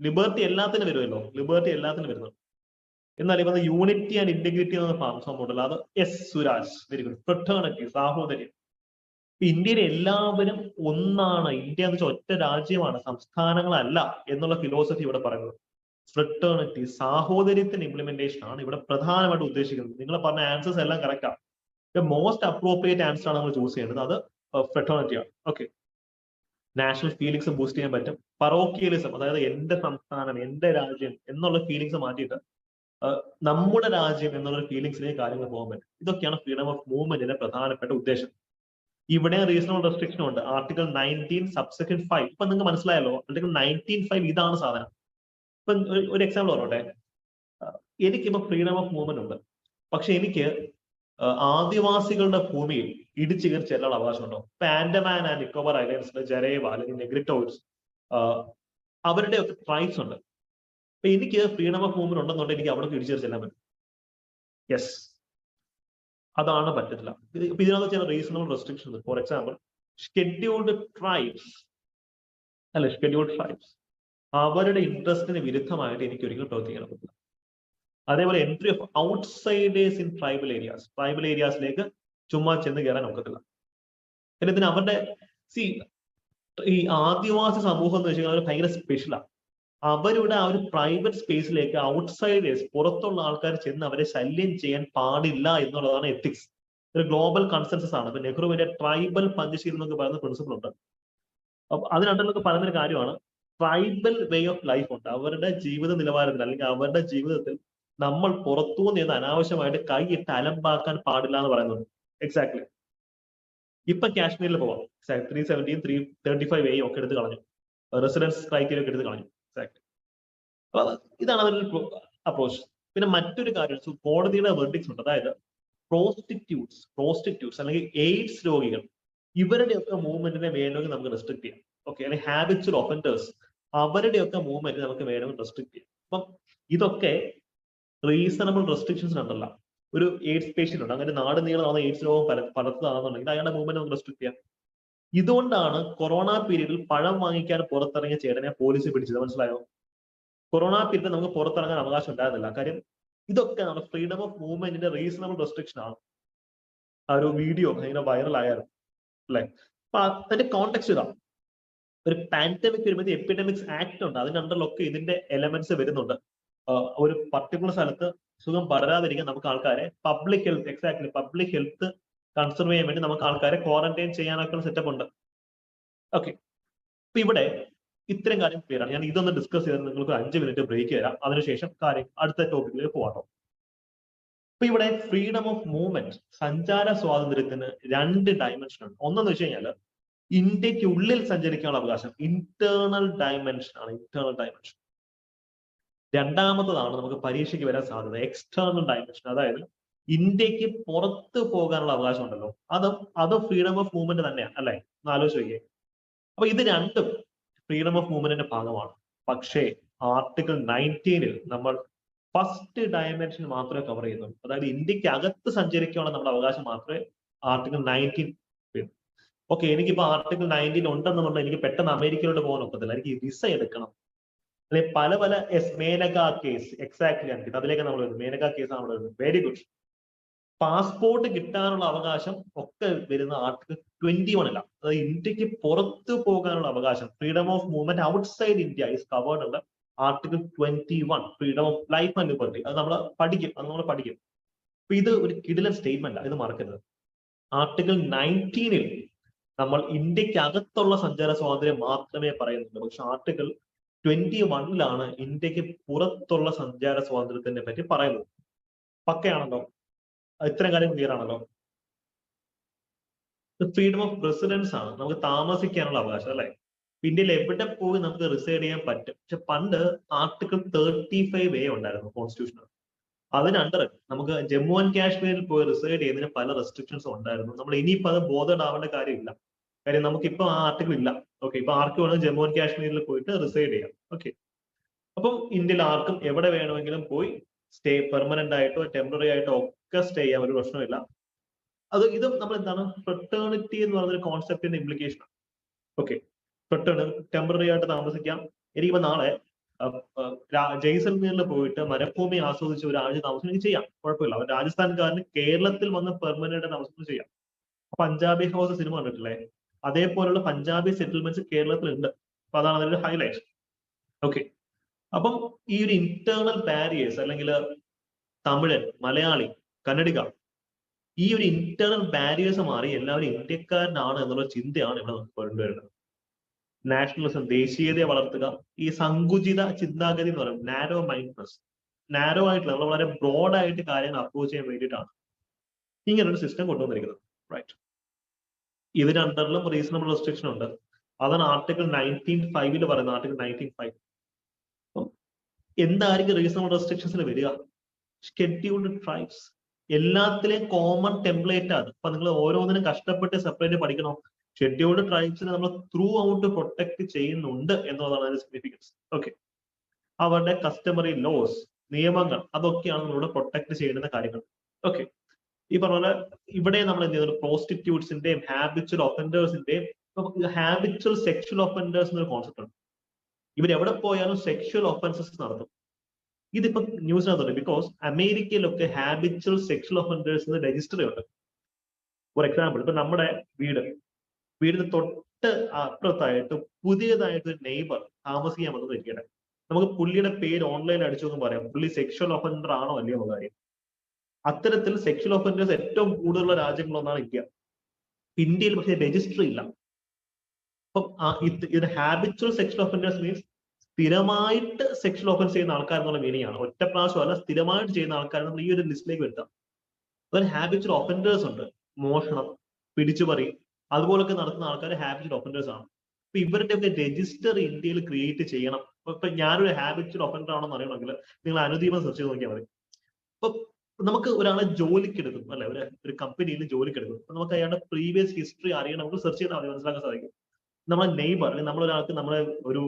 ലിബർട്ടി എല്ലാത്തിനും വരുമല്ലോ, ലിബർട്ടി എല്ലാത്തിനും വരുന്നു. എന്നാൽ ഇവ യൂണിറ്റി ആൻഡ് ഇന്റഗ്രിറ്റി എന്ന സംഭവം ഉണ്ടല്ലോ, അത് S Suraj, very good. Fraternity, സാഹോദര്യം. ഇന്ത്യയിലെ എല്ലാവരും ഒന്നാണ്, ഇന്ത്യ എന്ന് വെച്ചാൽ ഒറ്റ രാജ്യമാണ്, സംസ്ഥാനങ്ങളല്ല എന്നുള്ള ഫിലോസഫി ഇവിടെ പറയുന്നത്. ഫ്രട്ടേണിറ്റി, സാഹോദര്യത്തിന്റെ ഇംപ്ലിമെന്റേഷൻ ആണ് ഇവിടെ പ്രധാനമായിട്ട് ഉദ്ദേശിക്കുന്നത്. നിങ്ങൾ പറഞ്ഞ ആൻസേഴ്സ് എല്ലാം കറക്റ്റാണ്. മോസ്റ്റ് അപ്രോപ്രിയേറ്റ് ആൻസർ ആണ് നമ്മൾ ചൂസ് ചെയ്യേണ്ടത്, അത് ഫ്രട്ടേണിറ്റി ആണ്. ഓക്കെ, നാഷണൽ ഫീലിങ്സ് ബൂസ്റ്റ് ചെയ്യാൻ പറ്റും. പറോക്കിയലിസം, അതായത് എന്റെ സംസ്ഥാനം, എന്റെ രാജ്യം എന്നുള്ള ഫീലിങ്സ് മാറ്റിയിട്ട് നമ്മുടെ രാജ്യം എന്നുള്ള ഫീലിങ്സിലേക്ക് കാര്യങ്ങൾ പോകാൻ പറ്റും. ഇതൊക്കെയാണ് ഫ്രീഡം ഓഫ് മൂവ്മെന്റിന്റെ പ്രധാനപ്പെട്ട ഉദ്ദേശം. ഇവിടെ റീസണബിൾ റെസ്ട്രിക്ഷൻ ഉണ്ട്. Article 19 subsection 5. ഇപ്പൊ നിങ്ങൾക്ക് മനസ്സിലായല്ലോ, ആർട്ടിക്കിൾ 19(5) ഇതാണ് സാധനം. ഇപ്പൊ ഒരു എക്സാമ്പിൾ പറഞ്ഞോട്ടെ, എനിക്കിപ്പോ ഫ്രീഡം ഓഫ് മൂവ്മെന്റ് ഉണ്ട്, പക്ഷെ എനിക്ക് ആദിവാസികളുടെ ഭൂമിയിൽ ഇടിച്ചു കയറി ചെല്ലാൻ അവകാശമുണ്ടോ? ഇപ്പൊ ആൻഡമാൻ ആൻഡ് നിക്കോബാർ ഐലൻഡ്സിലെ ജരേവ അല്ലെങ്കിൽ നെഗ്രിറ്റോഴ്സ്, അവരുടെ ഒക്കെ ട്രൈബ്സ് ഉണ്ട്. അപ്പൊ എനിക്ക് ഫ്രീഡം ഓഫ് മൂവ്മെന്റ് ഉണ്ടെന്നുണ്ടെങ്കിൽ എനിക്ക് അവിടെ ഇടിച്ചു കയറി ചെല്ലാൻ പറ്റും. യെസ്, അതാണ് പറ്റത്തില്ല. ഇപ്പൊ ഇതിനകത്ത് ചില റീസണബിൾ റെസ്ട്രിക്ഷൻ ഉണ്ട്. ഫോർ എക്സാമ്പിൾ, ഷെഡ്യൂൾഡ് ട്രൈബ്സ് അല്ലെ, ഷെഡ്യൂൾഡ് ട്രൈബ്സ് അവരുടെ ഇൻട്രസ്റ്റിന് വിരുദ്ധമായിട്ട് എനിക്ക് ഒരിക്കലും പ്രവർത്തിക്കാൻ പറ്റില്ല. അതേപോലെ entry of outsiders in tribal areas, tribal ഏരിയാസിലേക്ക് ചുമ്മാ ചെന്ന് കയറാൻ ഒക്കത്തില്ല. പിന്നെ ഇതിന് അവരുടെ ഈ ആദിവാസി സമൂഹം എന്ന് വെച്ചാൽ അവർ ഭയങ്കര സ്പെഷ്യലാണ്. അവരുടെ ആ ഒരു പ്രൈവറ്റ് സ്പേസിലേക്ക് ഔട്ട്സൈഡേഴ്സ്, പുറത്തുള്ള ആൾക്കാർ ചെന്ന് അവരെ ശല്യം ചെയ്യാൻ പാടില്ല എന്നുള്ളതാണ് എത്തിക്സ്. ഒരു ഗ്ലോബൽ കൺസെൻസസ് ആണ്. ഇപ്പൊ നെഹ്റുവിന്റെ ട്രൈബൽ പഞ്ചശീലം എന്നൊക്കെ പറയുന്ന പ്രിൻസിപ്പിൾ ഉണ്ട്. അതിനകത്തൊക്കെ പറയുന്നൊരു കാര്യമാണ്, ട്രൈബൽ വേ ഓഫ് ലൈഫ് ഉണ്ട്. അവരുടെ ജീവിത നിലവാരത്തിൽ അല്ലെങ്കിൽ അവരുടെ ജീവിതത്തിൽ നമ്മൾ പുറത്തുനിന്ന് അനാവശ്യമായിട്ട് കൈയിട്ട് അലമ്പാക്കാൻ പാടില്ല എന്ന് പറയുന്നുണ്ട്. എക്സാക്ട്ലി. ഇപ്പൊ കാശ്മീരിൽ പോവാം, 370 335A ഒക്കെ എടുത്ത് കളഞ്ഞു, റെസിഡൻസ് ക്രൈറ്റീരിയ ഒക്കെ എടുത്ത് കളഞ്ഞു. എക്സാക്ട്ലി. അപ്പൊ ഇതാണ് അതിന്റെ അപ്രോച്ച്. പിന്നെ മറ്റൊരു കാര്യം, കോടതിയുടെ വെർഡിക്ട്സ് ഉണ്ട്. അതായത് പ്രോസ്റ്റിറ്റ്യൂട്ട്സ് അല്ലെങ്കിൽ എയ്ഡ്സ് രോഗികൾ, ഇവരുടെയൊക്കെ മൂവ്മെന്റിനെ വേണമെങ്കിൽ നമുക്ക് റെസ്ട്രിക്ട് ചെയ്യാം. ഓക്കെ, അല്ലെങ്കിൽ ഹാബിച്വൽ ഒഫൻഡേഴ്സ്, അവരുടെയൊക്കെ മൂവ്മെന്റ് നമുക്ക് വേണമെങ്കിൽ റെസ്ട്രിക്ട് ചെയ്യാം. അപ്പം ഇതൊക്കെ റീസണബിൾ റെസ്ട്രിക്ഷൻസ് ഉണ്ടല്ല. ഒരു എയ്ഡ്സ് പേഷ്യന്റ് ഉണ്ട്, അങ്ങനെ നാട് നീളം എയ്ഡ്സ് രോഗം പലർത്തുകയാണെന്നുണ്ടെങ്കിൽ അയാളുടെ മൂവ്മെന്റ് നമുക്ക് റെസ്ട്രിക്ട് ചെയ്യാം. ഇതുകൊണ്ടാണ് കൊറോണ പീരീഡിൽ പഴം വാങ്ങിക്കാൻ പുറത്തിറങ്ങിയ ചേട്ടനെ പോലീസ് പിടിച്ചത്. മനസ്സിലായോ? കൊറോണ പീരീഡിൽ നമുക്ക് പുറത്തിറങ്ങാൻ അവകാശം ഉണ്ടായിരുന്നില്ല. കാര്യം ഇതൊക്കെ നമ്മുടെ ഫ്രീഡം ഓഫ് മൂവ്മെന്റിന്റെ റീസണബിൾ റെസ്ട്രിക്ഷൻ ആണ്. ആ ഒരു വീഡിയോ ഭയങ്കര വൈറൽ ആയാലും അല്ലെ. അപ്പൊ അതിന്റെ കോണ്ടെക്സ്റ്റ് ഇതാണ്. ഒരു പാൻഡമിക് വരുമ്പോൾ എപ്പിഡമിക്സ് ആക്ട് ഉണ്ട്, അതിന്റെ അണ്ടറിലൊക്കെ ഇതിന്റെ എലമെന്റ്സ് വരുന്നുണ്ട്. ഒരു പർട്ടിക്കുലർ സ്ഥലത്ത് സുഖം പടരാതിരിക്കാൻ നമുക്ക് ആൾക്കാരെ പബ്ലിക് ഹെൽത്ത് കൺസർവ് ചെയ്യാൻ വേണ്ടി നമുക്ക് ആൾക്കാരെ ക്വാറന്റൈൻ ചെയ്യാനൊക്കെ സെറ്റപ്പ് ഉണ്ട്. ഓക്കെ, അപ്പൊ ഇവിടെ ഇത്തരം കാര്യം ക്ലിയർ ആണ്. ഞാൻ ഇതൊന്ന് ഡിസ്കസ് ചെയ്ത് നിങ്ങൾക്ക് 5 മിനിറ്റ് ബ്രേക്ക് തരാം. അതിനുശേഷം കാര്യം അടുത്ത ടോപ്പിക്കിലേക്ക് പോകാം. അപ്പൊ ഇവിടെ ഫ്രീഡം ഓഫ് മൂവ്മെന്റ്, സഞ്ചാര സ്വാതന്ത്ര്യത്തിന് 2 ഡയമെൻഷൻ ഉണ്ട്. ഒന്നെന്ന് വെച്ച് കഴിഞ്ഞാൽ ഇന്ത്യക്ക് ഉള്ളിൽ സഞ്ചരിക്കാനുള്ള അവകാശം, ഇന്റേണൽ ഡയമെൻഷൻ ആണ്. Internal dimension. രണ്ടാമത്തതാണ് നമുക്ക് പരീക്ഷയ്ക്ക് വരാൻ സാധ്യത, എക്സ്റ്റേണൽ ഡയമെൻഷൻ. അതായത് ഇന്ത്യക്ക് പുറത്ത് പോകാനുള്ള അവകാശം ഉണ്ടല്ലോ, അത് ഫ്രീഡം ഓഫ് മൂവ്മെന്റ് തന്നെയാണ് അല്ലെ? ഒന്ന് ആലോചിച്ച് നോക്കിയേ. അപ്പൊ ഇത് രണ്ടും ഫ്രീഡം ഓഫ് മൂവ്മെന്റിന്റെ ഭാഗമാണ്. പക്ഷേ ആർട്ടിക്കിൾ 19 നമ്മൾ ഫസ്റ്റ് ഡയമെൻഷൻ മാത്രമേ കവർ ചെയ്യുന്നുള്ളൂ. അതായത് ഇന്ത്യക്ക് അകത്ത് സഞ്ചരിക്കാനുള്ള നമ്മുടെ അവകാശം മാത്രമേ ആർട്ടിക്കിൾ 19. ഓക്കെ, എനിക്കിപ്പോ ആർട്ടിക്കിൾ 19 ഉണ്ടെന്നുണ്ടെങ്കിൽ എനിക്ക് പെട്ടെന്ന് അമേരിക്കയിലോട്ട് പോകാൻ ഒക്കത്തില്ല, എനിക്ക് വിസ എടുക്കണം. അല്ലെ പല മേനക കേസ്, എക്സാക്ട്ലി ആണ്, അതിലേക്ക് നമ്മൾ വരുന്നത്. മേനക കേസ് നമ്മൾ വരുന്നത്. Very good. പാസ്പോർട്ട് കിട്ടാനുള്ള അവകാശം ഒക്കെ വരുന്ന ആർട്ടിക്കിൾ 21 അല്ല. അതായത് ഇന്ത്യക്ക് പുറത്തു പോകാനുള്ള അവകാശം, freedom of movement outside India is covered ഉണ്ട് article 21, freedom of life and liberty. അത് നമ്മൾ പഠിക്കും. അപ്പൊ ഇത് ഒരു കിടിലൻ സ്റ്റേറ്റ്മെന്റ്, ഇത് മറക്കരുത്. ആർട്ടിക്കിൾ 19 നമ്മൾ ഇന്ത്യക്ക് അകത്തുള്ള സഞ്ചാര സ്വാതന്ത്ര്യം മാത്രമേ പറയുന്നുള്ളൂ. പക്ഷെ ആർട്ടിക്കിൾ 21 ഇന്ത്യക്ക് പുറത്തുള്ള സഞ്ചാര സ്വാതന്ത്ര്യത്തിനെ പറ്റി പറയുന്നത്. പക്കയാണല്ലോ? ഇത്രയും കാര്യം ക്ലിയർ ആണല്ലോ? ഫ്രീഡം ഓഫ് റെസിഡൻസ് ആണ്, നമുക്ക് താമസിക്കാനുള്ള അവകാശം അല്ലെ? ഇന്ത്യയിൽ എവിടെ പോയി നമുക്ക് റിസൈഡ് ചെയ്യാൻ പറ്റും. പക്ഷെ പണ്ട് ആർട്ടിക്കിൾ 35A ഉണ്ടായിരുന്നു കോൺസ്റ്റിറ്റ്യൂഷനിൽ. അതിനണ്ടർ നമുക്ക് ജമ്മു ആൻഡ് കാശ്മീരിൽ പോയി റിസൈഡ് ചെയ്യുന്നതിന് പല റെസ്ട്രിക്ഷൻസും ഉണ്ടായിരുന്നു. നമ്മൾ ഇനിയിപ്പോൾ അത് ബോധേഡ് ആവേണ്ട കാര്യമില്ല. കാര്യം നമുക്കിപ്പോ ആ ആർട്ടിക്കിൾ ഇല്ല. ഓക്കെ, ഇപ്പൊ ആർക്ക് വേണമെങ്കിൽ ജമ്മു ആൻഡ് കാശ്മീരിൽ പോയിട്ട് റിസൈഡ് ചെയ്യാം. ഓക്കെ, അപ്പം ഇന്ത്യയിൽ ആർക്കും എവിടെ വേണമെങ്കിലും പോയി സ്റ്റേ, പെർമനന്റ് ആയിട്ടോ ടെമ്പററി ആയിട്ടോ ഒക്കെ സ്റ്റേ ചെയ്യാൻ ഒരു പ്രശ്നമില്ല. ഇത് നമ്മൾ എന്താണ് ഫ്രട്ടേണിറ്റി എന്ന് പറയുന്ന കോൺസെപ്റ്റിന്റെ ഇംപ്ലിക്കേഷൻ. ഓക്കെ, ഫ്രട്ടേണിറ്റി ടെമ്പററി ആയിട്ട് താമസിക്കാം. എനിക്കിപ്പോ നാളെ ജയ്സൽമീറിൽ പോയിട്ട് മരുഭൂമി ആസ്വദിച്ച് ഒരാഴ്ച താമസിക്കുകയും ചെയ്യാം, കുഴപ്പമില്ല. അവർ രാജസ്ഥാൻകാരന് കേരളത്തിൽ വന്ന് പെർമനന്റ് താമസിക്കുകയും ചെയ്യാം. പഞ്ചാബി ഹൗസ് സിനിമ കണ്ടിട്ടില്ലേ? അതേപോലുള്ള പഞ്ചാബി സെറ്റിൽമെന്റ്സ് കേരളത്തിലുണ്ട്. അപ്പൊ അതാണ് അതിന്റെ ഹൈലൈറ്റ്. ഓക്കെ, അപ്പം ഈ ഒരു ഇന്റേണൽ ബാരിയേഴ്സ്, അല്ലെങ്കിൽ തമിഴൻ, മലയാളി, കന്നഡിക, ഈ ഒരു ഇന്റേണൽ ബാരിയേഴ്സ് മാറി എല്ലാവരും ഇന്ത്യക്കാരനാണ് എന്നുള്ള ചിന്തയാണ് ഇവിടെ നമുക്ക് കൊണ്ടുവരുന്നത്. നാഷണലിസം, ദേശീയതയെ വളർത്തുക, ഈ സങ്കുചിത ചിന്താഗതി എന്ന് പറയുന്നത് നാരോ മൈൻഡ്നെസ്, നാരോ ആയിട്ടുള്ള നമ്മൾ വളരെ ബ്രോഡായിട്ട് കാര്യങ്ങൾ അപ്രോച്ച് ചെയ്യാൻ വേണ്ടിയിട്ടാണ് ഇങ്ങനൊരു സിസ്റ്റം കൊണ്ടുവന്നിരിക്കുന്നത്. റൈറ്റ്, ഇതിന് അണ്ടറിലും റീസണബിൾ റെസ്ട്രിക്ഷൻ ഉണ്ട്. അതാണ് ആർട്ടിക്കിൾ 19(5) പറയുന്നത്. ആർട്ടിക്കിൾ 19(5) എന്തായിരിക്കും റീസണബിൾ റെസ്ട്രിക്ഷൻസിൽ വരിക? ഷെഡ്യൂൾഡ് ട്രൈബ്സ്, എല്ലാത്തിലെയും കോമൺ ടെംപ്ലേറ്റ് ആണ്. അപ്പൊ നിങ്ങൾ ഓരോന്നിനും കഷ്ടപ്പെട്ട് സെപ്പറേറ്റ് പഠിക്കണം. ഷെഡ്യൂൾഡ് ട്രൈബ്സിനെ നമ്മൾ ത്രൂ ഔട്ട് പ്രൊട്ടക്ട് ചെയ്യുന്നുണ്ട് എന്നുള്ളതാണ് അതിന്റെ സിഗ്നിഫിക്കൻസ്. ഓക്കെ, അവരുടെ കസ്റ്റമറി ലോസ്, നിയമങ്ങൾ, അതൊക്കെയാണ് നമ്മളിവിടെ പ്രൊട്ടക്ട് ചെയ്യുന്ന കാര്യങ്ങൾ. ഓക്കെ, ഈ പറഞ്ഞ പോലെ ഇവിടെ നമ്മൾ എന്ത് ചെയ്യുന്നത്, പ്രോസ്റ്റിറ്റ്യൂട്ട്സിന്റെയും ഹാബിച്വൽ ഒഫൻഡേഴ്സിന്റെയും, ഹാബിച്വൽ സെക്ഷൽ ഒഫൻഡേഴ്സ് എന്നൊരു കോൺസെപ്റ്റ് ഉണ്ട്. ഇവരെവിടെ പോയാലും സെക്ഷൽ ഒഫൻസസ് നടത്തും. ഇതിപ്പോ ന്യൂസിനകത്തുണ്ട്. ബിക്കോസ് അമേരിക്കയിലൊക്കെ ഹാബിച്വൽ സെക്ഷൽ ഒഫൻഡേഴ്സിന് രജിസ്റ്റർ ഉണ്ട്. ഫോർ എക്സാമ്പിൾ, ഇപ്പൊ നമ്മുടെ വീടിന് തൊട്ട് അപ്പുറത്തായിട്ട് പുതിയതായിട്ട് ഒരു നെയ്ബർ താമസിക്കാൻ വന്നത് ഇരിക്കട്ടെ. നമുക്ക് പുള്ളിയുടെ പേര് ഓൺലൈൻ അടിച്ചു എന്ന് പറയാം, പുള്ളി സെക്ഷൽ ഒഫൻഡർ ആണോ അല്ലയോ എന്ന കാര്യം. അത്തരത്തിൽ സെക്ഷൽ ഒഫൻഡേഴ്സ് ഏറ്റവും കൂടുതലുള്ള രാജ്യങ്ങളൊന്നാണ് ഇന്ത്യ. ഇന്ത്യയിൽ പക്ഷേ രജിസ്റ്റർ ഇല്ല. അപ്പം ഇത് ഹാബിച്വൽ സെക്ഷൽ ഒഫൻഡേഴ്സ് മീൻസ് സ്ഥിരമായിട്ട് സെക്ഷൽ ഒഫൻസ് ചെയ്യുന്ന ആൾക്കാർ എന്നുള്ള മീനിങ് ആണ്. ഒറ്റ പ്രാവശ്യം അല്ല, സ്ഥിരമായിട്ട് ചെയ്യുന്ന ആൾക്കാർ നമ്മൾ ഈ ഒരു ലിസ്റ്റിലേക്ക് വരുത്താം. അതിൽ ഹാബിച്വൽ ഒഫൻഡേഴ്സ് ഉണ്ട്. മോഷണം, പിടിച്ചുപറി, അതുപോലൊക്കെ നടത്തുന്ന ആൾക്കാർ ഹാബിച്വൽ ഒഫൻഡേഴ്സ് ആണ്. അപ്പൊ ഇവരുടെ ഒക്കെ രജിസ്റ്റർ ഇന്ത്യയിൽ ക്രിയേറ്റ് ചെയ്യണം. ഇപ്പൊ ഞാനൊരു ഹാബിച്വൽ ഒഫൻഡർ ആണെന്ന് അറിയണമെങ്കിൽ നിങ്ങൾ അനുദീപം സെർച്ച് ചെയ്ത് നോക്കിയാൽ മതി. അപ്പൊ നമുക്ക് ഒരാളെ ജോലിക്ക് എടുക്കും, അല്ലെ, ഒരു കമ്പനിയിൽ ജോലിക്ക് എടുക്കും. അപ്പൊ നമുക്ക് അയാളുടെ പ്രീവിയസ് ഹിസ്റ്ററി അറിയണം, നമുക്ക് സെർച്ച് ചെയ്താൽ മതി, മനസ്സിലാക്കാൻ സാധിക്കും. നമ്മളെ നെയ്ബർ, അല്ലെങ്കിൽ നമ്മളൊരാൾക്ക് നമ്മളെ ഒരു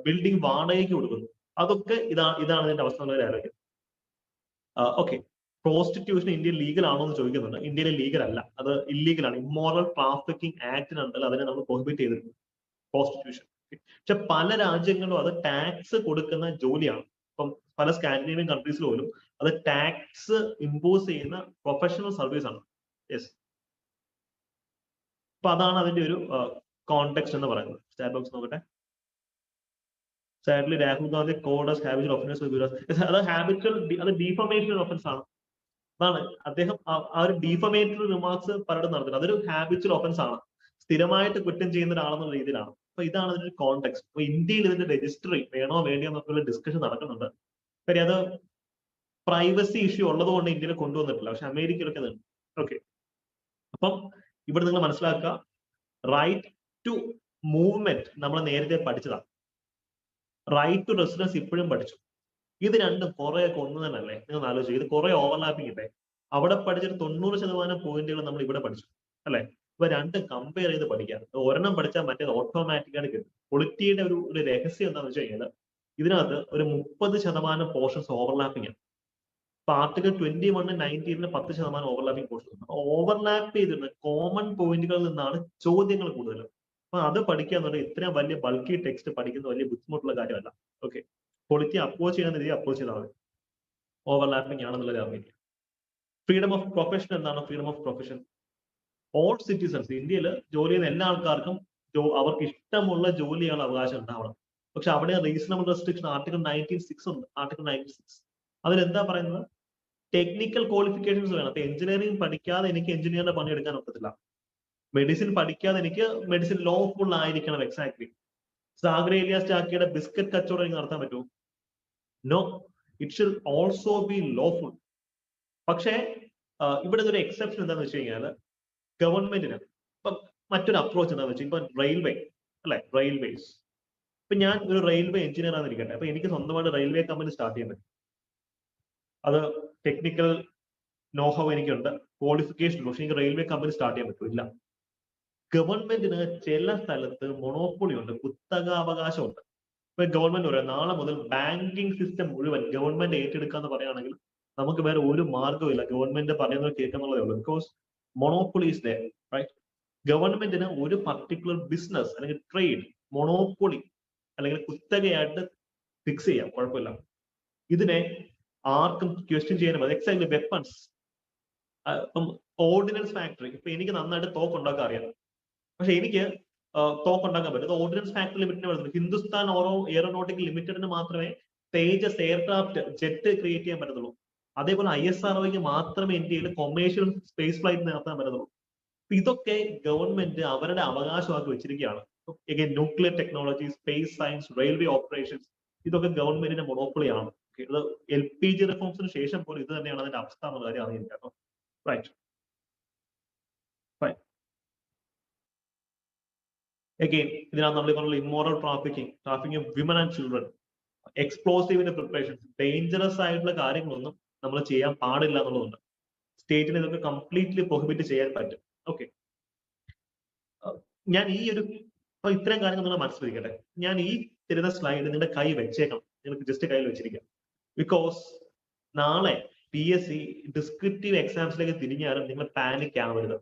ബിൽഡിംഗ് വാടകയ്ക്ക് കൊടുക്കുന്നു, അതൊക്കെ ഇതാണ് ഇതിന്റെ അവസ്ഥ എന്നുള്ള ആലോചിക്കും. ഓക്കെ, പ്രോസ്റ്റിറ്റ്യൂഷൻ ഇന്ത്യയിൽ ലീഗൽ ആണോ എന്ന് ചോദിക്കുന്നുണ്ട്. ഇന്ത്യയിൽ ലീഗൽ അല്ല, അത് ഇല്ലീഗലാണ്. ഇമ്മോറൽ ട്രാഫിക്കിംഗ് ആക്ടിനുണ്ടല്ലോ, അതിനെ നമ്മൾ പ്രോഹിബിറ്റ് ചെയ്തിട്ടുണ്ട്, പ്രോസ്റ്റിറ്റ്യൂഷൻ. പക്ഷെ പല രാജ്യങ്ങളും അത് ടാക്സ് കൊടുക്കുന്ന ജോലിയാണ്. ഇപ്പം പല സ്കാൻഡിനേവിയൻ കൺട്രീസിൽ പോലും അത് ടാക്സ് ഇമ്പോസ് ചെയ്യുന്ന പ്രൊഫഷണൽ സർവീസ് ആണ്. യെസ്, അപ്പൊ അതാണ് അതിന്റെ ഒരു കോണ്ടെക്സ്റ്റ് എന്ന് പറയുന്നത്. സ്റ്റാറ്റ് ബോക്സ് നോക്കട്ടെ. Sadly Rahul Gandhi code habitual offenders. അത് ഹാബിച്വൽ, അത് ഡീഫമേഷൻ ഒഫൻസ് ആണ്. അതാണ് അദ്ദേഹം ആ ഒരു ഡീഫമേറ്ററി റിമാർക്സ് പലരും നടത്തുന്നത്. അതൊരു ഹാബിച്വൽ ഒഫൻസ് ആണ്, സ്ഥിരമായിട്ട് കുറ്റം ചെയ്യുന്ന ഒരാളെന്നുള്ള രീതിയിലാണ്. അപ്പൊ ഇതാണ് അതിന്റെ കോണ്ടെക്സ്റ്റ്. അപ്പൊ ഇന്ത്യയിൽ ഇതിന്റെ രജിസ്ട്രി വേണോ വേണ്ടിയോ എന്നൊക്കെയുള്ള ഡിസ്കഷൻ നടക്കുന്നുണ്ട്. കാര്യം അത് പ്രൈവസി ഇഷ്യൂ ഉള്ളതുകൊണ്ട് ഇന്ത്യയിൽ കൊണ്ടുവന്നിട്ടില്ല, പക്ഷെ അമേരിക്കയിലൊക്കെ അതുണ്ട്. ഓക്കെ, അപ്പം ഇവിടെ നിങ്ങൾ മനസ്സിലാക്കുക, റൈറ്റ് ടു മൂവ്മെന്റ് നമ്മൾ നേരത്തെ പഠിച്ചതാണ്. റൈറ്റ് ടു റെസിഡൻസ് ഇപ്പോഴും പഠിച്ചു. ഇത് രണ്ടും കുറെയൊക്കെ ഒന്ന് തന്നെയല്ലേ? നിങ്ങൾ ആലോചിച്ചു, ഇത് കുറെ ഓവർലാപ്പിംഗ് ഇല്ലേ? അവിടെ പഠിച്ചിട്ട് 90% പോയിന്റുകൾ നമ്മൾ ഇവിടെ പഠിച്ചു, അല്ലെ? ഇപ്പൊ രണ്ടും കമ്പയർ ചെയ്ത് പഠിക്കാം. ഒരെണ്ണം പഠിച്ചാൽ മറ്റേത് ഓട്ടോമാറ്റിക്കായിട്ട് കിട്ടും. പൊളിറ്റിയുടെ ഒരു രഹസ്യം എന്താണെന്ന് വെച്ച് കഴിഞ്ഞാൽ ഇതിനകത്ത് ഒരു 30% പോർഷൻസ് ഓവർലാപ്പിംഗ് ആണ്. ഇപ്പൊ ആർട്ടിക്കിൾ 21, 19 10% ഓവർലാപ്പിംഗ് പോർഷൻസ് ഉണ്ട്. ഓവർലാപ്പ് ചെയ്തിരുന്ന കോമൺ പോയിന്റുകളിൽ നിന്നാണ് ചോദ്യങ്ങൾ കൂടുതൽ. അപ്പൊ അത് പഠിക്കുക എന്നുള്ളത് ഇത്രയും വലിയ ബൾക്കി ടെക്സ്റ്റ് പഠിക്കുന്ന വലിയ ബുദ്ധിമുട്ടുള്ള കാര്യമല്ല. ഓക്കെ, പൊളിറ്റി അപ്രോച്ച് ചെയ്യുന്ന രീതി അപ്രോച്ച് ചെയ്താൽ മതി. ഓവർലാപ്പിംഗ് ആണെന്നുള്ളത് അറിയില്ല. ഫ്രീഡം ഓഫ് പ്രൊഫഷൻ എന്താണ്? Freedom of profession, all citizens, ഇന്ത്യയിൽ ജോലി ചെയ്യുന്ന എല്ലാ ആൾക്കാർക്കും അവർക്ക് ഇഷ്ടമുള്ള ജോലി ചെയ്യാനുള്ള അവകാശം ഉണ്ടാവണം. പക്ഷെ അവിടെ റീസണബിൾ റെസ്ട്രിക്ഷൻ ആർട്ടിക്കിൾ 19(6) ഉണ്ട്. ആർട്ടിക്കിൾ 19(6) അതിലെന്താ പറയുന്നത്? ടെക്നിക്കൽ ക്വാളിഫിക്കേഷൻസ് വേണം. അപ്പൊ എഞ്ചിനീയറിംഗ് പഠിക്കാതെ എനിക്ക് എഞ്ചിനീയറിന്റെ പണിയെടുക്കാൻ ഒക്കത്തില്ല. മെഡിസിൻ പഠിക്കാതെ എനിക്ക് മെഡിസിൻ ലോഫുൾ ആയിരിക്കണം. എക്സാക്ട്ലി. സാഗ്രേലിയ സ്റ്റാക്കിയുടെ ബിസ്ക്കറ്റ് കച്ചവടം എനിക്ക് നടത്താൻ പറ്റുമോ? No, it should also be lawful. പക്ഷേ ഇവിടെ ഒരു എക്സെപ്ഷൻ എന്താണെന്ന് വെച്ച് കഴിഞ്ഞാൽ ഗവൺമെന്റിന് ഇപ്പം മറ്റൊരു അപ്രോച്ച് എന്താണെന്ന് വെച്ചാൽ, ഇപ്പൊ റെയിൽവേ അല്ലെ, റെയിൽവേസ്. ഇപ്പൊ ഞാൻ ഒരു റെയിൽവേ എഞ്ചിനീയർ ആണെന്നിരിക്കട്ടെ, അപ്പൊ എനിക്ക് സ്വന്തമായിട്ട് റെയിൽവേ കമ്പനി സ്റ്റാർട്ട് ചെയ്യാൻ പറ്റും. അത് ടെക്നിക്കൽ നോഹവ് എനിക്കുണ്ട്, ക്വാളിഫിക്കേഷൻ ഉണ്ട്, പക്ഷെ എനിക്ക് റെയിൽവേ കമ്പനി സ്റ്റാർട്ട് ചെയ്യാൻ പറ്റില്ല. ഗവൺമെന്റിന് ചില സ്ഥലത്ത് മൊണോപ്പൊളി ഉണ്ട്, കുത്തകാവകാശമുണ്ട്. ഇപ്പൊ ഗവൺമെന്റ് പറയാം നാളെ മുതൽ ബാങ്കിങ് സിസ്റ്റം മുഴുവൻ ഗവൺമെന്റ് ഏറ്റെടുക്കാന്ന് പറയുകയാണെങ്കിൽ നമുക്ക് വേറെ ഒരു മാർഗ്ഗമില്ല, ഗവൺമെന്റ് പറയുന്നത് കേൾക്കുന്നുള്ളതേ ഉള്ളൂ. Because monopoly is there, right? ഗവൺമെന്റിന് ഒരു പർട്ടിക്കുലർ ബിസിനസ് അല്ലെങ്കിൽ ട്രേഡ് മൊണോപ്പൊളി അല്ലെങ്കിൽ കുത്തകയായിട്ട് ഫിക്സ് ചെയ്യാം, കുഴപ്പമില്ല. ഇതിനെ ആർക്കും ക്വസ്റ്റ്യൻ ചെയ്യാനും പറ്റും. എക്സാക്ട്ലി വെപ്പൺസ്, ഇപ്പം ഓർഡിനൻസ് ഫാക്ടറി, ഇപ്പൊ എനിക്ക് നന്നായിട്ട് തോക്കുണ്ടാക്കാൻ അറിയാം, പക്ഷെ എനിക്ക് തോക്കുണ്ടാക്കാൻ പറ്റും. അത് ഓർഡിനൻസ് ഫാക്ടറി ലിമിറ്റിന് വരുന്നത്. ഹിന്ദുസ്ഥാൻ എയറോനോട്ടിക്കൽ ലിമിറ്റഡിന് മാത്രമേ തേജസ് എയർക്രാഫ്റ്റ് ജെറ്റ് ക്രിയേറ്റ് ചെയ്യാൻ പറ്റത്തുള്ളൂ. അതേപോലെ ISROയ്ക്ക് മാത്രമേ ഇന്ത്യയിൽ കൊമേഴ്ഷ്യൽ സ്പേസ് ഫ്ലൈറ്റ് നടത്താൻ പറ്റത്തുള്ളൂ. ഇതൊക്കെ ഗവൺമെന്റ് അവരുടെ അവകാശമാക്കി വെച്ചിരിക്കുകയാണ്. Nuclear technology, space science, railway operations, ഇതൊക്കെ ഗവൺമെന്റിന്റെ മൊണോപ്പൊളിയാണ്. ഇത് LPG റിഫോംസിന് ശേഷം പോലും ഇത് തന്നെയാണ് അതിന്റെ അവസ്ഥ എന്നുള്ള കാര്യം അറിയാം കേട്ടോ. റൈറ്റ്. Again, ഇതിനകത്ത് നമ്മൾ പറഞ്ഞ immoral trafficking of women and children, എക്സ്പ്ലോസീവിന്റെ പ്രിപ്പറേഷൻ, ഡേഞ്ചറസ് ആയിട്ടുള്ള കാര്യങ്ങളൊന്നും നമ്മൾ ചെയ്യാൻ പാടില്ല എന്നുള്ളതുണ്ട്. സ്റ്റേറ്റിന് ഇതൊക്കെ കംപ്ലീറ്റ്ലി പ്രൊഹിബിറ്റ് ചെയ്യാൻ പറ്റും. ഓക്കെ, ഞാൻ ഈ ഒരു ഇത്രയും കാര്യങ്ങൾ നിങ്ങൾ മനസ്സിലാക്കട്ടെ. ഞാൻ ഈ തരുന്ന സ്ലൈഡ് നിങ്ങളുടെ കൈ വെച്ചേക്കണം, നിങ്ങൾക്ക് ജസ്റ്റ് കയ്യിൽ വെച്ചിരിക്കാം. ബിക്കോസ് നാളെ PSC ഡിസ്ക്രിപ്റ്റീവ് എക്സാംസിലേക്ക് തിരിഞ്ഞാലും നിങ്ങൾ പാനിക് ആവരുത്.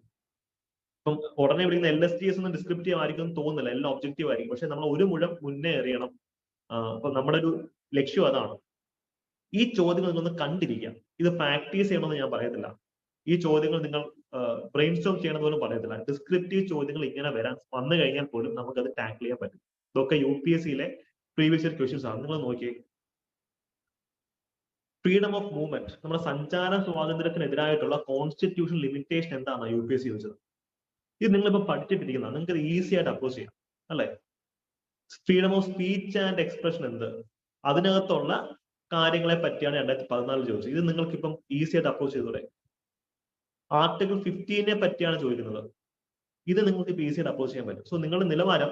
ഇപ്പം ഉടനെ വിളിക്കുന്ന LSTS ഒന്നും ഡിസ്ക്രിപ്റ്റീവ് ആയിരിക്കും എന്ന് തോന്നുന്നില്ല, എല്ലാം ഒബ്ജക്റ്റീവ് ആയിരിക്കും. പക്ഷെ നമ്മൾ ഒരു മുഴം മുന്നേ എറിയണം. അപ്പൊ നമ്മുടെ ഒരു ലക്ഷ്യം അതാണ്. ഈ ചോദ്യങ്ങൾ നിങ്ങളൊന്ന് കണ്ടിരിക്കാം. ഇത് പ്രാക്ടീസ് ചെയ്യണമെന്ന് ഞാൻ പറയത്തില്ല. ഈ ചോദ്യങ്ങൾ നിങ്ങൾ ബ്രെയിൻ സ്റ്റോം ചെയ്യണമെന്ന് പോലും പറയത്തില്ല. ഡിസ്ക്രിപ്റ്റീവ് ചോദ്യങ്ങൾ ഇങ്ങനെ വന്നു കഴിഞ്ഞാൽ പോലും നമുക്കത് ടാക്കിൾ ചെയ്യാൻ പറ്റും. ഇതൊക്കെ UPSCയിലെ പ്രീവിയസ് ഇയർ ക്വസ്റ്റ്യൻസ് ആണ്. നിങ്ങൾ നോക്കിയേ. ഫ്രീഡം ഓഫ് മൂവ്മെന്റ്, നമ്മുടെ സഞ്ചാര സ്വാതന്ത്ര്യത്തിനെതിരായിട്ടുള്ള കോൺസ്റ്റിറ്റ്യൂഷൻ ലിമിറ്റേഷൻ എന്താണ് UPSC ചോദിച്ചത്. ഇത് നിങ്ങളിപ്പോ പഠിച്ചിട്ടിരിക്കുന്നതാണ്, നിങ്ങൾക്ക് ഈസി ആയിട്ട് അപ്രോച്ച് ചെയ്യാം, അല്ലെ? Freedom of speech and expression എന്ത്, അതിനകത്തുള്ള കാര്യങ്ങളെ പറ്റിയാണ് 2014 ചോദിച്ചത്. ഇത് നിങ്ങൾക്ക് ഇപ്പം ഈസി ആയിട്ട് അപ്രോച്ച് ചെയ്തൂടെ? ആർട്ടിക്കിൾ 15 പറ്റിയാണ് ചോദിക്കുന്നത്. ഇത് നിങ്ങൾക്ക് ഇപ്പൊ ഈസി ആയിട്ട് അപ്രോച്ച് ചെയ്യാൻ പറ്റും. സോ നിങ്ങളുടെ നിലവാരം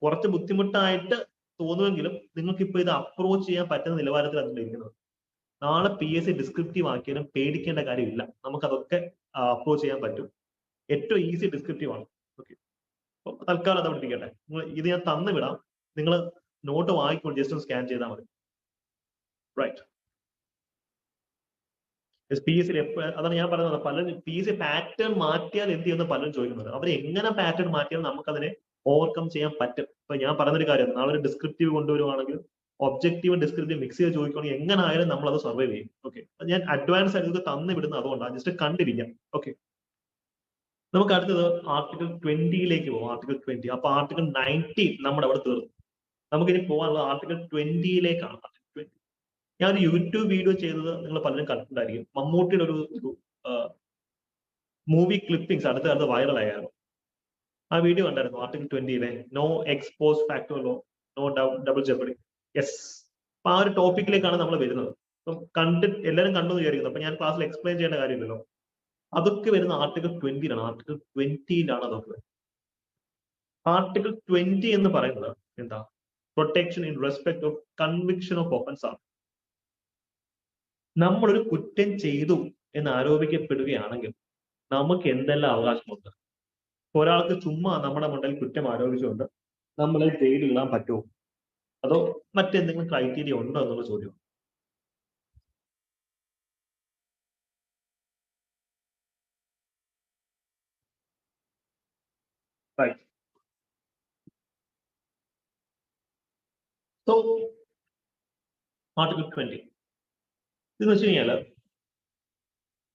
കുറച്ച് ബുദ്ധിമുട്ടായിട്ട് തോന്നുമെങ്കിലും നിങ്ങൾക്ക് ഇപ്പൊ ഇത് അപ്രോച്ച് ചെയ്യാൻ പറ്റുന്ന നിലവാരത്തിൽ അതിൽ ഇരിക്കുന്നത്. നാളെ PSC ഡിസ്ക്രിപ്റ്റീവ് ആക്കിയാലും പേടിക്കേണ്ട കാര്യമില്ല, നമുക്കതൊക്കെ അപ്രോച്ച് ചെയ്യാൻ പറ്റും. ഏറ്റവും ഈസി ഡിസ്ക്രിപ്റ്റീവ് ആണ്. ഓക്കെ, അപ്പൊ തൽക്കാലം അത് പഠിപ്പിക്കട്ടെ. ഇത് ഞാൻ തന്നു വിടാം, നിങ്ങൾ നോട്ട് വായിക്കൊണ്ട് ജസ്റ്റ് ഒന്ന് സ്കാൻ ചെയ്താൽ മതി. റൈറ്റ്. PSC അതാണ് ഞാൻ പറയുന്നത്. പലരും PSC പാറ്റേൺ മാറ്റിയാൽ എന്ത് ചെയ്യുന്ന പലരും ചോദിക്കുന്നത്. അവർ എങ്ങനെ പാറ്റേൺ മാറ്റിയാൽ നമുക്കതിനെ ഓവർകം ചെയ്യാൻ പറ്റും. ഇപ്പൊ ഞാൻ പറയുന്നൊരു കാര്യം, നാളെ ഒരു ഡിസ്ക്രിപ്റ്റീവ് കൊണ്ടുവരുവാണെങ്കിൽ ഒബ്ജക്റ്റീവ് ഡിസ്ക്രിപ്റ്റീവ് മിക്സ് ചെയ്ത് ചോദിക്കുകയാണെങ്കിൽ എങ്ങനെ ആയാലും നമ്മൾ അത് സർവൈവ് ചെയ്യും. ഓക്കെ, ഞാൻ അഡ്വാൻസ് ആയിട്ട് ഇത് തന്നു വിടുന്നത് അതുകൊണ്ടാണ്, ജസ്റ്റ് കണ്ടിരിക്കാം. ഓക്കെ, നമുക്ക് അടുത്തത് ആർട്ടിക്കിൾ 20ലേക്ക് പോകാം. ആർട്ടിക്കിൾ 20. അപ്പൊ ആർട്ടിക്കിൾ 19 നമ്മുടെ അവിടെ തീർന്നു. നമുക്കിനി പോകാനുള്ളത് ആർട്ടിക്കിൾ 20ലേക്കാണ്. ഞാൻ ഒരു യൂട്യൂബ് വീഡിയോ ചെയ്തത് നിങ്ങൾ പലരും കണ്ടിട്ടുണ്ടായിരിക്കും. മമ്മൂട്ടിയുടെ ഒരു മൂവി ക്ലിപ്പിംഗ്സ് അടുത്ത കാലത്ത് വൈറലായിരുന്നു. ആ വീഡിയോ കണ്ടായിരുന്നു. ആർട്ടിക്കിൾ 20ലെ no ex post facto law, no double jeopardy. Yes, അപ്പൊ ആ ഒരു ടോപ്പിക്കിലേക്കാണ് നമ്മൾ വരുന്നത്. അപ്പം എല്ലാവരും കണ്ടു വിചാരിക്കുന്നു. അപ്പൊ ഞാൻ ക്ലാസ്സിൽ എക്സ്പ്ലെയിൻ ചെയ്യേണ്ട കാര്യമില്ലല്ലോ. അതൊക്കെ വരുന്ന ആർട്ടിക്കിൾ 20ലാണ്. ആർട്ടിക്കിൾ 20ലാണ് അതൊക്കെ വരുന്നത്. ആർട്ടിക്കിൾ 20 എന്ന് പറയുന്നത് എന്താ? Protection in respect of conviction of offence ആണ്. നമ്മളൊരു കുറ്റം ചെയ്തു എന്ന് ആരോപിക്കപ്പെടുകയാണെങ്കിൽ നമുക്ക് എന്തെല്ലാം അവകാശമുണ്ട്? ഒരാൾക്ക് ചുമ്മാ നമ്മുടെ മുന്നിൽ കുറ്റം ആരോപിച്ചുകൊണ്ട് നമ്മളെ ജയിലിൽ ഇടാൻ പറ്റുമോ? അതോ മറ്റെന്തെങ്കിലും ക്രൈറ്റീരിയ ഉണ്ടോ എന്നുള്ള ചോദ്യം. റൈറ്റ്. സോ ആർട്ടിക്കിൾ 20 എന്ന് വെച്ച് കഴിഞ്ഞാൽ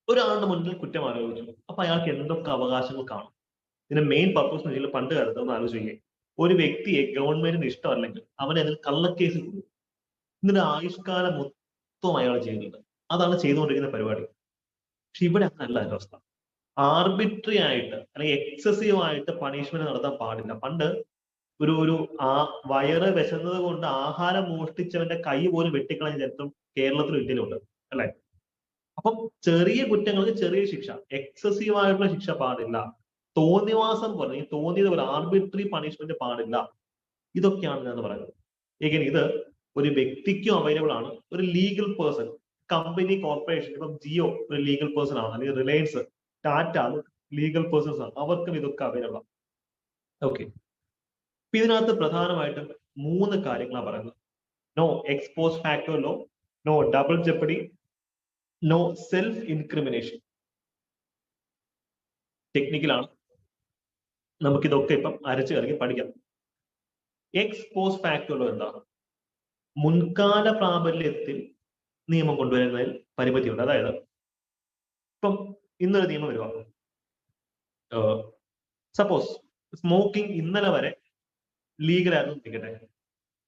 ഒരാളുടെ മുന്നിൽ കുറ്റം ആരോപിച്ചു, അപ്പൊ അയാൾക്ക് എന്തൊക്കെ അവകാശങ്ങൾ കാണും? ഇതിന്റെ മെയിൻ പർപ്പസ് എന്ന് വെച്ചാൽ പണ്ട് കാലത്ത് ഒന്ന് ആലോചിക്കുക, ഒരു വ്യക്തിയെ ഗവൺമെന്റിന് ഇഷ്ടമല്ലെങ്കിൽ അവനെ അതിൽ കള്ളക്കേസ് കൊടുക്കും. എന്നിട്ട് ആയുഷ്കാലം മൊത്തം അയാൾ ചെയ്യുന്നുണ്ട്. അതാണ് ചെയ്തുകൊണ്ടിരിക്കുന്ന പരിപാടി. പക്ഷെ ഇവിടെ അങ്ങനല്ല അതിന്റെ അവസ്ഥ. ആർബിട്രറി ആയിട്ട് അല്ലെങ്കിൽ എക്സസീവ് ആയിട്ട് പണിഷ്മെന്റ് നടത്താൻ പാടില്ല. പണ്ട് ഒരു വയറ് വിശന്നത് കൊണ്ട് ആഹാരം മോഷ്ടിച്ചവന്റെ കൈ പോലും വെട്ടിക്കളഞ്ഞ ചരിത്രം കേരളത്തിലും ഇന്ത്യയിലും ഉണ്ട്, അല്ലെ? അപ്പം ചെറിയ കുറ്റങ്ങൾക്ക് ചെറിയ ശിക്ഷ, എക്സസീവ് ആയിട്ടുള്ള ശിക്ഷ പാടില്ല. തോന്നിവാസം പോലെ, ഈ തോന്നിയത് പോലെ ആർബിട്രറി പണിഷ്മെന്റ് പാടില്ല. ഇതൊക്കെയാണ് ഞാൻ പറയുന്നത്. എഗൈൻ ഇത് ഒരു വ്യക്തിക്കും അവൈലബിൾ ആണ്, ഒരു ലീഗൽ പേഴ്സൺ, കമ്പനി, കോർപ്പറേഷൻ, ഇപ്പം ജിയോ ഒരു ലീഗൽ പേഴ്സൺ ആണ്, അല്ലെങ്കിൽ റിലയൻസ്, ടാറ്റ ലീഗൽ പേഴ്സൺസ് ആണ്, അവർക്കും ഇതൊക്കെ അവൈലബിൾ ആണ്. ഓക്കെ, ഇതിനകത്ത് പ്രധാനമായിട്ടും 3 കാര്യങ്ങളാണ് പറയുന്നത്. No ex post facto law, no double jeopardy, no self incrimination. ടെക്നിക്കലാണ്, നമുക്കിതൊക്കെ ഇപ്പം അരച്ചു കറങ്ങി പഠിക്കാം. എക്സ് പോസ്റ്റ് ഫാക്ടോ ലോ എന്താണ്? മുൻകാല പ്രാബല്യത്തിൽ നിയമം കൊണ്ടുവരുന്നതിൽ പരിമിതിയുണ്ട്. അതായത് ഇപ്പം ഇന്നൊരു നിയമം വരുവാ, സപ്പോസ് സ്മോക്കിംഗ് ഇന്നലെ വരെ ലീഗൽ ആയിരുന്നു നിൽക്കട്ടെ,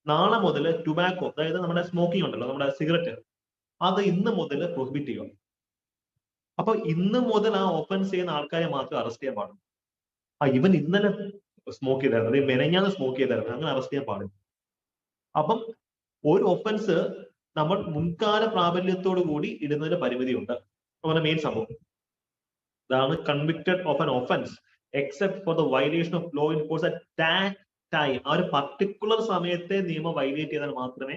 നാളെ മുതൽ ടുബാക്കോ, അതായത് നമ്മുടെ സ്മോക്കിംഗ് ഉണ്ടല്ലോ, നമ്മുടെ സിഗരറ്റ്, അത് ഇന്ന് മുതൽ പ്രൊഹിബിറ്റ് ചെയ്യുക. അപ്പൊ ഇന്ന് മുതൽ ആ ഓഫൻസ് ചെയ്യുന്ന ആൾക്കാരെ മാത്രം അറസ്റ്റ് ചെയ്യാൻ പാടുള്ളൂ. ഇവൻ ഇന്നലെ സ്മോക്ക് ചെയ്തായിരുന്നു, അല്ലെങ്കിൽ മെനഞ്ഞാന്ന് സ്മോക്ക് ചെയ്തായിരുന്നു, അങ്ങനെ അറസ്റ്റ് ചെയ്യാൻ പാടില്ല. അപ്പം ഒരു ഒഫൻസ് നമ്മൾ മുൻകാല പ്രാബല്യത്തോടു കൂടി ഇടുന്നതിന് പരിമിതിയുണ്ട്. അങ്ങനെ മെയിൻ സംഭവം ഇതാണ്, convicted of an offence except for the violation of law in force at that time. ആ ഒരു പർട്ടിക്കുലർ സമയത്തെ നിയമം വയലേറ്റ് ചെയ്താൽ മാത്രമേ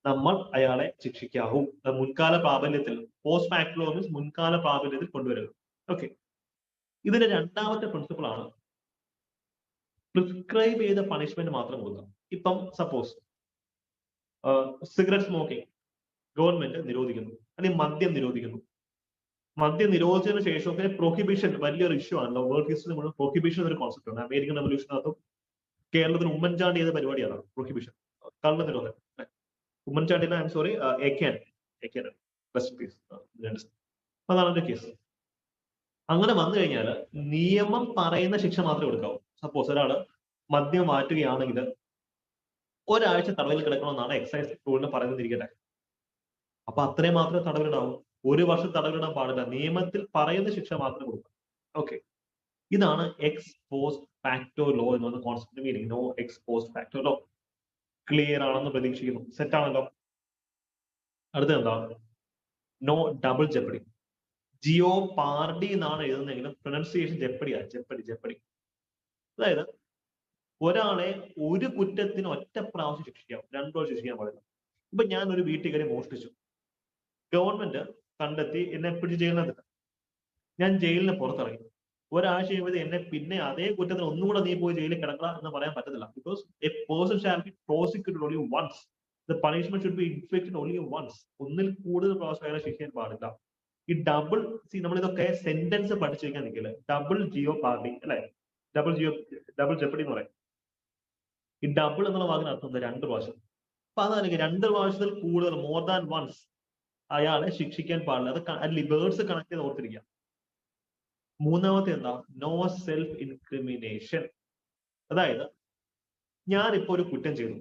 നമ്മൾ അയാളെ ശിക്ഷിക്കാവൂ. മുൻകാല പ്രാബല്യത്തിൽ, പോസ്റ്റ് ഫാക്ട് ലോ മീൻസ് മുൻകാല പ്രാബല്യത്തിൽ കൊണ്ടുവരുന്നത്. ഓക്കെ, ഇതിന്റെ രണ്ടാമത്തെ പ്രിൻസിപ്പിൾ ആണ് പ്രിസ്ക്രൈബ് ചെയ്ത പണിഷ്മെന്റ് മാത്രം കൊടുക്കുക. ഇപ്പം സപ്പോസ് സിഗരറ്റ് സ്മോക്കിംഗ് ഗവൺമെന്റ് നിരോധിക്കുന്നു, അല്ലെങ്കിൽ മദ്യം നിരോധിക്കുന്നു. മദ്യം നിരോധിച്ചതിന് ശേഷം പിന്നെ പ്രൊഹിബിഷൻ വലിയൊരു ഇഷ്യൂ ആണല്ലോ. വേൾഡ് ഹിസ്റ്ററി മുഴുവൻ പ്രൊഹിബിഷൻ എന്നൊരു കോൺസെപ്റ്റ് ഉണ്ട്. അമേരിക്കൻ റവല്യൂഷനകത്തും കേരളത്തിൽ ഉമ്മൻചാണ്ടി ചെയ്ത പരിപാടിയാണ് പ്രൊഹിബിഷൻ, കള്ള നിരോധനം. ഉമ്മൻചാണ്ടിയുടെ, ഐ എം സോറി, അതാണ് എന്റെ കേസ്. അങ്ങനെ വന്നു കഴിഞ്ഞാൽ നിയമം പറയുന്ന ശിക്ഷ മാത്രമേ കൊടുക്കാവൂ. സപ്പോസ് ഒരാള് മദ്യം മാറ്റുകയാണെങ്കിൽ ഒരാഴ്ച തടവിൽ കിടക്കണമെന്നാണ് എക്സൈസ് റൂളിന് പറയുന്നിരിക്കട്ടെ. അപ്പൊ അത്രയും മാത്രമേ തടവിലിടാവൂ. 1 വർഷം തടവിലിടാൻ പാടില്ല. നിയമത്തിൽ പറയുന്ന ശിക്ഷ മാത്രം കൊടുക്കാം. ഓക്കെ, ഇതാണ് എക്സ് പോസ്റ്റ് ഫാക്ടോ ലോ എന്ന് പറയുന്ന concept meaning. No ex post facto law. Clear ആണെന്ന് പ്രതീക്ഷിക്കുന്നു. സെറ്റ് ആണല്ലോ. അടുത്ത എന്താ? No double jeopardy. Jeopardy എന്നാണ് എഴുതുന്നതെങ്കിലും പ്രൊനൗൺസിയേഷൻ ജെപ്പഡിയാ, ജെപ്പടി. അതായത് ഒരാളെ ഒരു കുറ്റത്തിന് ഒറ്റ പ്രാവശ്യം ശിക്ഷിക്കാം, 2 പ്രാവശ്യം ശിക്ഷിക്കാൻ പാടില്ല. ഇപ്പൊ ഞാൻ ഒരു വീട്ടിൽ കയറി മോഷ്ടിച്ചു, ഗവൺമെന്റ് കണ്ടെത്തി എന്നെ പിടിച്ച് ജയിലിനകത്ത്, ഞാൻ ജയിലിന് പുറത്തിറങ്ങി. ഒരാഴ്ച കഴിയുമ്പോൾ എന്നെ പിന്നെ അതേ കുറ്റത്തിന് ഒന്നുകൂടെ നീ പോയി ജയിലിൽ കിടക്കുക എന്ന് പറയാൻ പറ്റത്തില്ല. Because a person shall be prosecuted only once. The punishment should be inflicted only once. ഒന്നിൽ കൂടുതൽ പ്രാവശ്യം അയാളെ ശിക്ഷിക്കാൻ പാടില്ല. ഈ ഡബിൾ, നമ്മൾ ഇതൊക്കെ സെന്റൻസ് പഠിച്ചു വെക്കാൻ നിൽക്കില്ല. ഡബിൾ ജിയോ പാർട്ടി അല്ലെ, ഡബിൾ ജെപ്പഡി എന്ന് പറയും. ഈ ഡബിൾ എന്നുള്ള വാക്കിന് അർത്ഥം 2 പ്രാവശ്യം. അപ്പൊ അതാണ് 2 പ്രാവശ്യത്തിൽ കൂടുതൽ, മോർ ദാൻ വൺസ്, അയാളെ ശിക്ഷിക്കാൻ പാടില്ല. അത് വേർഡ്സ് കണക്ട് ചെയ്ത് ഓർത്തിരിക്കുക. മൂന്നാമത്തെ എന്താ? No self incrimination. അതായത് ഞാനിപ്പോ ഒരു കുറ്റം ചെയ്തു,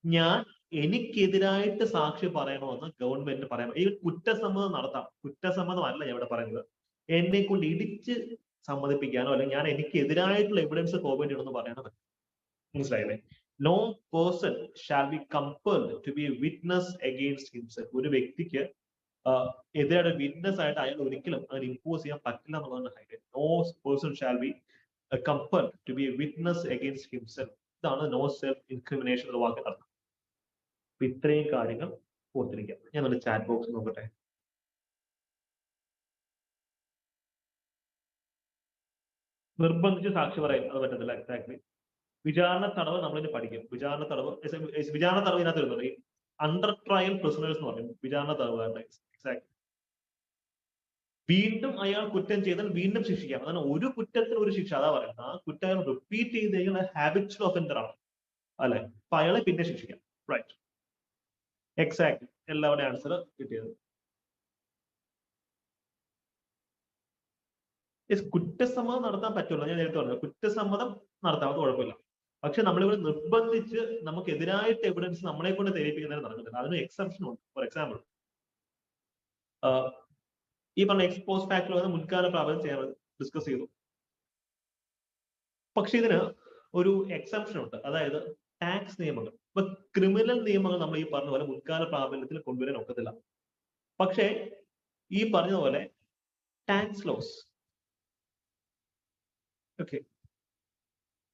ഞാൻ എനിക്കെതിരായിട്ട് സാക്ഷി പറയണമെന്ന് ഗവൺമെന്റ് പറയാം. ഈ കുറ്റസമ്മതം നടത്താം. കുറ്റസമ്മതം അല്ല ഞാൻ ഇവിടെ പറയുന്നത്, എന്നെ കൊണ്ട് ഇടിച്ച് സമ്മതിപ്പിക്കാനോ അല്ലെങ്കിൽ ഞാൻ എനിക്കെതിരായിട്ടുള്ള എവിഡൻസ് കോപ്പറേറ്റ് ചെയ്യണമെന്ന് പറയാനോ പറ്റും. മനസ്സിലായില്ലേ? No person shall be compelled to be a witness against himself. ഒരു വ്യക്തിക്ക് എതിരായിട്ട് വിറ്റ്നസ് ആയിട്ട് അയാൾ ഒരിക്കലും അങ്ങനെ ഇമ്പോസ് ചെയ്യാൻ പറ്റില്ല എന്നുള്ളതാണ് highlight. No person shall be compelled to be a witness against himself. ഇതാണ് നോ സെൽഫ് ഇൻക്രിമിനേഷൻ എന്ന വാക്കിന് അർത്ഥം. അപ്പൊ ഇത്രയും കാര്യങ്ങൾ ഓർത്തിരിക്കാം. ഞാൻ ഒരു ചാറ്റ് ബോക്സ് നോക്കട്ടെ. നിർബന്ധിച്ച് സാക്ഷി പറയും, അത് പറ്റത്തില്ല. എക്സാക്ട്ലി. വിചാരണ തടവ് നമ്മളിനി പഠിക്കും. വിചാരണ തടവ് ഇതിനകത്ത് വരുന്നത് ഈ അണ്ടർ ട്രയൽ പ്രിസണേഴ്സ് എന്ന് പറയും. വിചാരണ തടവുകാരുടെ എക്സാക്ട്. വീണ്ടും അയാൾ കുറ്റം ചെയ്താൽ വീണ്ടും ശിക്ഷിക്കാം. അതാണ് ഒരു കുറ്റത്തിന് ഒരു ശിക്ഷ. അതാ പറയുന്നത്. ആ കുറ്റം അയാൾ റിപ്പീറ്റ് ചെയ്ത് കഴിഞ്ഞാൽ ഹാബിച്വൽ ഒഫൻഡർ ആണ് അല്ലെ, അപ്പൊ അയാളെ പിന്നെ ശിക്ഷിക്കാം. Right, exact. എല്ലാവരുടെയും ആൻസർ കിട്ടിയത്. കുറ്റസമ്മതം നടത്താൻ പറ്റുള്ളൂ. ഞാൻ നേരത്തെ പറഞ്ഞു, കുറ്റസമ്മതം നടത്താം, അത് കുഴപ്പമില്ല. പക്ഷെ നമ്മളിവിടെ നിർബന്ധിച്ച് നമുക്കെതിരായിട്ട് എവിഡൻസ് നമ്മളെ കൊണ്ട് തെളിയിപ്പിക്കുന്നതിന് നടക്കുന്നില്ല. അതിന് എക്സെപ്ഷൻ ഉണ്ട്. ഫോർ എക്സാമ്പിൾ, ഈ പറഞ്ഞ എക്സ്പോസ് ഫാക്ടർ വന്ന് മുൻകാല പ്രാബല്യം ചെയ്യാൻ ഡിസ്കസ് ചെയ്തു. പക്ഷെ ഇതിന് ഒരു എക്സെപ്ഷൻ ഉണ്ട്. അതായത് ടാക്സ് നിയമങ്ങൾ. ഇപ്പൊ ക്രിമിനൽ നിയമങ്ങൾ നമ്മൾ ഈ പറഞ്ഞ പോലെ മുൻകാല പ്രാബല്യത്തിൽ കൊണ്ടുവരാൻ ഒക്കത്തില്ല. പക്ഷേ ഈ പറഞ്ഞതുപോലെ tax laws, okay,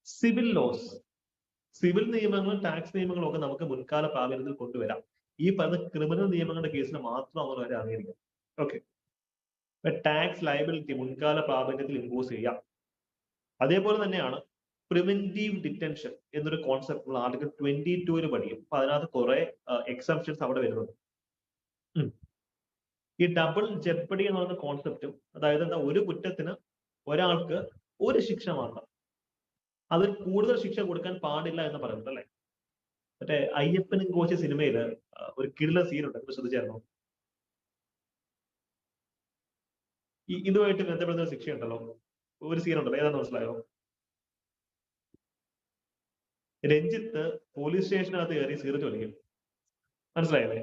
civil laws, civil നിയമങ്ങളും ടാക്സ് നിയമങ്ങളും ഒക്കെ നമുക്ക് മുൻകാല പ്രാബല്യത്തിൽ കൊണ്ടുവരാം. ഈ പറയുന്ന ക്രിമിനൽ നിയമങ്ങളുടെ കേസിൽ മാത്രം അവർ വരെ അംഗീകരിക്കാം. ഓക്കെ, ടാക്സ് ലയബിലിറ്റി മുൻകാല പ്രാബല്യത്തിൽ ഇമ്പോസ് ചെയ്യാം. അതേപോലെ തന്നെയാണ് പ്രിവെന്റീവ് ഡിറ്റൻഷൻ എന്നൊരു കോൺസെപ്റ്റ് നമ്മൾ ആർട്ടിക്കിൾ 22 പഠിക്കും. അപ്പൊ അതിനകത്ത് കുറെ എക്സംഷൻസ് അവിടെ വരുന്നുണ്ട്. ഈ ഡബിൾ ജെപ്പടി എന്ന് പറയുന്ന കോൺസെപ്റ്റും, അതായത് എന്താ, ഒരു കുറ്റത്തിന് ഒരാൾക്ക് ഒരു ശിക്ഷ മാത്രം, അതിൽ കൂടുതൽ ശിക്ഷ കൊടുക്കാൻ പാടില്ല എന്ന് പറയുന്നത് അല്ലെ. മറ്റേ അയ്യപ്പനും കോശി സിനിമയില് ഒരു കിടിലൻ സീനുണ്ട്, ശ്രദ്ധിച്ചായിരുന്നോ? ഇതുമായിട്ട് ബന്ധപ്പെടുന്ന ഒരു ശിക്ഷയുണ്ടല്ലോ, ഒരു സീനുണ്ടല്ലോ, ഏതാണെന്ന് മനസ്സിലായോ? രഞ്ജിത്ത് പോലീസ് സ്റ്റേഷനകത്ത് കയറി സിഗരറ്റ് വലിക്കും, മനസ്സിലായല്ലേ?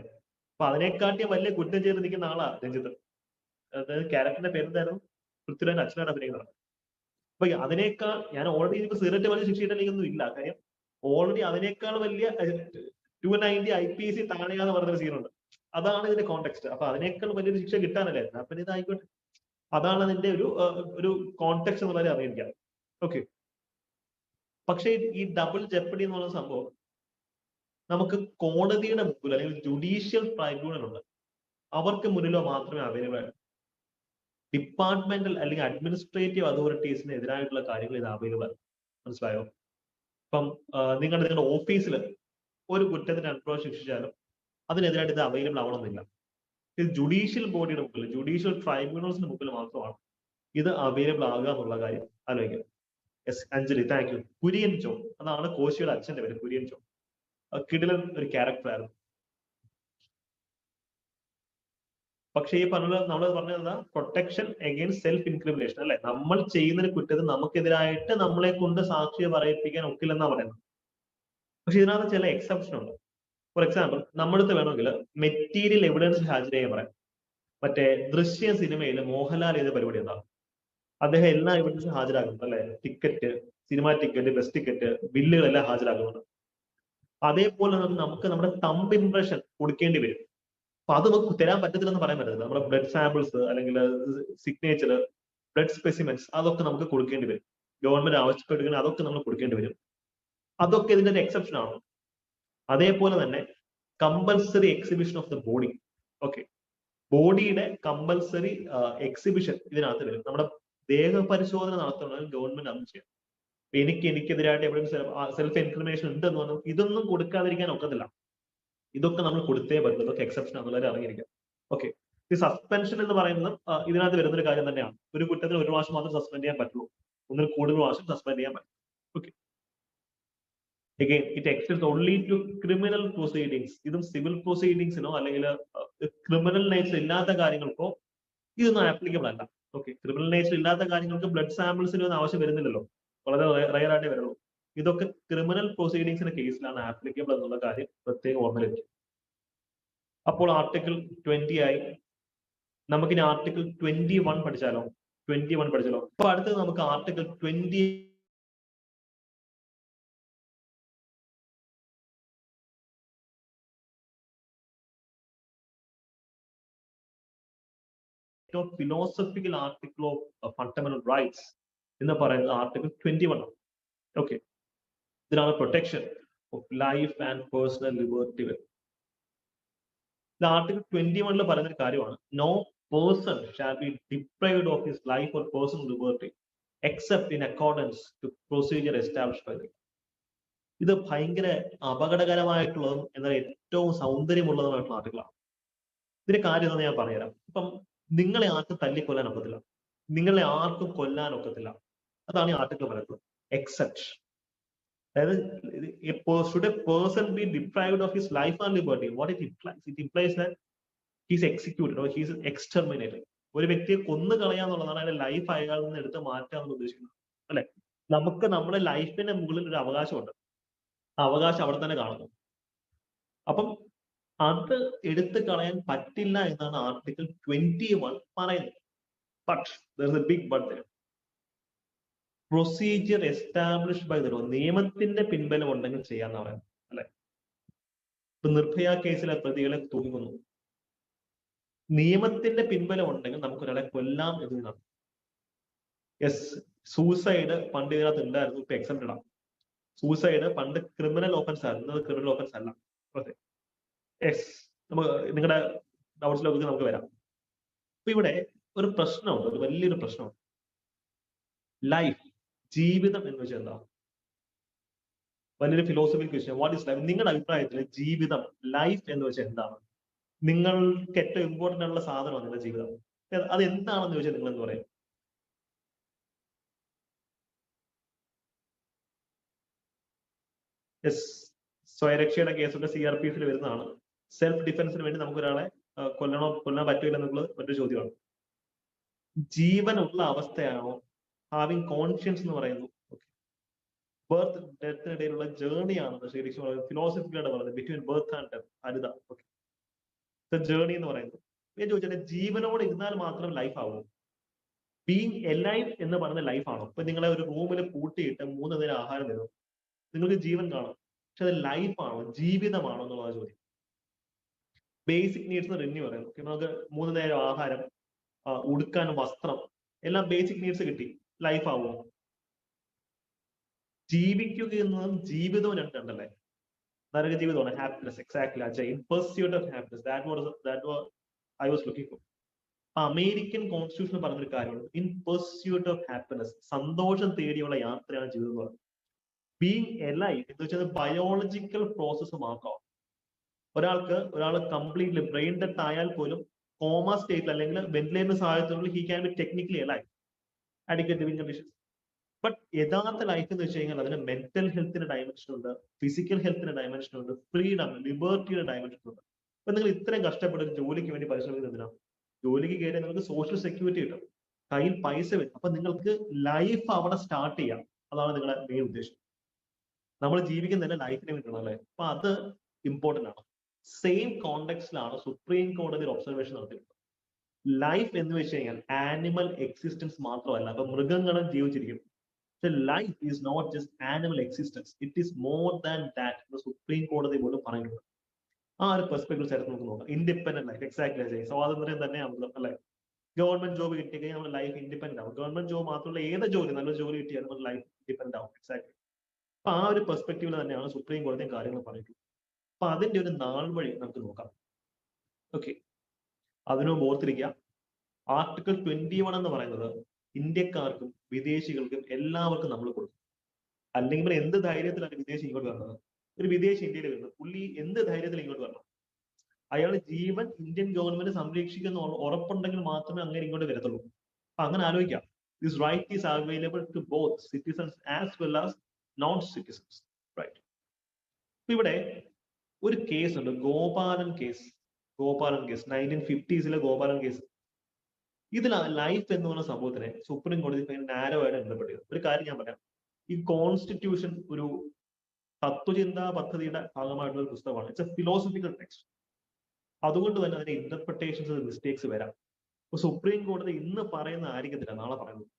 അപ്പൊ അതിനെക്കാട്ടിയും വലിയ കുറ്റം ചെയ്ത് നിൽക്കുന്ന ആളാ രഞ്ജിത്ത്. അതായത് ക്യാരക്ടറിന്റെ പേരെന്തായിരുന്നു? പൃഥ്വിരാജ് അച്ഛനായിട്ട് അഭിനയിക്കുന്നത്. അപ്പൊ അതിനേക്കാൾ ഞാൻ ഓൾറെഡി ഇപ്പൊ സിഗരറ്റ് വലിയ ശിക്ഷ ഇടലിയൊന്നും ഇല്ല, കാര്യം ഓൾറെഡി അതിനേക്കാൾ വലിയ 290 IPC താഴെയാന്ന് പറഞ്ഞൊരു സീനുണ്ട്. അതാണ് ഇതിന്റെ കോണ്ടെക്സ്റ്റ്. അപ്പൊ അതിനേക്കാൾ വലിയൊരു ശിക്ഷ കിട്ടാനല്ലേ, അപ്പൊ ഇതായിക്കോട്ടെ. അതാണ് അതിന്റെ ഒരു കോണ്ടെക്സ്റ്റ് എന്നുള്ളത് അറിയിക്കാം. ഓക്കെ, പക്ഷേ ഈ ഡബിൾ ജെപ്പടി എന്ന് പറയുന്ന സംഭവം നമുക്ക് കോടതിയുടെ മുമ്പിൽ അല്ലെങ്കിൽ ജുഡീഷ്യൽ ട്രൈബ്യൂണൽ ഉണ്ട്, അവർക്ക് മുന്നിലോ മാത്രമേ അവൈലബിൾ ആയിട്ടുള്ളൂ. ഡിപ്പാർട്ട്മെന്റൽ അല്ലെങ്കിൽ അഡ്മിനിസ്ട്രേറ്റീവ് അതോറിറ്റീസിന് എതിരായിട്ടുള്ള കാര്യങ്ങൾ ഇത് അവൈലബിൾ ആണ്. മനസ്സിലായോ? ഇപ്പം നിങ്ങളുടെ ഓഫീസിൽ ഒരു കുറ്റത്തിന് 2 പ്രാവശ്യം ശിക്ഷിച്ചാലും അതിനെതിരായിട്ട് ഇത് അവൈലബിൾ ആവണമെന്നില്ല. ഇത് ജുഡീഷ്യൽ ബോഡിയുടെ മുമ്പിൽ, ജുഡീഷ്യൽ ട്രൈബ്യൂണൽസിന് മുമ്പിൽ മാത്രമാണ് ഇത് അവൈലബിൾ ആകുക എന്നുള്ള കാര്യം ആലോചിക്കുക. Yes Anjali, thank you. Kurian Jo, അതാണ് കോശിയുടെ അച്ഛന്റെ പേര്, കുര്യൻ ജോ. കിടിലൻ ഒരു ക്യാരക്ടർ ആയിരുന്നു. പക്ഷേ ഈ നമ്മൾ പറഞ്ഞത് പ്രൊട്ടക്ഷൻ അഗെയിൻസ്റ്റ് സെൽഫ് ഇൻക്രിമിനേഷൻ അല്ലെ. നമ്മൾ ചെയ്യുന്ന കുറ്റത്തിന് നമുക്കെതിരായിട്ട് നമ്മളെ കൊണ്ട് സാക്ഷിയെ പറയിപ്പിക്കാൻ ഒക്കില്ലെന്നാ പറയുന്നത്. പക്ഷെ ഇതിനകത്ത് ചില എക്സെപ്ഷൻ ഉണ്ട്. ഫോർ എക്സാമ്പിൾ, നമ്മുടെ വേണമെങ്കിൽ മെറ്റീരിയൽ എവിഡൻസ് ഹാജർ ചെയ്യാൻ പറയാം. മറ്റേ ദൃശ്യ സിനിമയിൽ മോഹൻലാൽ ചെയ്ത പരിപാടി എന്താ, അദ്ദേഹം എല്ലാ എവിഡൻസും ഹാജരാക്കുന്നുണ്ട് അല്ലെ. Ticket, cinema ticket, bus ticket, ബില്ലുകളെല്ലാം ഹാജരാക്കുന്നുണ്ട്. അതേപോലെ നമുക്ക് നമ്മുടെ തമ്പ് ഇംപ്രഷൻ കൊടുക്കേണ്ടി വരും. അപ്പൊ അത് നമുക്ക് തരാൻ പറ്റത്തില്ലെന്ന് പറയാൻ പറ്റത്തില്ല. നമ്മുടെ ബ്ലഡ് സാമ്പിൾസ് അല്ലെങ്കിൽ സിഗ്നേച്ചർ, ബ്ലഡ് സ്പെസിമെൻസ്, അതൊക്കെ നമുക്ക് കൊടുക്കേണ്ടി വരും. ഗവൺമെന്റ് ആവശ്യപ്പെടുകയാണെങ്കിൽ അതൊക്കെ നമ്മൾ കൊടുക്കേണ്ടി വരും. അതൊക്കെ ഇതിന്റെ ഒരു എക്സെപ്ഷൻ ആണ്. അതേപോലെ തന്നെ compulsory exhibition of the body. Okay, ബോഡിയുടെ കമ്പൽസറി എക്സിബിഷൻ ഇതിനകത്ത് വരും. നമ്മുടെ ദേഹപരിശോധന നടത്തണമെങ്കിൽ ഗവൺമെന്റ് അത് ചെയ്യണം. എനിക്കെതിരായിട്ട് എവിടെയും സെൽഫ് ഇൻക്രിമിനേഷൻ ഉണ്ടെന്ന് പറഞ്ഞാൽ ഇതൊന്നും കൊടുക്കാതിരിക്കാൻ ഒക്കത്തില്ല. ഇതൊക്കെ നമ്മൾ കൊടുത്തേ പറ്റും. ഇതൊക്കെ എക്സെപ്ഷൻ ആണെന്നുള്ളത് അറിഞ്ഞിരിക്കാം. ഓക്കെ, ഈ സസ്പെൻഷൻ എന്ന് പറയുന്നത് ഇതിനകത്ത് വരുന്നൊരു കാര്യം തന്നെയാണ്. ഒരു കുറ്റത്തിന് 1 പ്രാവശ്യം മാത്രം സസ്പെൻഡ് ചെയ്യാൻ പറ്റുള്ളൂ, ഒന്നിൽ കൂടുതൽ പ്രാവശ്യം സസ്പെൻഡ് ചെയ്യാൻ പറ്റും. Okay, again it extends only to criminal proceedings. ഇതും സിവിൽ പ്രൊസീഡിങ്സിനോ അല്ലെങ്കിൽ ക്രിമിനൽ നേച്ചർ ഇല്ലാത്ത കാര്യങ്ങൾക്കോ ഇതൊന്നും ആപ്ലിക്കബിൾ അല്ല. ഓക്കെ, ക്രിമിനൽ നേച്ചർ ഇല്ലാത്ത കാര്യങ്ങൾക്ക് ബ്ലഡ് സാമ്പിൾസിനൊന്നും ആവശ്യം വരുന്നില്ലല്ലോ, വളരെ റയർ ആയിട്ടേ വരുള്ളൂ. ഇതൊക്കെ ക്രിമിനൽ പ്രൊസീഡിങ്സിന്റെ കേസിലാണ് ആപ്ലിക്കബിൾ എന്നുള്ള കാര്യം പ്രത്യേകം ഓർമ്മ ലഭിക്കും. അപ്പോൾ ആർട്ടിക്കിൾ 20 ആയി. നമുക്കിനി ആർട്ടിക്കിൾ 21 പഠിച്ചാലോ? 21 പഠിച്ചാലോ? അപ്പൊ അടുത്തത് നമുക്ക് article 20 philosophical article of fundamental rights എന്ന് പറയുന്നത് ആർട്ടിക്കിൾ 21 ആണ്. ഓക്കെ, ഇതിനാണ് protection of life and personal liberty. ഇത് ആർട്ടിക്കിൾ 21 പറയുന്ന ഒരു കാര്യമാണ്. No person shall be deprived of his life or personal liberty except in accordance to procedure established by the. ഇത് ഭയങ്കര അപകടകരമായിട്ടുള്ളതും എന്നാൽ ഏറ്റവും സൗന്ദര്യമുള്ളതുമായിട്ടുള്ള ആർട്ടിക്കിളാണ്. ഇതിന്റെ കാര്യം എന്ന് ഞാൻ പറഞ്ഞുതരാം. ഇപ്പം നിങ്ങളെ ആർക്കും തല്ലിക്കൊല്ലാൻ ഒക്കത്തില്ല, നിങ്ങളെ ആർക്കും കൊല്ലാൻ ഒക്കത്തില്ല. അതാണ് ഈ ആർട്ടിക്കിൾ പറയുന്നത്. എക്സെപ്റ്റ്, അതായത് should a person be deprived of his life and liberty, what it implies? It implies that he is executed or he is exterminated. ഒരു വ്യക്തിയെ കൊന്നു കളയാന്നുള്ളതാണ് അതിന്റെ ലൈഫ് അയാളിൽ നിന്ന് എടുത്ത് മാറ്റാമെന്ന് ഉദ്ദേശിക്കുന്നത് അല്ലെ. നമുക്ക് നമ്മുടെ ലൈഫിന്റെ മുകളിൽ ഒരു അവകാശമുണ്ട്, ആ അവകാശം അവിടെ തന്നെ കാണുന്നു. അപ്പം അത് എടുത്തു കളയാൻ പറ്റില്ല എന്നാണ് ആർട്ടിക്കിൾ 21 പറയുന്നത്. But there is a big but there. Procedure established by the law, നിയമത്തിന്റെ പിൻബലം ഉണ്ടെങ്കിൽ ചെയ്യാന്ന് പറയുന്നത് അല്ലെ. ഇപ്പൊ നിർഭയ കേസിലെ പ്രതികളെ തൂങ്ങുന്നു, നിയമത്തിന്റെ പിൻബലം ഉണ്ടെങ്കിൽ നമുക്കൊരാളെ കൊല്ലാം എന്നാണ്. യെസ്, സൂസൈഡ് പണ്ട് ഇതിനകത്ത് ഉണ്ടായിരുന്നു, ഇപ്പൊ എക്സെപ്റ്റഡ് ആണ്. സൂസൈഡ് പണ്ട് ക്രിമിനൽ ഓഫൻസ് ആയിരുന്നു, ഇന്നത് ക്രിമിനൽ ഓഫൻസ് അല്ല. യെസ്, നമുക്ക് നിങ്ങളുടെ ഡൗട്ട്സിലൊക്കെ നമുക്ക് വരാം. അപ്പൊ ഇവിടെ ഒരു പ്രശ്നമുണ്ട്, ഒരു വലിയൊരു പ്രശ്നമുണ്ട്. ലൈഫ്, ജീവിതം എന്ന് വെച്ചാൽ എന്താ? വലിയൊരു philosophy question. What is life? നിങ്ങളുടെ അഭിപ്രായത്തിൽ ജീവിതം, ലൈഫ് എന്ന് വെച്ചാൽ എന്താണ്? നിങ്ങൾക്ക് ഏറ്റവും ഇമ്പോർട്ടന്റ് ആയിട്ടുള്ള സാധനമാണ് നിങ്ങളുടെ ജീവിതം. അത് എന്താണെന്ന് ചോദിച്ചാൽ നിങ്ങൾ എന്ത് പറയും? യെസ്, സ്വയരക്ഷയുടെ കേസൊക്കെ CRPF വരുന്നതാണ്. സെൽഫ് ഡിഫൻസിന് വേണ്ടി നമുക്ക് ഒരാളെ കൊല്ലാൻ പറ്റില്ല എന്നുള്ളത് മറ്റൊരു ചോദ്യമാണ്. ജീവനുള്ള അവസ്ഥയാണോ ഹാവിങ് കോൺഷ്യൻസ് എന്ന് പറയുന്നു? ബർത്ത് ഡെത്തിനിടയിലുള്ള ജേർണിയാണ് ശരിക്കും ഫിലോസഫിക്കലാണ് പറയുന്നത്, between birth and death. Haritha journey എന്ന് പറയുന്നത്. ഞാൻ ചോദിച്ചാൽ ജീവനോട് ഇരുന്നാൽ മാത്രം ലൈഫ് ആവും? ബീങ് എലൈവ് എന്ന് പറയുന്ന ലൈഫാണോ? ഇപ്പൊ നിങ്ങളെ ഒരു റൂമിൽ പൂട്ടിയിട്ട് 3 നേരം ആഹാരം തരും, നിങ്ങൾക്ക് ജീവൻ കാണും, പക്ഷെ അത് ലൈഫാണോ, ജീവിതമാണോ എന്നുള്ള ചോദ്യം. ബേസിക് നീഡ്സ് റിന്യൂ പറയുന്നു. നമുക്ക് 3 നേരം ആഹാരം, ഉടുക്കാൻ വസ്ത്രം, എല്ലാം ബേസിക് നീഡ്സ് കിട്ടി, ലൈഫ് ആവുമോ? ജീവിക്കുക എന്നതും ജീവിതവും രണ്ടല്ലേ? നരക ജീവിതമാണ് happiness. Exactly Ajay. In pursuit of happiness, that was I was looking for. American constitution പറഞ്ഞൊരു കാര്യമാണ്, ഇൻ പെർസ്യൂട്ട് ഓഫ് ഹാപ്പിനെസ്, സന്തോഷം തേടിയുള്ള യാത്രയാണ് ജീവിതം എന്ന് പറയുന്നത്. ബീങ് എലൈവ് എന്ന് വെച്ചാൽ ബയോളജിക്കൽ പ്രോസസ്സ് മാത്രമാണ്. ഒരാൾ കംപ്ലീറ്റ്ലി ബ്രെയിൻ ഡെത്ത് ആയാൽ പോലും കോമ സ്റ്റേറ്റിൽ അല്ലെങ്കിൽ വെന്റിലേറ്ററിന് സഹായത്തോടെ he can be technically alive, adequate living conditions. But യഥാർത്ഥ ലൈഫ് എന്ന് വെച്ച് കഴിഞ്ഞാൽ അതിന് മെന്റൽ ഹെൽത്തിന്റെ ഡയമെൻഷൻ ഉണ്ട്, ഫിസിക്കൽ ഹെൽത്തിന്റെ ഡയമെൻഷൻ ഉണ്ട്, ഫ്രീഡം, ലിബർട്ടിയുടെ ഡയമെൻഷൻ ഉണ്ട്. അപ്പൊ നിങ്ങൾ ഇത്രയും കഷ്ടപ്പെട്ട് ഒരു ജോലിക്ക് വേണ്ടി പരിശ്രമിക്കുന്നത് എന്തിനാ? ജോലിക്ക് കയറി നിങ്ങൾക്ക് സോഷ്യൽ സെക്യൂരിറ്റി കിട്ടും, കയ്യിൽ പൈസ വരും, അപ്പൊ നിങ്ങൾക്ക് ലൈഫ് അവിടെ സ്റ്റാർട്ട് ചെയ്യാം. അതാണ് നിങ്ങളുടെ മെയിൻ ഉദ്ദേശം. നമ്മൾ ജീവിക്കുന്നതന്നെ ലൈഫിനെ വേണ്ടിയാണ് അല്ലേ? അപ്പൊ അത് ഇമ്പോർട്ടന്റ് ആണ്. സെയിം കോണ്ടെക്സ്റ്റിലാണ് സുപ്രീം കോടതി ഒരു ഒബ്സർവേഷൻ നടത്തിയിട്ടുള്ളത്. ലൈഫ് എന്ന് വെച്ച് കഴിഞ്ഞാൽ ആനിമൽ എക്സിസ്റ്റൻസ് മാത്രമല്ല, അപ്പൊ മൃഗങ്ങളും ജീവിച്ചിരിക്കും. Life is not just animal existence, it is more than that എന്ന് സുപ്രീം കോടതി പോലും പറയുന്നുണ്ട്. ആ ഒരു പെർസ്പെക്ടീവ് ചേർത്ത് നമുക്ക് നോക്കാം. ഇൻഡിപെൻഡന്റ് ലൈഫ്, എക്സാക്ട്ലി സ്വാതന്ത്ര്യം തന്നെയാണ് അല്ലെ? ഗവൺമെന്റ് ജോബ് കിട്ടി കഴിഞ്ഞാൽ നമ്മുടെ ലൈഫ് ഇൻഡിപെൻഡന്റ് ആവും. ഗവൺമെന്റ് ജോബ് മാത്രമല്ല ഏത് ജോലി, നല്ലൊരു ജോലി കിട്ടിയാൽ നമ്മുടെ ലൈഫ് ഇൻഡിപെൻഡന്റ് ആവും. എക്സാക്ട്ലി. അപ്പൊ ആ ഒരു പെർസ്പെക്ടീവിൽ തന്നെയാണ് സുപ്രീം കോടതിയും കാര്യങ്ങൾ പറഞ്ഞിട്ടുള്ളത്. അപ്പൊ അതിന്റെ ഒരു നാൾ വഴി നമുക്ക് നോക്കാം. ഓക്കെ, അതിനും ഓർത്തിരിക്കുക, ആർട്ടിക്കിൾ 21 എന്ന് പറയുന്നത് ഇന്ത്യക്കാർക്കും വിദേശികൾക്കും എല്ലാവർക്കും നമ്മൾ കൊടുക്കും. അല്ലെങ്കിൽ എന്ത് ധൈര്യത്തിലാണ് വിദേശി ഇങ്ങോട്ട് വരുന്നത്? ഒരു വിദേശി ഇന്ത്യയിൽ വരുന്നത്, പുള്ളി എന്ത് ധൈര്യത്തിൽ ഇങ്ങോട്ട് വരണം? അയാൾ ജീവൻ ഇന്ത്യൻ ഗവൺമെന്റ് സംരക്ഷിക്കുന്ന ഉറപ്പുണ്ടെങ്കിൽ മാത്രമേ അങ്ങനെ ഇങ്ങോട്ട് വരത്തുള്ളൂ. അപ്പൊ അങ്ങനെ ആലോചിക്കാം. This right is available to both citizens as well as non citizens. Right. ഇവിടെ ഒരു കേസ് ഉണ്ട്, Gopalan case. 1950s Gopalan case. ഇതിൽ ലൈഫ് എന്ന് പറഞ്ഞ സംഭവത്തിനെ സുപ്രീം കോടതി നാരോ ആയിട്ട് ബന്ധപ്പെട്ടത്. ഒരു കാര്യം ഞാൻ പറയാം, ഈ കോൺസ്റ്റിറ്റ്യൂഷൻ ഒരു തത്വചിന്താ പദ്ധതിയുടെ ഭാഗമായിട്ടുള്ള ഒരു പുസ്തകമാണ്. It's A philosophical text. അതുകൊണ്ട് തന്നെ അതിന്റെ ഇന്റർപ്രിട്ടേഷൻസ്, മിസ്റ്റേക്സ് വരാം. ഇപ്പൊ സുപ്രീം കോടതി ഇന്ന് പറയുന്ന ആയിരിക്കത്തില്ല നാളെ പറയുന്നത്,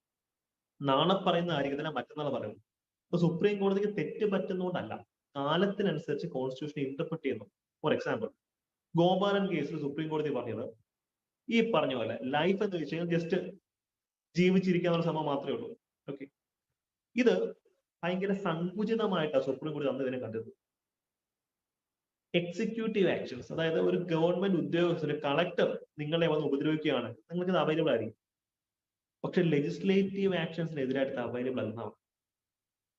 നാളെ പറയുന്ന ആയിരിക്കത്തില്ല മറ്റന്നാൾ പറയുന്നത്. ഇപ്പൊ സുപ്രീം കോടതിക്ക് തെറ്റ് പറ്റുന്നതുകൊണ്ടല്ല, കാലത്തിനനുസരിച്ച് കോൺസ്റ്റിറ്റ്യൂഷൻ ഇന്റർപ്രിറ്റ് ചെയ്യുന്നു. ഫോർ എക്സാമ്പിൾ, ഗോപാലൻ കേസിൽ സുപ്രീം കോടതി പറഞ്ഞത് ഈ പറഞ്ഞ പോലെ ലൈഫ് എന്ന് വെച്ച് കഴിഞ്ഞാൽ ജസ്റ്റ് ജീവിച്ചിരിക്കാനുള്ള ശ്രമം മാത്രമേ ഉള്ളൂ. ഓക്കെ, ഇത് ഭയങ്കര സങ്കുചിതമായിട്ടാണ് സുപ്രീം കോടതി അന്ന് ഇതിനെ കണ്ടത്. എക്സിക്യൂട്ടീവ് ആക്ഷൻസ്, അതായത് ഒരു ഗവൺമെന്റ് ഉദ്യോഗസ്ഥർ, കളക്ടർ നിങ്ങളെ വന്ന് ഉപദ്രവിക്കുകയാണ്, നിങ്ങൾക്ക് ഇത് അവൈലബിൾ ആയിരിക്കും. പക്ഷെ ലെജിസ്ലേറ്റീവ് ആക്ഷൻസിനെതിരായിട്ട് അവൈലബിൾ അല്ല.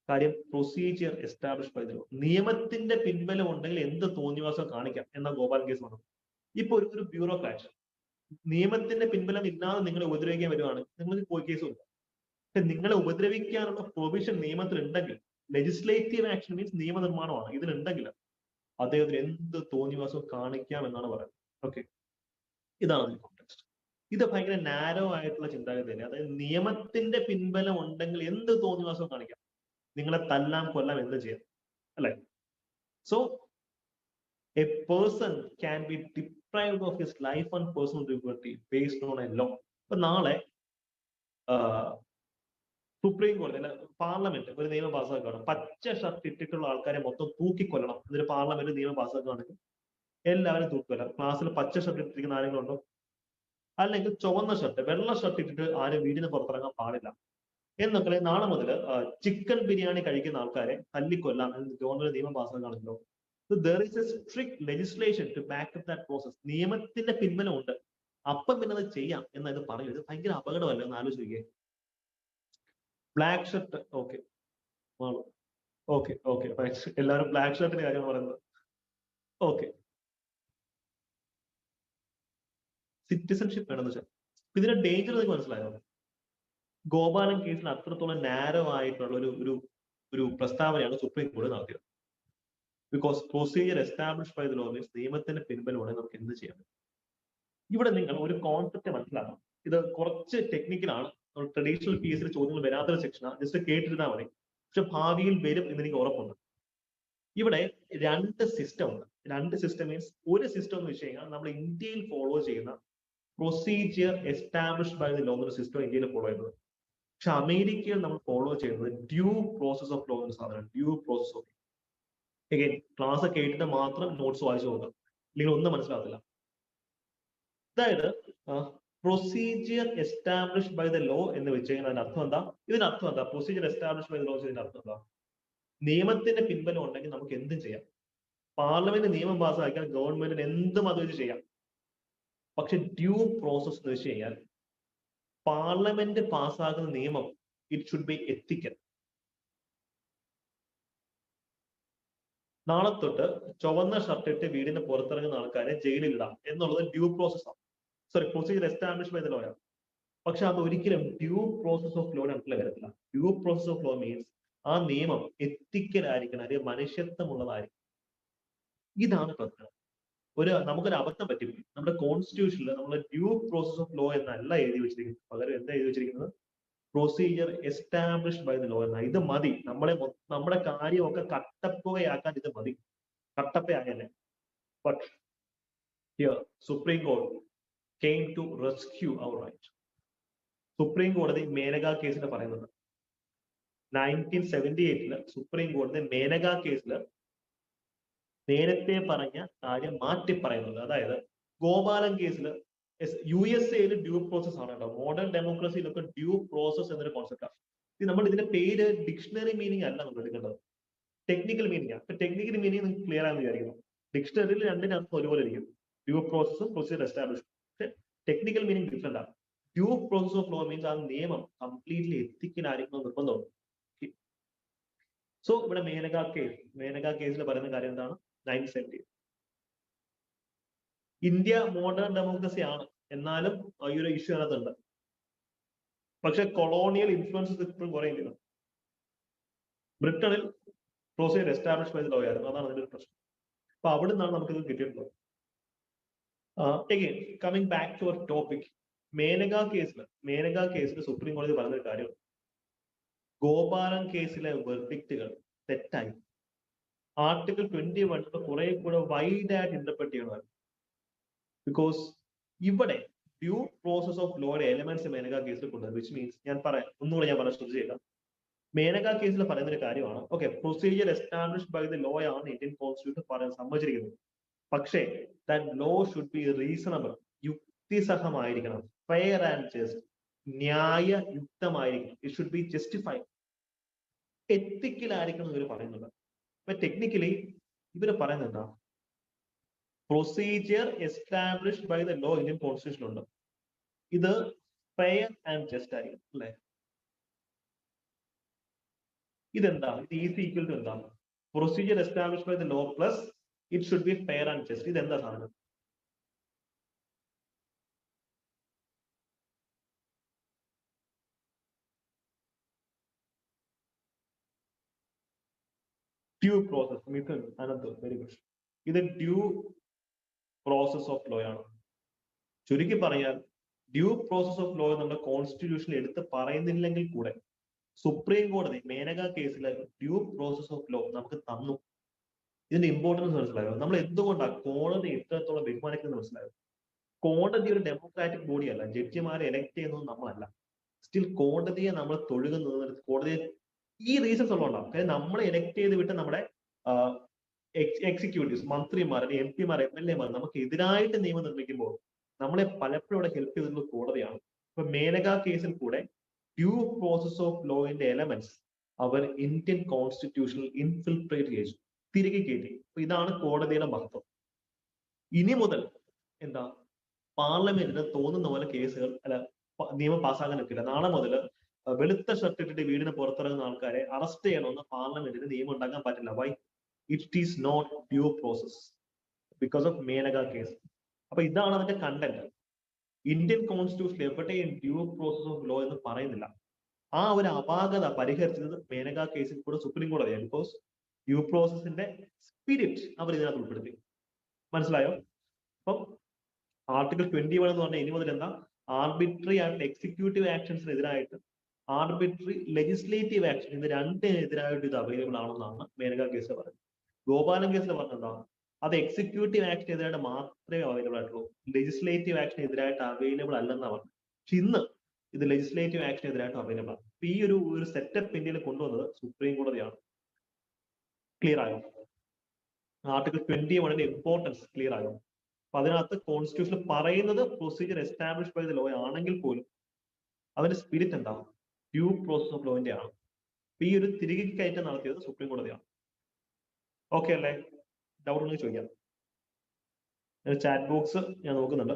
കാര്യം, procedure establish by the law. നിയമത്തിന്റെ പിൻബലം ഉണ്ടെങ്കിൽ എന്ത് തോന്നിവാസം കാണിക്കാം എന്ന ഗോപാലൻ കേസ് വന്നു. ഇപ്പൊ ഒരു ബ്യൂറോക്രാറ്റ് നിയമത്തിന്റെ പിൻബലം ഇല്ലാതെ നിങ്ങളെ ഉപദ്രവിക്കാൻ വരുവാണ്, നിങ്ങൾക്ക് കേസുമില്ല. പക്ഷെ നിങ്ങളെ ഉപദ്രവിക്കാനുള്ള പ്രൊവിഷൻ നിയമത്തിൽ ഉണ്ടെങ്കിൽ, ലെജിസ്ലേറ്റീവ് ആക്ഷൻ മീൻസ് നിയമനിർമ്മാണമാണ്, ഇതിലുണ്ടെങ്കിൽ അദ്ദേഹത്തിന് എന്ത് തോന്നിവാസവും കാണിക്കാം എന്നാണ് പറയുന്നത്. ഓക്കെ, ഇതാണ് കോണ്ടെക്സ്റ്റ്. ഇത് ഭയങ്കര നാരോ ആയിട്ടുള്ള ചിന്താഗതി തന്നെ. അതായത് നിയമത്തിന്റെ പിൻബലം ഉണ്ടെങ്കിൽ എന്ത് തോന്നിവാസവും കാണിക്കാം, നിങ്ങളെ തല്ലാം കൊല്ലാം എന്ത് ചെയ്യാം, അല്ലെ? So a person can be deprived of his life and personal liberty based on a law. ഇപ്പൊ നാളെ സുപ്രീം കോടതി അല്ല, പാർലമെന്റ് ഒരു നിയമം പാസ്സാക്കുകയാണ്, പച്ച ഷർട്ട് ഇട്ടിട്ടുള്ള ആൾക്കാരെ മൊത്തം തൂക്കിക്കൊല്ലണം എന്നൊരു പാർലമെന്റ് നിയമം പാസ്സാക്കുകയാണെങ്കിൽ എല്ലാവരും തൂക്കിക്കൊല്ലാം. ക്ലാസ്സിൽ പച്ച ഷർട്ട് ഇട്ടിരിക്കുന്ന ആരെങ്കിലും ഉണ്ടോ? അല്ലെങ്കിൽ ചുവന്ന ഷർട്ട്, വെള്ള ഷർട്ട് ഇട്ടിട്ട് ആരും വീടിന് പുറത്തിറങ്ങാൻ പാടില്ല. എന്നൊക്കെ നാളെ മുതൽ ചിക്കൻ ബിരിയാണി കഴിക്കുന്ന ആൾക്കാരെ തല്ലിക്കൊല്ലാം എന്ന് ഗവൺമെന്റ് നിയമം പാസ്സാക്കാണല്ലോ. So there is a strict legislation to back up that process. നിയമത്തിന്റെ പിൻബലമുണ്ട്. അപ്പം പിന്നെ അത് ചെയ്യാം എന്നത് പറയും. ഇത് ഭയങ്കര അപകടമല്ല എന്ന് ആലോചിക്കുക. Black shirt okay okay okay എല്ലാവരും ബ്ലാക്ക് ഷർട്ടിന്റെ കാര്യമാണ് പറയുന്നത്. ഓക്കെ, സിറ്റിസൺഷിപ്പ് വേണമെന്ന് വെച്ചാൽ ഇതിന്റെ ഡേഞ്ചർ നിങ്ങൾക്ക് മനസ്സിലായോ? ഗോപാലൻ കേസിൽ അത്രത്തോളം നാരോ ആയിട്ടുള്ള ഒരു പ്രസ്താവനയാണ് സുപ്രീം കോടതി നടത്തിയത്. Because procedure establish by the law means നിയമത്തിന്റെ പിൻബലമാണെങ്കിൽ നമുക്ക് എന്ത് ചെയ്യാൻ പറ്റും. ഇവിടെ നിങ്ങൾ ഒരു കോൺസെപ്റ്റ് മനസ്സിലാക്കണം. ഇത് കുറച്ച് ടെക്നിക്കലാണ്, ട്രഡീഷണൽ പി എസ് സി ചോദ്യങ്ങൾ വരാത്തൊരു സെക്ഷനാണ്. ജസ്റ്റ് കേട്ടിരുന്നാൽ മതി. പക്ഷെ ഭാവിയിൽ വരും എന്ന് എനിക്ക് ഉറപ്പുണ്ട്. ഇവിടെ രണ്ട് സിസ്റ്റം ഉണ്ട്. രണ്ട് സിസ്റ്റം മീൻസ് ഒരു സിസ്റ്റം എന്ന് വെച്ച് കഴിഞ്ഞാൽ നമ്മൾ ഇന്ത്യയിൽ ഫോളോ ചെയ്യുന്ന procedure establish by the law എന്നൊരു സിസ്റ്റം ഇന്ത്യയിൽ ഫോളോ ചെയ്യുന്നത്. പക്ഷെ അമേരിക്കയിൽ നമ്മൾ ഫോളോ ചെയ്യുന്നത് ഡ്യൂ പ്രോസസ് ഓഫ് ലോ എന്ന സാധനം. Due process of again class കേട്ടിട്ട് മാത്രം നോട്ട്സ് വായിച്ചു നോക്കാം, അല്ലെങ്കിൽ ഒന്നും മനസ്സിലാകത്തില്ല. അതായത് procedure establish by the law എന്ന് വെച്ച് കഴിഞ്ഞാൽ അതിന്റെ അർത്ഥം എന്താ? ഇതിനർത്ഥം എന്താ? Procedure establish by the law ഇതിന്റെ അർത്ഥം എന്താ? നിയമത്തിന്റെ പിൻബലം ഉണ്ടെങ്കിൽ നമുക്ക് എന്തും ചെയ്യാം. പാർലമെന്റ് നിയമം പാസ്സാക്കിയാൽ ഗവൺമെന്റിന് എന്തും അത് വെച്ച് ചെയ്യാം. പക്ഷെ ഡ്യൂ പ്രോസസ് എന്ന് വെച്ച് കഴിഞ്ഞാൽ പാർലമെന്റ് പാസ്സാക്കുന്ന നിയമം ഇറ്റ് ഷുഡ് ബി എത്തിക്കൽ. നാളെ തൊട്ട് ചുവന്ന ഷർട്ട് ഇട്ട് വീടിന് പുറത്തിറങ്ങുന്ന ആൾക്കാരെ ജയിലിൽ ഇടാം എന്നുള്ളത് ഡ്യൂ പ്രോസസ് ആണ്. Sorry, procedure establish by the law ആണ്. പക്ഷെ അത് ഒരിക്കലും ഡ്യൂ പ്രോസസ് ഓഫ് ലോ വരത്തില്ല. Due process of law means ആ നിയമം എത്തിക്കലായിരിക്കണം, അല്ലെങ്കിൽ മനുഷ്യത്വമുള്ളതായിരിക്കും. ഇതാണ് പ്രശ്നം. നമുക്കൊരു അബദ്ധം പറ്റിപ്പോയി. നമ്മുടെ കോൺസ്റ്റിറ്റ്യൂഷനിൽ നമ്മൾ ഡ്യൂ പ്രോസസ് ഓഫ് ലോ എന്നല്ല എഴുതി വെച്ചിരിക്കുന്നത്. പകരം എന്താ എഴുതി വെച്ചിരിക്കുന്നത്? Procedure establish by the law എന്ന. ഇത് മതി നമ്മുടെ കാര്യമൊക്കെ കട്ടപ്പുകയാക്കാൻ ഇത് മതി. കട്ടപ്പയാകല്ലേ. ബട്ട് ഹിയർ സുപ്രീം കോടതി came to rescue our right. Supreme കോടതി മേനക കേസിൽ പറയുന്നത് 1978 സുപ്രീം കോടതി മേനക കേസിൽ നേരത്തെ പറഞ്ഞ കാര്യം മാറ്റി പറയുന്നത്. അതായത് ഗോപാലൻ കേസിൽ USA ഡ്യൂ പ്രോസസ് ആണ് കേട്ടോ. മോഡേൺ ഡെമോക്രസിയിലൊക്കെ ഡ്യൂ പ്രോസസ് എന്നൊരു കോൺസെപ്റ്റാണ്. ഇത് നമ്മൾ ഇതിന്റെ പേര് ഡിക്ഷണറി മീനിങ് അല്ല നമ്മൾ എടുക്കേണ്ടത്, ടെക്നിക്കൽ മീനിങ് ആണ്. ഇപ്പൊ ടെക്നിക്കൽ മീനിങ് നിങ്ങൾക്ക് ക്ലിയർ ആണെന്ന് വിചാരിക്കുന്നു. ഡിക്ഷണറിയിൽ രണ്ടിനർത്ഥം ഒരുപോലെ ഇരിക്കും, ഡ്യൂ പ്രോസസും പ്രൊസീജിയർ എസ്റ്റാബ്ലിഷ്. പക്ഷെ ടെക്നിക്കൽ മീനിങ് ഡിഫറെന്റ് ആണ്. Due process of law means ആ നിയമം കംപ്ലീറ്റ്ലി എത്തിക്കലായിരിക്കണം നിർബന്ധമുണ്ട്. സോ ഇവിടെ മേനക കേസിൽ പറയുന്ന കാര്യം എന്താണ്? 1970 ഇന്ത്യ മോഡേൺ ഡെമോക്രസി ആണ്, എന്നാലും ഈ ഒരു ഇഷ്യൂ അതിനകത്തുണ്ട്. പക്ഷെ കൊളോണിയൽ ഇൻഫ്ലുവൻസസ് ഇപ്പോഴും കുറെ ഇല്ല. ബ്രിട്ടനിൽ procedure establish by the law ആയിരുന്നു. അതാണ് അതിന്റെ ഒരു പ്രശ്നം. അപ്പൊ അവിടെ നിന്നാണ് നമുക്കിത് കിട്ടിയിട്ടുള്ളത്. Again coming back to our topic, Maneka കേസിൽ സുപ്രീം കോടതി പറഞ്ഞൊരു കാര്യം, ഗോപാലൻ കേസിലെ വെർഡിക്റ്റുകൾ തെറ്റായി. ആർട്ടിക്കിൾ 21 കുറെ കൂടെ വൈഡ് ആയിട്ട് ഇന്റർപ്രറ്റ് ചെയ്യണമായിരുന്നു. ബിക്കോസ് ഇവിടെ ഡ്യൂ പ്രോസസ് ഓഫ് ലോയുടെ എലിമെന്റ്സ് മേനക കേസിൽ കൊണ്ടുവരും. വിച്ച് മീൻസ് ഞാൻ പറയാൻ ശ്രദ്ധിച്ചില്ല. മേനക കേസിൽ പറയുന്ന ഒരു കാര്യമാണ്, okay, procedure establish by the law ആണ് ഇന്ത്യൻ കോൺസ്റ്റിറ്റ്യൂഷൻ പറയാൻ സമ്മതിച്ചിരിക്കുന്നത്. പക്ഷേ that law should be reasonable, യുക്തിസഹമായിരിക്കണം, ഫെയർ ആൻഡ് ജസ്റ്റ്, ന്യായയുക്തമായിരിക്കണം. ഇറ്റ് ഷുഡ് ബി ജസ്റ്റിഫൈഡ്, എത്തിക്കലായിരിക്കണം ഇവർ പറയുന്നത്. അപ്പൊ ടെക്നിക്കലി ഇവര് പറയുന്നത് എന്താ? Procedure established by the law Indian constitution ഉണ്ട്, ഇത് ഫെയർ ആൻഡ് ജസ്റ്റ് ആയിരിക്കും അല്ലെ? ഇതെന്താ? ഇത് ഈസ് ഈക്വൽ ടു എന്താണ്? Procedure established by the law plus it should be fair and just. ഇതെന്താ സാധനം? Due process. Mithun, Anant, very good. ഇത് ഡ്യൂ പ്രോസസ് ഓഫ് ലോ ആണ്. ചുരുക്കി പറയാൻ ഡ്യൂ പ്രോസസ് ഓഫ് ലോ നമ്മുടെ കോൺസ്റ്റിറ്റ്യൂഷനിൽ എടുത്ത് പറയുന്നില്ലെങ്കിൽ കൂടെ സുപ്രീം കോടതി മേനക കേസിലെ ഡ്യൂ പ്രോസസ് ഓഫ് ലോ നമുക്ക് തന്നു. ഇതിന്റെ ഇമ്പോർട്ടൻസ് മനസ്സിലായോ? നമ്മൾ എന്തുകൊണ്ടാണ് കോടതി ഇത്രത്തോളം ബഹുമാനിക്കുന്നത് മനസ്സിലായോ? കോടതി ഒരു ഡെമോക്രാറ്റിക് ബോഡി അല്ല, ജഡ്ജിമാരെ എലക്ട് ചെയ്യുന്നത് നമ്മളല്ല. സ്റ്റിൽ കോടതിയെ നമ്മൾ തൊഴുകുന്നത് കോടതിയെ ഈ റീസൺസ് ഉള്ളതുകൊണ്ടാണ്. കാര്യം നമ്മളെ എലക്ട് ചെയ്ത് വിട്ട് നമ്മുടെ എക്സിക്യൂട്ടീവ്സ്, മന്ത്രിമാർ, MP മാർ, MLA മാർ നമുക്ക് എതിരായിട്ട് നിയമം നിർമ്മിക്കുമ്പോൾ നമ്മളെ പലപ്പോഴും ഇവിടെ ഹെൽപ്പ് ചെയ്തിട്ടുള്ള കോടതിയാണ്. ഇപ്പൊ മേനക കേസിൽ കൂടെ ഡ്യൂ പ്രോസസ് ഓഫ് ലോയിന്റെ എലമെന്റ്സ് അവർ ഇന്ത്യൻ കോൺസ്റ്റിറ്റ്യൂഷനിൽ ഇൻഫിൽട്രേറ്റ് ചെയ്തു, തിരികെ കയറ്റി. അപ്പൊ ഇതാണ് കോടതിയുടെ മഹത്വം. ഇനി മുതൽ എന്താ, പാർലമെന്റിന് തോന്നുന്ന പോലെ കേസുകൾ നിയമം പാസ്സാക്കാൻ നിൽക്കില്ല. നാളെ മുതൽ വെളുത്ത ഷർട്ട് ഇട്ടിട്ട് വീടിന് പുറത്തിറങ്ങുന്ന ആൾക്കാരെ അറസ്റ്റ് ചെയ്യണമെന്ന് പാർലമെന്റിന് നിയമം ഉണ്ടാക്കാൻ പറ്റില്ല. Why? It is not due process because of Maneka case. അപ്പൊ ഇതാണ് അതിന്റെ കണ്ടന്റ്. ഇന്ത്യൻ കോൺസ്റ്റിറ്റ്യൂഷൻ എവിടെയും ഡ്യൂ പ്രോസസ് ഓഫ് ലോ എന്ന് പറയുന്നില്ല. ആ ഒരു അപാകത പരിഹരിച്ചത് മേനക കേസിൽ കൂടെ സുപ്രീം കോടതിയാണ്. ബിക്കോസ് ഡ്യൂ പ്രോസസിന്റെ സ്പിരിറ്റ് അവർ ഇതിനകത്ത് ഉൾപ്പെടുത്തി. മനസ്സിലായോ? അപ്പം ആർട്ടിക്കിൾ 21 എന്ന് പറഞ്ഞാൽ ഇനി മുതൽ എന്താ, ആർബിട്രറി ആയിട്ടുള്ള എക്സിക്യൂട്ടീവ് ആക്ഷൻസിനെതിരായിട്ട് ആർബിട്രറി ലെജിസ്ലേറ്റീവ് ആക്ഷൻ, ഇത് രണ്ടിനെതിരായിട്ട് ഇത് അവൈലബിൾ ആണെന്നാണ് മേനക കേസിൽ പറയുന്നത്. ഗോപാലൻ കേസിൽ പറഞ്ഞെന്താ, അത് എക്സിക്യൂട്ടീവ് ആക്ഷനെതിരായിട്ട് മാത്രമേ അവൈലബിൾ ആയിട്ടുള്ളൂ, ലെജിസ്ലേറ്റീവ് ആക്ഷനെതിരായിട്ട് അവൈലബിൾ അല്ലെന്നാണ് പറഞ്ഞത്. പക്ഷെ ഇന്ന് ഇത് ലെജിസ്ലേറ്റീവ് ആക്ഷനെതിരായിട്ട് അവൈലബിൾ ആണ്. ഈ ഒരു സെറ്റപ്പ് ഇന്ത്യയിൽ കൊണ്ടുവന്നത് സുപ്രീം കോടതിയാണ്. ക്ലിയർ ആയോ? ആർട്ടിക്കിൾ 21 ഇമ്പോർട്ടൻസ് ക്ലിയർ ആയോ? അപ്പൊ അതിനകത്ത് കോൺസ്റ്റിറ്റ്യൂഷനിൽ പറയുന്നത് procedure establish by the law ആണെങ്കിൽ പോലും അതിന്റെ സ്പിരിറ്റ് എന്താ, ഡ്യൂ പ്രോസസ് ഓഫ് ലോന്റെ ആണ്. ഈ ഒരു തിരികെ കയറ്റം നടത്തിയത് സുപ്രീം കോടതിയാണ്. ഓക്കെ അല്ലേ? ഡൗട്ട് ഉണ്ടെങ്കിൽ ചോദിക്കാം. ചാറ്റ് ബോക്സ് ഞാൻ നോക്കുന്നുണ്ട്.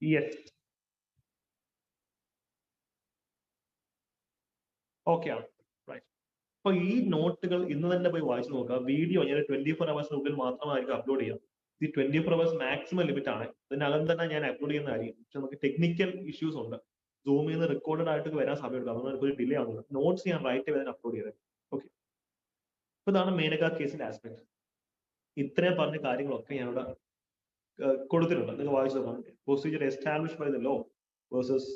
യെസ്, ഓക്കെ ആണ്. റൈറ്റ്. അപ്പൊ ഈ നോട്ടുകൾ ഇന്ന് തന്നെ പോയി വായിച്ചു നോക്കുക. വീഡിയോ ഞാൻ 24 hours മാത്രമായിരിക്കും അപ്ലോഡ് ചെയ്യാം. ഈ 24 hours മാക്സിമം ലിമിറ്റ് ആണ്. ഇതിനകം തന്നെ ഞാൻ അപ്ലോഡ് ചെയ്യുന്നതായിരിക്കും. പക്ഷെ നമുക്ക് ടെക്നിക്കൽ ഇഷ്യൂസ് ഉണ്ട്. സൂമിൽ നിന്ന് റെക്കോർഡഡ് ആയിട്ട് വരാൻ സമയമെടുക്കും. അതുകൊണ്ട് ഒരു ഡിലേ ആവുന്നത്. നോട്ട്സ് ഞാൻ റൈറ്റ് ചെയ്ത് അപ്ലോഡ് ചെയ്തത്. ഓക്കെ. അപ്പൊ ഇതാണ് മേനക കേസിന്റെ ആസ്പെക്ട്. ഇത്രയും പറഞ്ഞ കാര്യങ്ങളൊക്കെ ഞാൻ ഇവിടെ കൊടുത്തിട്ടുണ്ട്. നിങ്ങൾ വായിച്ചു നോക്കാം. Procedure establish by the law versus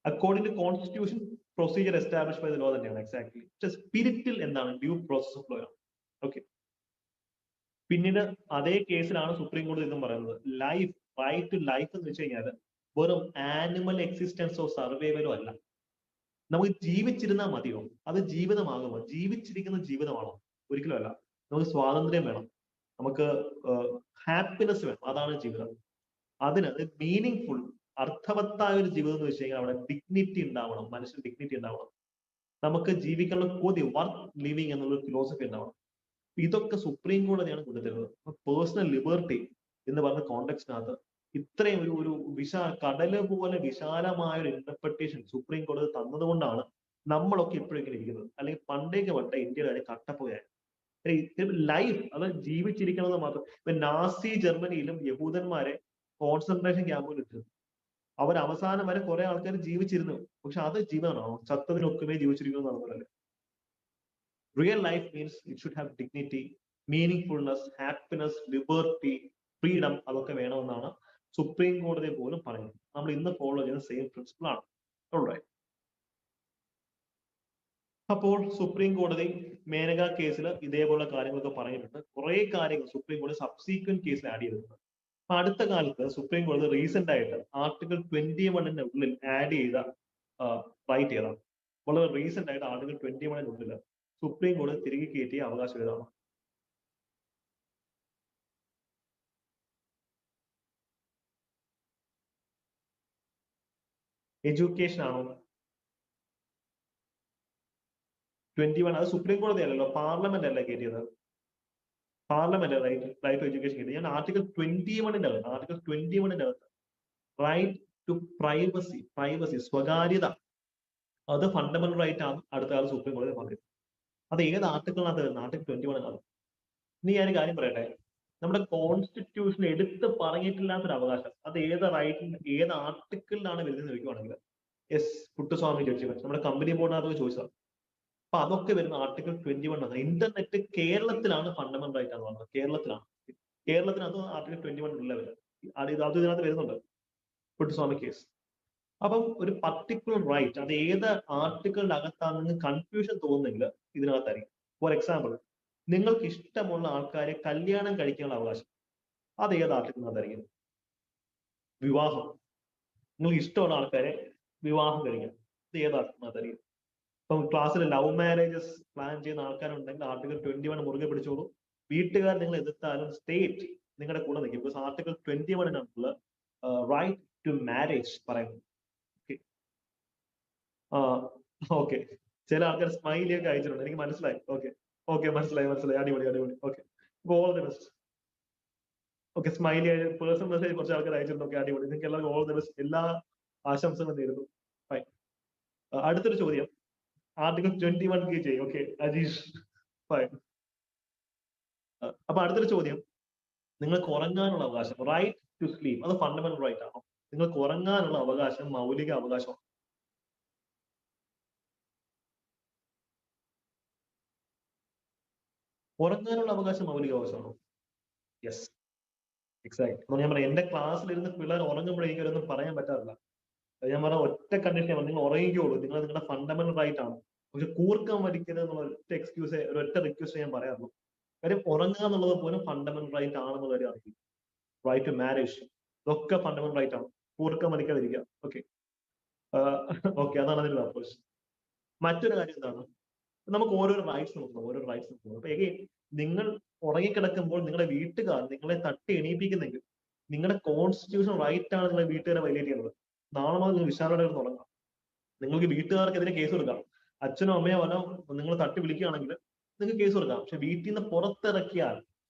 according to constitution procedure establish by the law തന്നെയാണ് എക്സാക്ട്ലി. പക്ഷെ സ്പിരിറ്റിൽ എന്താണ്, ഡ്യൂ പ്രോസസ് ഓഫ് ലോ ആണ്. ഓക്കെ. പിന്നീട് അതേ കേസിലാണ് സുപ്രീം കോടതി എന്നും പറയുന്നത് ലൈഫ്, റൈറ്റ് ടു ലൈഫ് എന്ന് വെച്ച് കഴിഞ്ഞാൽ വെറും ആനിമൽ എക്സിസ്റ്റൻസോ സർവൈവലോ അല്ല. നമുക്ക് ജീവിച്ചിരുന്നാൽ മതിയോ? അത് ജീവിതമാകുമോ? ജീവിച്ചിരിക്കുന്ന ജീവിതമാണോ? ഒരിക്കലും അല്ല. നമുക്ക് സ്വാതന്ത്ര്യം വേണം, നമുക്ക് ഹാപ്പിനെസ് വേണം. അതാണ് ജീവിതം. അതിന് മീനിങ് ഫുൾ, അർത്ഥവത്തായ ഒരു ജീവിതം എന്ന് വെച്ച് കഴിഞ്ഞാൽ അവിടെ ഡിഗ്നിറ്റി ഉണ്ടാവണം, മനുഷ്യന് ഡിഗ്നിറ്റി ഉണ്ടാവണം, നമുക്ക് ജീവിക്കാനുള്ള കൊതി, വർക്ക് ലിവിങ് എന്നുള്ള ഫിലോസഫി ഉണ്ടാവണം. ഇതൊക്കെ സുപ്രീം കോടതിയാണ് കൊണ്ടുതരുന്നത്. പേഴ്സണൽ ലിബർട്ടി എന്ന് പറഞ്ഞ കോണ്ടെക്സ്റ്റിനകത്ത് ഇത്രയും ഒരു കടല് പോലെ വിശാലമായ ഒരു ഇന്റർപ്രിട്ടേഷൻ സുപ്രീം കോടതി തന്നതുകൊണ്ടാണ് നമ്മളൊക്കെ ഇപ്പോഴും ഇങ്ങനെ ഇരിക്കുന്നത്. അല്ലെങ്കിൽ പണ്ടേക്ക് വട്ട ഇന്ത്യയിലെ കട്ടപ്പോയാൽ ലൈഫ്, അത് ജീവിച്ചിരിക്കണമെന്ന് മാത്രം. ഇപ്പൊ നാസി ജർമ്മനിയിലും യഹൂദന്മാരെ കോൺസെൻട്രേഷൻ ക്യാമ്പുകളിൽ ഇട്ടിരുന്നു. അവർ അവസാനം വരെ കുറെ ആൾക്കാർ ജീവിച്ചിരുന്നു. പക്ഷെ അത് ജീവനാണോ? ചത്തതിനൊക്കെ ജീവിച്ചിരിക്കുന്നു എന്നാണ്. Real life means it should have dignity, meaningfulness, happiness, liberty, freedom. അതൊക്കെ വേണമെന്നാണ് സുപ്രീം കോടതി പോലും പറയുന്നത്. നമ്മൾ ഇന്ന് ഫോളോ ചെയ്യുന്ന സെയിം പ്രിൻസിപ്പിൾ ആണ്. ഓൾറൈറ്റ്. അപ്പോൾ സുപ്രീം കോടതി മേനക കേസിൽ ഇതേപോലുള്ള കാര്യങ്ങളൊക്കെ പറഞ്ഞിട്ടുണ്ട്. കുറെ കാര്യങ്ങൾ സുപ്രീം കോടതി സബ്സീക്വന്റ് കേസിൽ ആഡ് ചെയ്തിട്ടുണ്ട്. അപ്പൊ അടുത്ത കാലത്ത് സുപ്രീം കോടതി റീസെന്റ് ആയിട്ട് ആർട്ടിക്കിൾ 21 ഉള്ളിൽ ആഡ് ചെയ്ത റൈറ്റ് ചെയ്താണ്. വളരെ റീസെന്റ് ആയിട്ട് ആർട്ടിക്കിൾ 21 ഉള്ളിൽ സുപ്രീം കോടതി തിരികെ കയറ്റിയ അവകാശം ഏതാണ്? എഡ്യൂക്കേഷൻ ആണോ? 21 അത് സുപ്രീം കോടതി അല്ലല്ലോ, പാർലമെന്റ് അല്ല കയറ്റിയത്. പാർലമെന്റ് റൈറ്റ് ടു എഡ്യൂക്കേഷൻ കയറ്റി. ഞാൻ ആർട്ടിക്കിൾ 21 അകത്ത് റൈറ്റ് ടു പ്രൈവസി, സ്വകാര്യത, അത് ഫണ്ടമെന്റൽ റൈറ്റ് ആണ് അടുത്ത കാലത്ത് സുപ്രീം കോടതി പറഞ്ഞത്. അത് ഏത് ആർട്ടിക്കിളിനകത്ത് വരുന്നത്? ആർട്ടിക്കിൾ 21 ഇനി ഞാൻ കാര്യം പറയട്ടെ, നമ്മുടെ കോൺസ്റ്റിറ്റ്യൂഷൻ എടുത്ത് പറഞ്ഞിട്ടില്ലാത്തൊരു അവകാശം അത് ഏത് ഏത് ആർട്ടിക്കിളിലാണ് വരുന്നത് ചോദിക്കുവാണെങ്കിൽ എസ് പുട്ടുസ്വാമി ചോദിച്ചു, നമ്മുടെ കമ്പനി ബോർഡിനകത്ത് ചോദിച്ചതാണ്. അപ്പൊ അതൊക്കെ വരുന്ന ആർട്ടിക്കിൾ 21 ആണ്. ഇന്റർനെറ്റ് കേരളത്തിലാണ് ഫണ്ടമെന്റൽ റൈറ്റ് എന്ന് പറഞ്ഞത്. കേരളത്തിനകത്ത് ആർട്ടിക്കിൾ 21 ഉള്ള വരും. അത് ഇതിനകത്ത് വരുന്നുണ്ട്, പുട്ടുസ്വാമി കേസ്. അപ്പം ഒരു പർട്ടിക്കുലർ റൈറ്റ് അത് ഏത് ആർട്ടിക്കിളിന്റെ അകത്താണെന്ന് കൺഫ്യൂഷൻ തോന്നുന്നെങ്കിൽ ഇതിനകത്തായിരിക്കും. ഫോർ എക്സാമ്പിൾ, നിങ്ങൾക്ക് ഇഷ്ടമുള്ള ആൾക്കാരെ കല്യാണം കഴിക്കാനുള്ള അവകാശം അത് ഏത് ആർട്ടിക്കിളിനകത്തായിരിക്കും? വിവാഹം, നിങ്ങൾക്ക് ഇഷ്ടമുള്ള ആൾക്കാരെ വിവാഹം കഴിക്കാം, ഇത് ഏത് ആർട്ടിക്കിളിനകത്തായിരിക്കും? ഇപ്പം ക്ലാസ്സിൽ ലവ് മാരേജസ് പ്ലാൻ ചെയ്യുന്ന ആൾക്കാരുണ്ടെങ്കിൽ ആർട്ടിക്കിൾ 21 മുറുകെ പിടിച്ചോളൂ. വീട്ടുകാർ നിങ്ങൾ എതിർത്താലും സ്റ്റേറ്റ് നിങ്ങളുടെ കൂടെ നിൽക്കും. Because article 21 right to marriage പറയുന്നത്. ഓക്കെ, ചില ആൾക്കാർ സ്മൈലി ഒക്കെ അയച്ചിട്ടുണ്ട്, എനിക്ക് മനസ്സിലായി. ഓക്കെ ഓക്കെ, മനസ്സിലായി, അടിപൊളി അടിപൊളി. Okay, all the best. Okay, smiley personal message കുറച്ച് ആൾക്കാർ അയച്ചിട്ടുണ്ട്. ഓക്കെ, അടിപൊളി. നിങ്ങൾക്ക് എല്ലാവർക്കും ഓൾ ദി ബെസ്റ്റ്, എല്ലാ ആശംസകളും നേരുന്നു. ഫൈൻ. അടുത്തൊരു ചോദ്യം ആർട്ടിക്കിൾ 21 ചെയ്യും. Okay Ajeesh, fine. അപ്പൊ അടുത്തൊരു ചോദ്യം, നിങ്ങൾക്ക് ഉറങ്ങാനുള്ള അവകാശം, റൈറ്റ് ടു സ്ലീപ്പ്, അത് ഫണ്ടമെന്റൽ റൈറ്റ് ആണോ? നിങ്ങൾക്ക് ഉറങ്ങാനുള്ള അവകാശം മൗലിക അവകാശം. ഉറങ്ങാനുള്ള അവകാശം മൗലിക അവകാശമാണോ? Yes, exact. അപ്പൊ ഞാൻ പറയാം, എന്റെ ക്ലാസ്സിലിരുന്ന് പിള്ളേർ ഉറങ്ങുമ്പോഴേക്കും ഒന്നും പറയാൻ പറ്റാറില്ല. ഞാൻ പറഞ്ഞ ഒറ്റ കണ്ടീഷൻ, നിങ്ങൾ ഉറങ്ങിക്കോളൂ, നിങ്ങളുടെ ഫണ്ടമെന്റൽ റൈറ്റ് ആണ്. പക്ഷെ കൂർക്കം വലിക്കരുത് എന്നുള്ള ഒറ്റ എക്സ്ക്യൂസ്, ഒരൊറ്റ റിക്വസ്റ്റ് ഞാൻ പറയാറുള്ളൂ. കാര്യം ഉറങ്ങുക എന്നുള്ളത് പോലും ഫണ്ടമെന്റൽ റൈറ്റ് ആണെന്നുള്ള കാര്യം അറിയിക്കും. റൈറ്റ് ടു മാരേജ്, ഇതൊക്കെ ഫണ്ടമെന്റൽ റൈറ്റ് ആണ്. കൂർക്കം വലിക്കാതിരിക്കുക. ഓക്കെ ഓക്കെ, അതാണ് അതിന്റെ അപ്രോച്ച്. മറ്റൊരു കാര്യം എന്താണ്, നമുക്ക് ഓരോരോ റൈറ്റ്സ് നോക്കണം, ഓരോ റൈറ്റ്സ് നോക്കണം. അപ്പൊ എഗെയിൻ, നിങ്ങൾ ഉറങ്ങിക്കിടക്കുമ്പോൾ നിങ്ങളുടെ വീട്ടുകാർ നിങ്ങളെ തട്ടി എണീപ്പിക്കുന്നെങ്കിൽ നിങ്ങളുടെ കോൺസ്റ്റിറ്റ്യൂഷൻ റൈറ്റ് ആണ് നിങ്ങളെ വീട്ടുകാരെ വൈലേറ്റ് ചെയ്യുന്നത്. നാളെ മുതൽ നിങ്ങൾ വിശാലയുടെ തുടങ്ങാം. നിങ്ങൾക്ക് വീട്ടുകാർക്കെതിരെ കേസ് കൊടുക്കാം. അച്ഛനോ അമ്മയോ വല്ലോ നിങ്ങൾ തട്ടി വിളിക്കുകയാണെങ്കിൽ നിങ്ങൾക്ക് കേസ് കൊടുക്കാം. പക്ഷെ വീട്ടിൽ നിന്ന് പുറത്തിറക്കിയാൽ,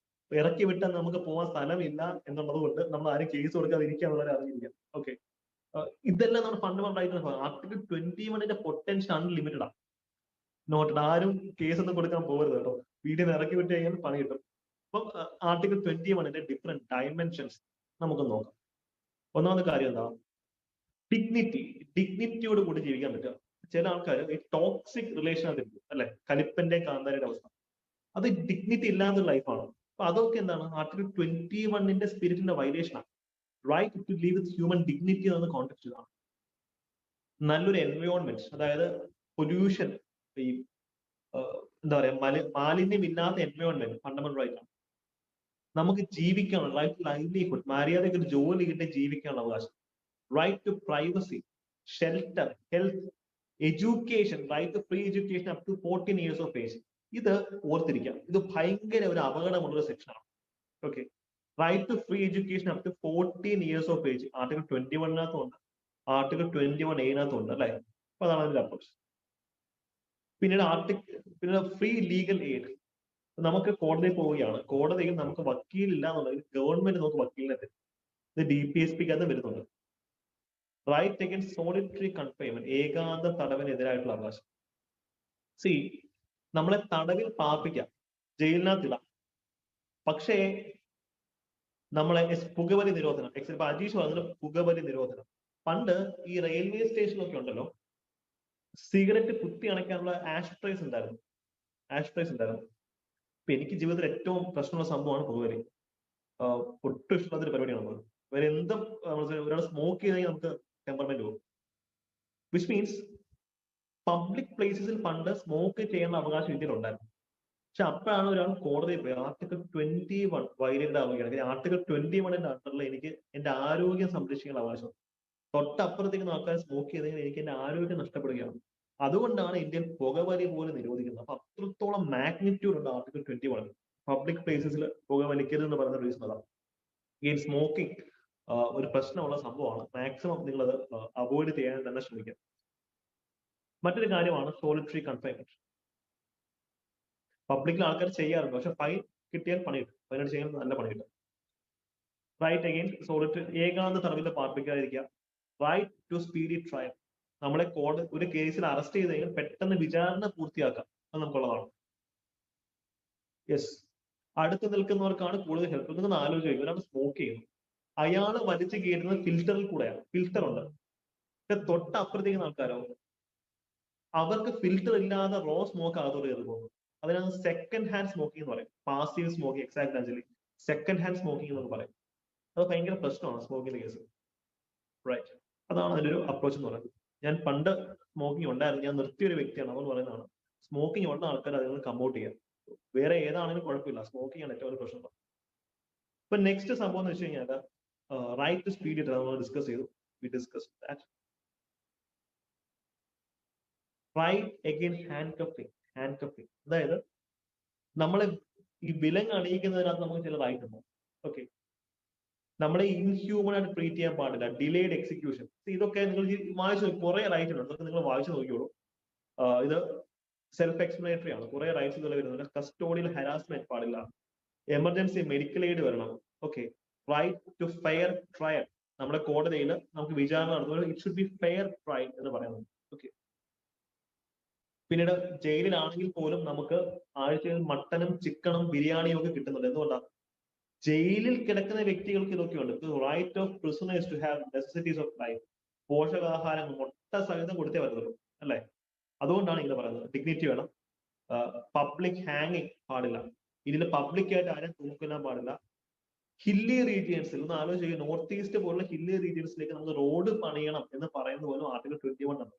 ഇറക്കി വിട്ടാൽ നമുക്ക് പോകാൻ സ്ഥലമില്ല എന്നുള്ളത് കൊണ്ട് നമ്മൾ ആരും കേസ് കൊടുക്കാതിരിക്കുക എന്നുള്ളത് അറിഞ്ഞിരിക്കാം. ഓക്കെ, ഇതെല്ലാം നമ്മുടെ fundamental right. Article 21 potential unlimited ആണ്. നോട്ടഡ്. ആരും കേസൊന്നും കൊടുക്കാൻ പോകരുത് കേട്ടോ. വീട്ടിൽ നിന്ന് ഇറക്കി വിട്ട് കഴിഞ്ഞാൽ പണി കിട്ടും. അപ്പം ആർട്ടിക്കിൾ 21 ഡിഫറെന്റ് ഡയമെൻഷൻസ് നമുക്ക് നോക്കാം. ഒന്നാമത്തെ കാര്യം എന്താ, ഡിഗ്നിറ്റിയോട് കൂടി ജീവിക്കാൻ പറ്റുക. ചില ആൾക്കാർ ഈ ടോക്സിക് റിലേഷൻ ആയിരിക്കും, അല്ലെ, കലിപ്പന്റെ കാന്താരയുടെ അവസ്ഥ. അത് ഡിഗ്നിറ്റി ഇല്ലാത്ത ലൈഫാണ്. അപ്പൊ അതൊക്കെ എന്താണ്, ആർട്ടിക്കിൾ 21 സ്പിരിറ്റിന്റെ വൈലേഷൻ ആണ്. Right to live with human dignity എന്ന കോൺടെക്സ്റ്റിലാണ്. നല്ലൊരു എൻവയോൺമെന്റ്, അതായത് പൊല്യൂഷൻ, ഈ എന്താ പറയാ, മാലിന്യമില്ലാത്ത എൻവയോൺമെന്റ് ഫണ്ടമെന്റൽ റൈറ്റ് ആണ്. നമുക്ക് ജീവിക്കാനുള്ള റൈറ്റ്, ലൈവ്ലിഹുഡ്, മര്യാദയ്ക്ക് ഒരു ജോലി കിട്ടി ജീവിക്കാനുള്ള അവകാശം. Right to privacy, shelter, health, education, right to free education up to 14 years of age. ഇത് ഓർത്തിരിക്കാം, ഇത് ഭയങ്കര ഒരു അപകടമുള്ള സെക്ഷനാണ്. Okay, right to free education up to 14 years of age article 21 article 21A ഉണ്ട്, അല്ലെ. അപ്പൊ അതാണ് അതിന്റെ അപ്രോച്ച്. പിന്നീട് ഫ്രീ ലീഗൽ എയ്ഡ്. നമുക്ക് കോടതിയിൽ പോവുകയാണ്, കോടതിയിൽ നമുക്ക് വക്കീലില്ല എന്നുണ്ടെങ്കിൽ ഗവൺമെന്റ് നമുക്ക് വക്കീലിനെ തരും. ഇത് DPSPക്ക് അത് വരുന്നുണ്ട്. റൈറ്റ് അഗൈൻസ്റ്റ് സോളിറ്ററി കൺഫൈൻമെന്റ്, ഏകാന്ത തടവിനെതിരായിട്ടുള്ള അവകാശം. സി, നമ്മളെ തടവിൽ പാർപ്പിക്കാം, ജയിലിനകത്തിടാം, പക്ഷേ നമ്മളെ പുകവലി നിരോധനം, ഇപ്പൊ അജീഷ് പറഞ്ഞ പുകവലി നിരോധനം. പണ്ട് ഈ റെയിൽവേ സ്റ്റേഷനൊക്കെ ഉണ്ടല്ലോ, സിഗരറ്റ് കുത്തി അണയ്ക്കാനുള്ള ആഷ്ട്രേസ് ഉണ്ടായിരുന്നു. ഇപ്പൊ എനിക്ക് ജീവിതത്തിൽ ഏറ്റവും പ്രശ്നമുള്ള സംഭവമാണ് പുകവലി. ഒട്ടും ഇഷ്ടമുള്ളൊരു പരിപാടിയാണ്. വേറെ എന്തും ഒരാൾ സ്മോക്ക് ചെയ്ത് കഴിഞ്ഞാൽ നമുക്ക് ടെമ്പർമെന്റ് പോകും. വിച്ച് മീൻസ് പബ്ലിക് പ്ലേസസിൽ പണ്ട് സ്മോക്ക് ചെയ്യുന്ന അവകാശം ഇന്ത്യയിലുണ്ടായിരുന്നു. പക്ഷെ അപ്പോഴാണ് ഒരാൾ കോടതിയിൽ പോയി ആർട്ടിക്കിൾ 21 വൈലേറ്റ് ആവുകയാണ്. ആർട്ടിക്കിൾ 21 അണ്ടറിൽ എനിക്ക് എന്റെ ആരോഗ്യം സംരക്ഷിക്കുന്ന അവകാശം. തൊട്ടപ്പുറത്തേക്ക് ആൾക്കാർ സ്മോക്ക് ചെയ്ത് കഴിഞ്ഞാൽ എനിക്ക് എന്റെ ആരോഗ്യം നഷ്ടപ്പെടുകയാണ്. അതുകൊണ്ടാണ് ഇന്ത്യയിൽ പുകവലി പോലും നിരോധിക്കുന്നത്. അപ്പൊ അത്രത്തോളം മാഗ്നിറ്റ്യൂഡ് ഉണ്ട് ആർട്ടിക്കിൾ 21. പബ്ലിക് പ്ലേസസിൽ പുകവലിക്കരുത് എന്ന് പറയുന്ന റീസൺ അതാണ്. ഈ സ്മോക്കിംഗ് ഒരു പ്രശ്നമുള്ള സംഭവമാണ്. മാക്സിമം നിങ്ങൾ അത് അവോയ്ഡ് ചെയ്യാൻ തന്നെ ശ്രമിക്കുക. മറ്റൊരു കാര്യമാണ് സോളിറ്ററി കൺഫൈൻമെന്റ്. പബ്ലിക്കിൽ ആൾക്കാർ ചെയ്യാറുണ്ട്, പക്ഷെ ഫൈൻ കിട്ടിയാൽ പണി കിട്ടും. ഫൈനായിട്ട് ചെയ്യാൻ നല്ല പണി കിട്ടും. റൈറ്റ് അഗെയിൻസ്റ്റ് സോളിറ്ററി, ഏകാന്ത തടവിൽ പാർപ്പിക്കാതിരിക്കുക. റൈറ്റ് ടു സ്പീഡി ട്രയൽ, നമ്മളെ ഒരു കേസിൽ അറസ്റ്റ് ചെയ്ത് കഴിഞ്ഞാൽ പെട്ടെന്ന് വിചാരണ പൂർത്തിയാക്കാം, അത് നമുക്കുള്ളതാണ്. യെസ്, അടുത്ത് നിൽക്കുന്നവർക്കാണ് കൂടുതൽ ഹെൽപ്പ്. നിങ്ങൾ ആലോചിച്ച് ഇവരാണ് സ്മോക്ക് ചെയ്യുന്നത്, അയാള് വലിച്ചു കയറുന്നത് ഫിൽറ്ററിൽ കൂടെയാണ്. ഫിൽറ്റർ ഉണ്ട്. തൊട്ടപ്പുറത്തേക്ക് ആൾക്കാരോ, അവർക്ക് ഫിൽറ്റർ ഇല്ലാതെ റോ സ്മോക്ക് ആകത്തോട് കയറി പോകുന്നു. അതിനകത്ത് സെക്കൻഡ് ഹാൻഡ് സ്മോക്കിംഗ് എന്ന് പറയും. Passive smoking, exact Angeli, second hand smoking എന്നൊക്കെ പറയും. അത് ഭയങ്കര പ്രശ്നമാണ് സ്മോക്കിംഗ് കേസ്. റൈറ്റ്, അതാണ് അതിന്റെ ഒരു അപ്രോച്ച് എന്ന് പറയുന്നത്. ഞാൻ പണ്ട് സ്മോക്കിംഗ് ഉണ്ടായിരുന്നു, ഞാൻ നിർത്തിയൊരു വ്യക്തിയാണ്. അതുകൊണ്ട് പറയുന്നതാണ്, സ്മോക്കിംഗ് ഉള്ള ആൾക്കാർ അതിൽ കമ്പൗട്ട് ചെയ്യാം. വേറെ ഏതാണെങ്കിലും കുഴപ്പമില്ല, സ്മോക്കിംഗ് ആണ് ഏറ്റവും വലിയ പ്രശ്നം. ഇപ്പൊ നെക്സ്റ്റ് സംഭവം എന്ന് വെച്ച് കഴിഞ്ഞാൽ റൈറ്റ് ടു സ്പീഡ് നമ്മൾ ഡിസ്കസ് ചെയ്തു. We discuss that. Right against handcuffing, അതായത് നമ്മളെ ഈ വിലങ്ങ് അണിയിക്കുന്നതിനകത്ത് നമുക്ക് ചില റൈറ്റ് ഉണ്ട്. ഓക്കെ, നമ്മളെ ഇൻഹ്യൂമൻ ആയിട്ട് ട്രീറ്റ് ചെയ്യാൻ പാടില്ല. Delayed execution. ഇതൊക്കെ നിങ്ങൾ വായിച്ചു കുറെ റൈറ്റ് ഉണ്ട്, അതൊക്കെ നിങ്ങൾ വായിച്ചു നോക്കിയോളൂ. ഇത് സെൽഫ് എക്സ്പ്ലനേറ്ററി ആണ്, കുറെ റൈറ്റ്സ് ഇതുപോലെ വരുന്നുണ്ട്. കസ്റ്റോഡിയൽ ഹരാസ്മെന്റ് പാടില്ല, എമർജൻസി മെഡിക്കൽ എയ്ഡ് വരണം. Okay, right to fair trial. നമ്മുടെ കോടതിയിൽ നമുക്ക് വിചാരണ നടത്തുമ്പോൾ it should be fair trial എന്ന് പറയുന്നത്. ഓക്കെ, പിന്നീട് ജയിലിലാണെങ്കിൽ പോലും നമുക്ക് ആഴ്ചയിൽ മട്ടനും ചിക്കനും ബിരിയാണിയും ഒക്കെ കിട്ടുന്നുണ്ട്. എന്തുകൊണ്ടാണ്? ജയിലിൽ കിടക്കുന്ന വ്യക്തികൾക്ക് ഇതൊക്കെയുണ്ട്. Right of prisoners to have necessities of life. പോഷകാഹാരം മുട്ട സഹിതം കൊടുത്തേ പറ്റത്തുള്ളൂ, അല്ലെ? അതുകൊണ്ടാണ് ഇങ്ങനെ പറയുന്നത്. ഡിഗ്നിറ്റി വേണം. പബ്ലിക് ഹാങ്ങിങ് പാടില്ല. ഇതിൽ പബ്ലിക്കായിട്ട് ആരും തൂക്കിടാൻ പാടില്ല. ഹില്ലി റീജിയൻസിൽ ഒന്ന് ആലോചിക്കുക, നോർത്ത് ഈസ്റ്റ് പോലുള്ള ഹില്ലി റീജിയൻസിലേക്ക് നമുക്ക് റോഡ് പണിയണം എന്ന് പറയുന്നത് പോലും ആർട്ടിക്കിൾ 21 ആണ്.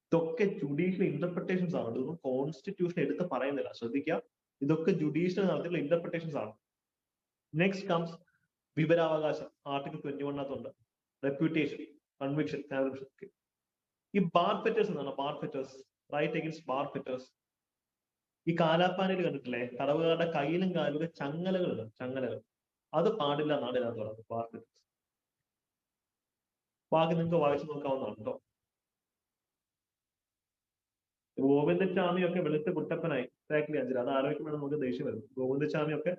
ഇതൊക്കെ ജുഡീഷ്യൽ ഇന്റർപ്രിട്ടേഷൻസ് ആണ്. ഇതൊന്നും കോൺസ്റ്റിറ്റ്യൂഷൻ എടുത്ത് പറയുന്നില്ല. ശ്രദ്ധിക്കുക, ഇതൊക്കെ ജുഡീഷ്യൽ നടത്തിയുള്ള ഇന്റർപ്രിട്ടേഷൻസ് ആണ്. നെക്സ്റ്റ് കംസ് വിവരാവകാശം. ആർട്ടിക്കിൾ 21 റെപ്യൂട്ടേഷൻ, കൺവിക്ഷൻ, കാൽവിക്ഷൻ. ഈ ബാർ ഫെറ്റേഴ്സ് എന്നാണ്. Bar fetters, right against bar fetters. ഈ കാലാപ്പാനയിൽ കണ്ടിട്ടില്ലേ, തടവുകാരുടെ കയ്യിലും കാലിലും ചങ്ങലകളുണ്ട്, ചങ്ങലകൾ. അത് പാടില്ല എന്നാണ് ഇതിനകത്ത് പറയുന്നത്. Bar fetters. ബാക്കി നിങ്ങൾക്ക് വായിച്ചു നോക്കാവുന്നതാണ് കേട്ടോ. ഗോവിന്ദസ്വാമിയൊക്കെ വെളുത്ത് കുട്ടപ്പനായി. എക്സാക്ട്ലി അഞ്ചിൽ അത് ആലോചിക്കുമ്പോൾ നമുക്ക് ദേഷ്യം വരും. ഗോവിന്ദസ്വാമിയൊക്കെ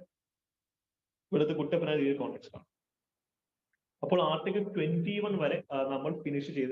വെളുത്ത് കുട്ടപ്പനായി ഈ കോൺടെക്സ്റ്റ് ആണ്. അപ്പോൾ ആർട്ടിക്കിൾ 21 വരെ നമ്മൾ ഫിനിഷ് ചെയ്തു.